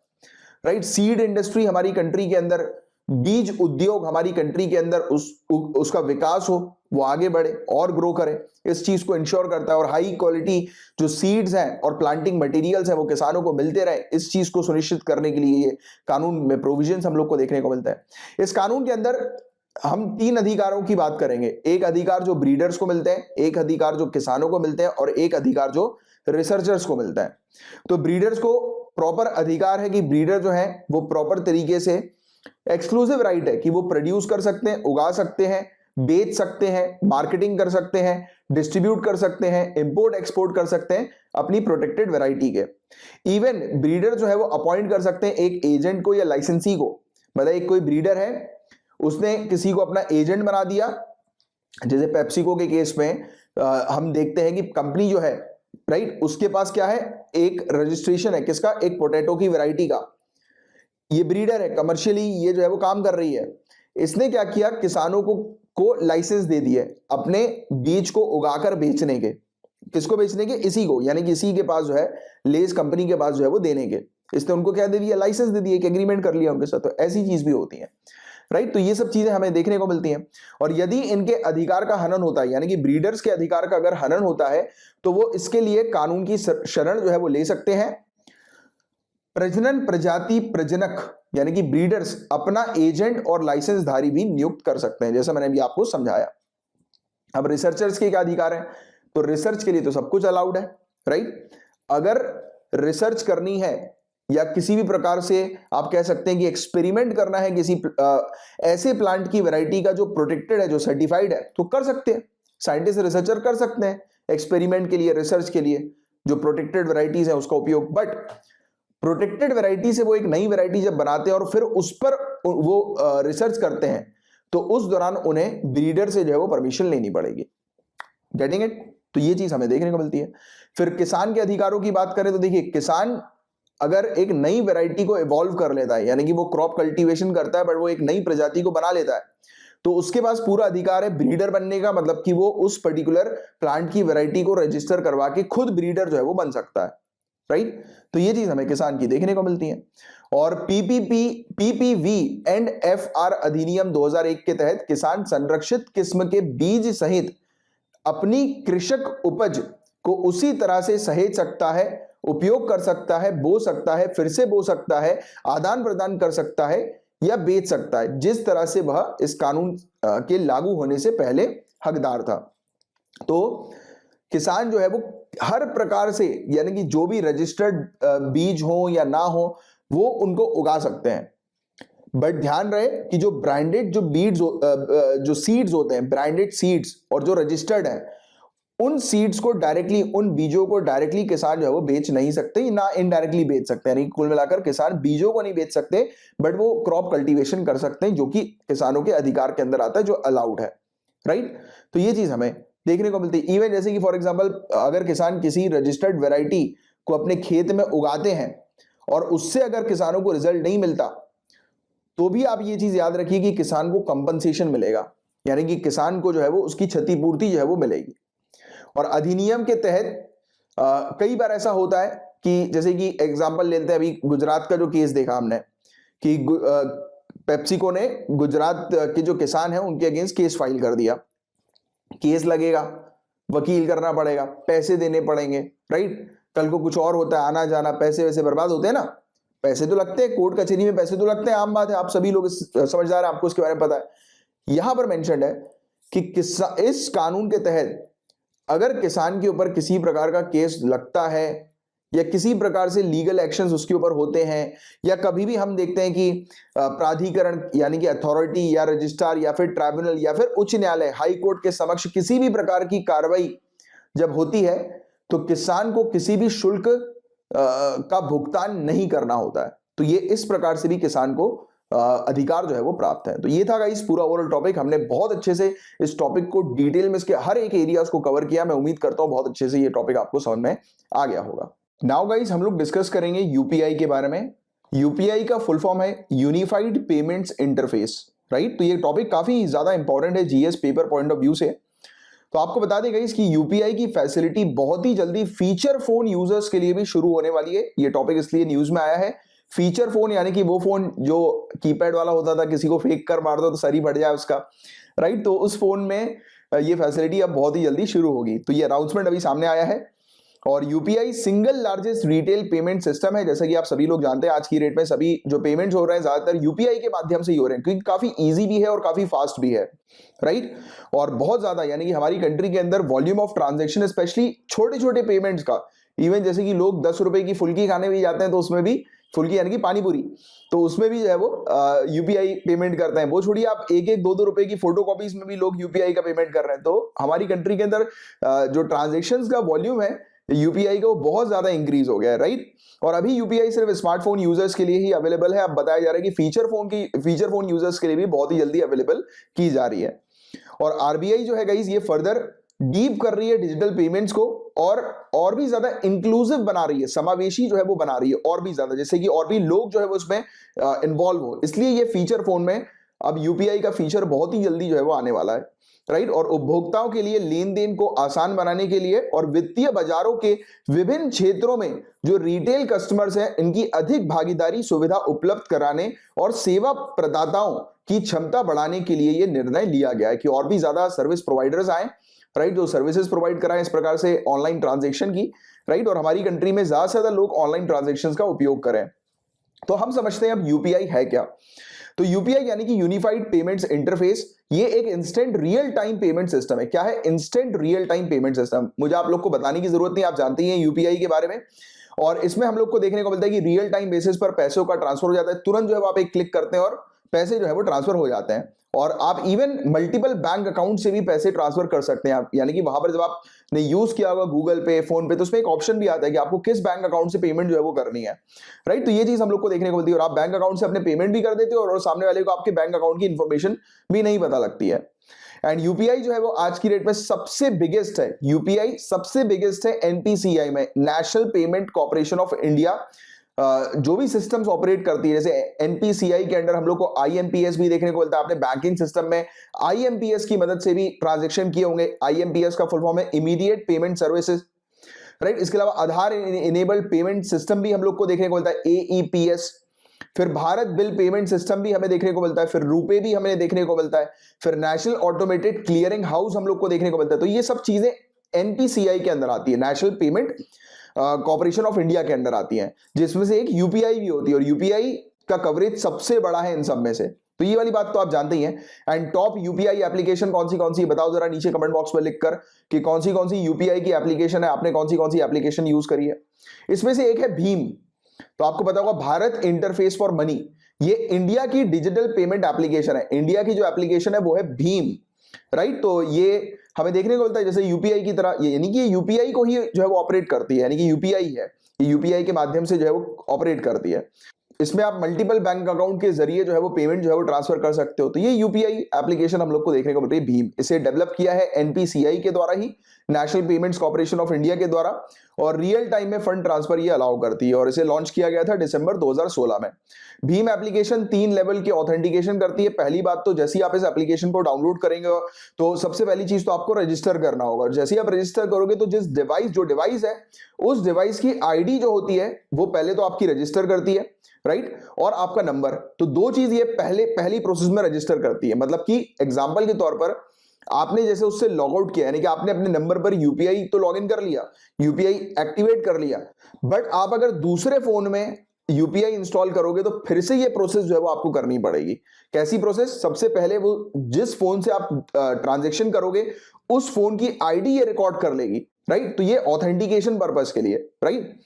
राइट। सीड इंडस्ट्री हमारी कंट्री के अंदर, बीज उद्योग हमारी कंट्री के अंदर उसका विकास हो, वो आगे बढ़े और ग्रो करे, इस चीज को इंश्योर करता है। और हाई क्वालिटी जो सीड्स हैं और प्लांटिंग मटेरियल्स हैं वो किसानों को मिलते रहे, इस चीज को सुनिश्चित करने के लिए ये कानून में प्रोविजंस हम लोग को देखने को मिलता है। इस कानून के अंदर हम 3 अधिकारों की बात करेंगे। एक अधिकार जो ब्रीडर्स को मिलते हैं, एक अधिकार जो किसानों को मिलते हैं, और एक अधिकार जो रिसर्चर्स को मिलता है। तो ब्रीडर्स को प्रॉपर अधिकार है कि ब्रीडर जो है वो प्रॉपर तरीके से, एक्सक्लूसिव राइट है कि वो प्रोड्यूस कर सकते हैं, उगा सकते हैं, बेच सकते हैं, मार्केटिंग कर सकते हैं, डिस्ट्रीब्यूट कर सकते हैं, इंपोर्ट एक्सपोर्ट कर सकते हैं अपनी प्रोटेक्टेड वैरायटी के। इवन ब्रीडर जो है वो अपॉइंट कर सकते हैं एक एजेंट को या लाइसेंसी को। मतलब एक कोई ब्रीडर है, उसने किसी को अपना एजेंट बना दिया, जैसे पेप्सिको के केस में हम देखते हैं कि कंपनी जो है, राइट, उसके पास क्या है, एक रजिस्ट्रेशन है, किसका, एक पोटैटो की वैरायटी का। ये ब्रीडर है, कमर्शियली ये जो है वो काम कर रही है। इसने क्या किया, किसानों को लाइसेंस दे दिए अपने बीज को उगाकर बेचने के। किसको बेचने के, इसी को, यानी कि इसी के पास जो है, लेस कंपनी के पास जो है वो देने के। इसने उनको क्या दे दिया, लाइसेंस दे दिया, एक एग्रीमेंट कर लिया उनके साथ। तो ऐसी चीज भी होती है, राइट। तो ये सब चीजें हमें देखने को मिलती हैं। और यदि इनके अधिकार का हनन होता है, यानी कि ब्रीडर्स के अधिकार का अगर हनन होता है, तो वो इसके लिए कानून की शरण जो है वो ले सकते हैं। प्रजनन प्रजाति प्रजनक यानी कि ब्रीडर्स अपना एजेंट और लाइसेंसधारी भी नियुक्त कर सकते हैं, जैसा मैंने अभी आपको समझाया। अब रिसर्चर्स के क्या अधिकार है, तो रिसर्च के लिए तो सब कुछ अलाउड है, राइट। अगर रिसर्च करनी है या किसी भी प्रकार से आप कह सकते हैं कि एक्सपेरिमेंट करना है किसी ऐसे प्लांट की वैरायटी का जो प्रोटेक्टेड है, जो सर्टिफाइड है, तो कर सकते हैं। साइंटिस्ट रिसर्चर कर सकते हैं एक्सपेरिमेंट के लिए, रिसर्च के लिए, जो प्रोटेक्टेड वैरायटीज है उसका उपयोग। बट प्रोटेक्टेड वैरायटी से वो एक नई वैरायटी जब बनाते हैं और फिर उस पर वो रिसर्च करते हैं, तो उस दौरान उन्हें ब्रीडर से जो है वो परमिशन लेनी पड़ेगी। Getting it? तो ये चीज हमें देखने को मिलती है। फिर किसान के अधिकारों की बात करें तो देखिए, किसान अगर एक नई वैरायटी को इवॉल्व कर लेता है, यानी कि वो क्रॉप कल्टीवेशन करता है बट वो एक नई प्रजाति को बना लेता है, तो उसके पास पूरा अधिकार है ब्रीडर बनने का। मतलब कि वो उस पर्टिकुलर प्लांट की वैरायटी को रजिस्टर करवा के खुद ब्रीडर जो है वो बन सकता है, राइट। तो ये चीज हमें किसान की देखने को मिलती है। और पीपीवी एंड एफआर अधिनियम 2001 के तहत किसान संरक्षित किस्म के बीज सहित अपनी कृषक उपज को उसी तरह से सहेज सकता है, उपयोग कर सकता है, बो सकता है, फिर से बो सकता है, आदान प्रदान कर सकता है या बेच सकता है, जिस तरह से वह इस कानून के लागू होने से पहले हकदार था। तो किसान जो है वो हर प्रकार से, यानी कि जो भी रजिस्टर्ड बीज हो या ना हो, वो उनको उगा सकते हैं। बट ध्यान रहे कि जो ब्रांडेड जो बीड्स जो सीड्स होते हैं, ब्रांडेड सीड्स और जो रजिस्टर्ड है, उन सीड्स को डायरेक्टली, उन बीजों को डायरेक्टली किसान जो है वो बेच नहीं सकते, ना इनडायरेक्टली बेच सकते हैं। यानी कुल मिलाकर किसान बीजों को नहीं बेच सकते, बट वो क्रॉप कल्टीवेशन कर सकते हैं, जो कि किसानों के अधिकार के अंदर आता है, जो अलाउड है, राइट। तो ये चीज हमें देखने को मिलती है। इवन जैसे कि फॉर एग्जांपल, अगर किसान किसी रजिस्टर्ड वैरायटी को अपने खेत में उगाते हैं और उससे अगर किसानों को रिजल्ट नहीं मिलता, तो भी आप ये चीज याद रखिए कि किसान को कंपनसेशन मिलेगा, यानी कि किसान को जो है वो उसकी क्षतिपूर्ति जो है वो मिलेगी। और अधिनियम के तहत कई बार ऐसा होता है कि, जैसे कि एग्जांपल लेते हैं, अभी गुजरात का जो केस देखा हमने कि पेप्सिको ने गुजरात के जो किसान हैं उनके अगेंस्ट केस फाइल कर दिया। केस लगेगा, वकील करना पड़ेगा, पैसे देने पड़ेंगे, राइट। कल को कुछ और होता है, आना जाना, पैसे वैसे बर्बाद होते हैं ना, पैसे तो लगते हैं, कोर्ट कचहरी में पैसे तो लगते हैं, आम बात है, आप सभी लोग समझदार हैं, आपको इसके बारे में पता है। यहां पर मेंशन्ड है कि इस कानून के तहत अगर किसान के ऊपर किसी प्रकार का केस लगता है या किसी प्रकार से लीगल एक्शंस उसके ऊपर होते हैं, या कभी भी हम देखते हैं कि प्राधिकरण यानी कि अथॉरिटी या रजिस्ट्रार या फिर ट्राइब्यूनल या फिर उच्च न्यायालय हाई कोर्ट के समक्ष किसी भी प्रकार की कार्रवाई जब होती है तो किसान को किसी भी शुल्क का भुगतान नहीं करना होता है। तो ये इस प्रकार से भी किसान को अधिकार जो है वो प्राप्त है। तो ये था गाइस पूरा ओवरऑल टॉपिक। हमने बहुत अच्छे से इस टॉपिक को डिटेल में इसके हर एक एरियाज को कवर किया। मैं उम्मीद करता हूं बहुत अच्छे से ये टॉपिक आपको समझ में आ गया होगा। नाउ गाइस हम लोग डिस्कस करेंगे यूपीआई के बारे में। यूपीआई का फुल फॉर्म है यूनिफाइड पेमेंट्स इंटरफेस, राइट। तो ये टॉपिक काफी ज्यादा इंपॉर्टेंट है GS paper point of view से। तो आपको बता दें गाइस कि यूपीआई की फैसिलिटी बहुत ही जल्दी फीचर फोन यूजर्स के लिए भी शुरू होने वाली है। ये टॉपिक इसलिए न्यूज में आया है। फीचर फोन यानी कि वो फोन जो कीपैड वाला होता था, किसी को फेंक कर मार दो तो सर ही फट जाए उसका, राइट। तो उस फोन में ये फैसिलिटी अब बहुत ही जल्दी शुरू होगी। तो ये अनाउंसमेंट अभी सामने आया है। और UPI single largest retail payment system है। जैसा कि आप सभी लोग जानते हैं आज की डेट में सभी जो पेमेंट्स हो रहे हैं ज्यादातर यूपीआई के माध्यम से ही हो रहे हैं, क्योंकि काफी इजी भी है और काफी फास्ट भी है, राइट। और बहुत ज्यादा यानी कि हमारी कंट्री के अंदर वॉल्यूम ऑफ ट्रांजैक्शन स्पेशली छोटे छोटे पेमेंट्स का, इवन जैसे कि लोग 10 रुपए की फुल्की खाने भी जाते हैं तो उसमें भी, फुल्की यानी कि पानी पूरी, तो उसमें भी जो है वो यूपीआई पेमेंट करते हैं। वो छोड़िए आप 1-1, 2-2 रुपए की फोटो कॉपीज में भी लोग यूपीआई का पेमेंट कर रहे हैं। तो हमारी कंट्री के अंदर जो ट्रांजैक्शंस का वॉल्यूम है यूपीआई का वो बहुत ज्यादा इंक्रीज हो गया है, राइट। और अभी यूपीआई सिर्फ स्मार्टफोन यूजर्स के लिए ही अवेलेबल है। अब बताया जा रहा है कि फीचर फोन यूजर्स के लिए भी बहुत ही जल्दी अवेलेबल की जा रही है। और आरबीआई जो है गाइस ये फर्दर डीप कर रही है डिजिटल पेमेंट्स को और भी ज्यादा इंक्लूसिव बना रही है, समावेशी जो है वो बना रही है और भी ज्यादा, जैसे कि और भी लोग जो है वो उसमें इन्वॉल्व हो। इसलिए ये फीचर फोन में अब यूपीआई का फीचर बहुत ही जल्दी जो है वो आने वाला है, राइट। और उपभोक्ताओं के लिए लेन देन को आसान बनाने के लिए और वित्तीय बाजारों के विभिन्न क्षेत्रों में जो रिटेल कस्टमर्स हैं इनकी अधिक भागीदारी सुविधा उपलब्ध कराने और सेवा प्रदाताओं की क्षमता बढ़ाने के लिए यह निर्णय लिया गया है कि और भी ज्यादा सर्विस प्रोवाइडर्स आए, राइट, जो सर्विसेज प्रोवाइड कराएं इस प्रकार से ऑनलाइन ट्रांजैक्शन की, राइट। और हमारी कंट्री में ज्यादा से ज्यादा लोग ऑनलाइन ट्रांजैक्शंस का उपयोग करें। तो हम समझते हैं अब यूपीआई है क्या। तो यूपीआई यानी कि यूनिफाइड पेमेंट्स इंटरफेस, ये एक instant real time payment system है। क्या है instant real time payment system? मुझे आप लोग को बताने की जरूरत नहीं, आप जानते ही हैं यूपीआई के बारे में। और इसमें हम लोग को देखने को मिलता है कि रियल टाइम बेसिस पर पैसों का ट्रांसफर हो जाता है, तुरंत जो है आप एक क्लिक करते हैं और पैसे जो है वो ट्रांसफर हो जाते हैं। और आप इवन मल्टीपल बैंक अकाउंट से भी पैसे ट्रांसफर कर सकते हैं आप, यानी कि वहां पर जब आपने यूज किया होगा गूगल पे, फोन पे, तो उसमें एक ऑप्शन भी आता है कि आपको किस बैंक अकाउंट से पेमेंट जो है वो करनी है, राइट। तो ये चीज हम लोग को देखने को मिलती है। और आप बैंक अकाउंट से अपने पेमेंट भी कर देते हो और सामने वाले को आपके बैंक अकाउंट की इंफॉर्मेशन भी नहीं पता लगती है। एंड यूपीआई जो है वो आज की डेट में सबसे बिगेस्ट है, यूपीआई सबसे बिगेस्ट है एनपीसीआई में, national payment corporation of India. जो भी सिस्टम्स ऑपरेट करती है, जैसे एनपीसीआई के अंडर हम लोग को आईएमपीएस भी देखने को मिलता है। आपने बैंकिंग सिस्टम में आईएमपीएस की मदद से भी ट्रांजैक्शन किए होंगे। आईएमपीएस का फुल फॉर्म है इमीडिएट पेमेंट सर्विसेज, राइट। इसके अलावा आधार इनेबल्ड पेमेंट सिस्टम भी हम लोग को देखने को मिलता है, एईपीएस। फिर भारत बिल पेमेंट सिस्टम भी हमें देखने को मिलता है, फिर रुपे भी हमें देखने को मिलता है, फिर नेशनल ऑटोमेटेड क्लियरिंग हाउस हम लोग को देखने को मिलता है। तो ये सब चीजें एनपीसीआई के अंदर आती है, national payment corporation of India के अंदर आती हैं, जिसमें से एक यूपीआई भी होती है। और यूपीआई का कवरेज सबसे बड़ा है इन सब में से, तो ये वाली बात तो आप जानते ही हैं। एंड टॉप यूपीआई एप्लीकेशन कौन सी बताओ जरा नीचे कमेंट बॉक्स में लिखकर कि कौन सी यूपीआई की एप्लीकेशन है, आपने कौन सी एप्लीकेशन यूज करी है। इसमें से एक है भीम। तो आपको पता होगा भारत इंटरफेस फॉर मनी, ये इंडिया की डिजिटल पेमेंट एप्लीकेशन है। इंडिया की जो एप्लीकेशन है वो है भीम, राइट। तो ये हमें देखने को मिलता है जैसे यूपीआई की तरह, यानी कि यूपीआई को ही जो है वो ऑपरेट करती है, यानी कि यूपीआई है, ये यूपीआई के माध्यम से जो है वो ऑपरेट करती है। इसमें आप मल्टीपल बैंक अकाउंट के जरिए जो है वो पेमेंट जो है वो ट्रांसफर कर सकते हो। तो ये यूपीआई एप्लीकेशन हम लोग को देखने को मिल रही है भीम। इसे डेवलप किया है एनपीसीआई के द्वारा ही, national payments corporation of India के द्वारा, और रियल टाइम में फंड ट्रांसफर ये अलाउ करती है। और इसे लॉन्च किया गया था दिसंबर 2016 में। भीम एप्लीकेशन 3 लेवल की ऑथेंटिकेशन करती है। पहली बात तो जैसे ही आप इस एप्लीकेशन को डाउनलोड करेंगे तो सबसे पहली चीज तो आपको रजिस्टर करना होगा। जैसे ही आप रजिस्टर करोगे तो जो डिवाइस है उस डिवाइस की आईडी जो होती है वो पहले तो आपकी रजिस्टर करती है, राइट। और आपका नंबर, तो दो चीज ये पहली प्रोसेस में रजिस्टर करती है। मतलब कि एग्जांपल के तौर पर आपने जैसे उससे लॉग आउट किया, यानी कि आपने अपने नंबर पर यूपीआई तो लॉगिन कर लिया, यूपीआई एक्टिवेट कर लिया, बट आप अगर दूसरे फोन में यूपीआई इंस्टॉल करोगे तो फिर से ये प्रोसेस जो है वो आपको करनी पड़ेगी। कैसी प्रोसेस? सबसे पहले वो जिस फोन से आप ट्रांजैक्शन करोगे उस फोन की आईडी ये रिकॉर्ड कर लेगी, राइट? तो ये ऑथेंटिकेशन पर्पस के लिए, राइट,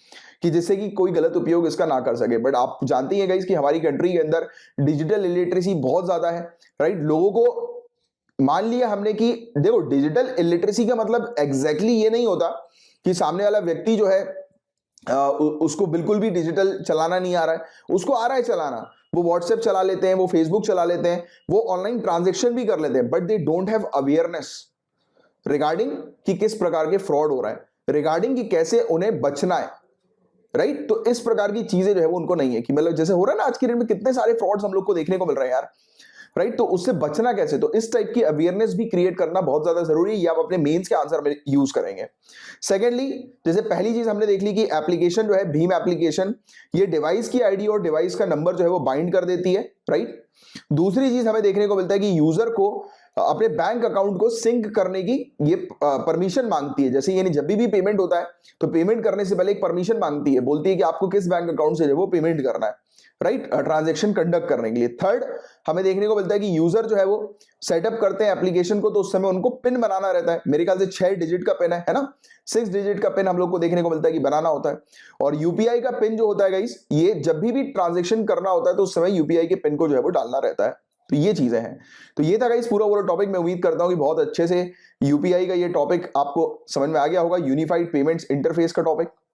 कि जिससे कि कोई गलत उपयोग इसका ना कर सके। बट आप जानती हैं गाइस कि हमारी कंट्री के अंदर डिजिटल इलिटरेसी बहुत ज्यादा है, राइट? लोगों को मान लिया हमने कि देखो, डिजिटल इलिटरेसी का मतलब एग्जैक्टली ये नहीं होता कि सामने वाला व्यक्ति जो है उसको बिल्कुल भी डिजिटल चलाना नहीं आ रहा है, उसको आ रहा है चलाना, वो व्हाट्सएप चला लेते हैं, वो फेसबुक चला लेते हैं, वो ऑनलाइन ट्रांजैक्शन भी कर लेते हैं, but they don't have awareness regarding कि किस प्रकार के फ्रॉड हो रहा है, रिगार्डिंग कि कैसे उन्हें बचना है, राइट? तो इस प्रकार की चीजें जो है वो उनको नहीं है कि मतलब जैसे हो रहा है ना आज की डेट में, कितने सारे फ्रॉड्स हम लोग को देखने को मिल रहे हैं यार, राइट? तो उससे बचना कैसे? तो इस टाइप की अवेयरनेस भी क्रिएट करना बहुत ज्यादा जरूरी है। ये आप अपने मेंस के आंसर में यूज करेंगे। सेकेंडली, जैसे पहली चीज हमने देख ली कि एप्लीकेशन जो है भीम एप्लीकेशन, ये डिवाइस की आईडी और डिवाइस का नंबर जो है वो बाइंड कर देती है, राइट? दूसरी चीज हमें देखने को मिलता है कि यूजर को अपने बैंक अकाउंट को सिंक करने की ये परमिशन मांगती है। जैसे यानी जब भी पेमेंट होता है तो पेमेंट करने से पहले एक परमिशन मांगती है, बोलती है कि आपको किस बैंक अकाउंट से जो वो पेमेंट करना है, राइट, ट्रांजैक्शन कंडक्ट करने के लिए। थर्ड, हमें देखने को मिलता है कि यूजर जो है वो सेटअप करते हैं एप्लीकेशन को, तो उस समय उनको पिन बनाना रहता है। मेरे ख्याल से 6 डिजिट का पिन है ना, 6 डिजिट का पिन हम लोग को देखने को मिलता है कि बनाना होता है। और यूपीआई का पिन जो होता है गाइस, ये जब भी ट्रांजैक्शन करना होता है तो उस समय यूपीआई के पिन को जो है वो डालना रहता है। तो ये चीजें हैं। तो ये था गाइस पूरा वो टॉपिक। मैं उम्मीद करता हूं कि बहुत अच्छे से यूपीआई का ये टॉपिक आपको समझ में आ गया होगा, यूनिफाइड पेमेंट्स इंटरफेस का टॉपिक।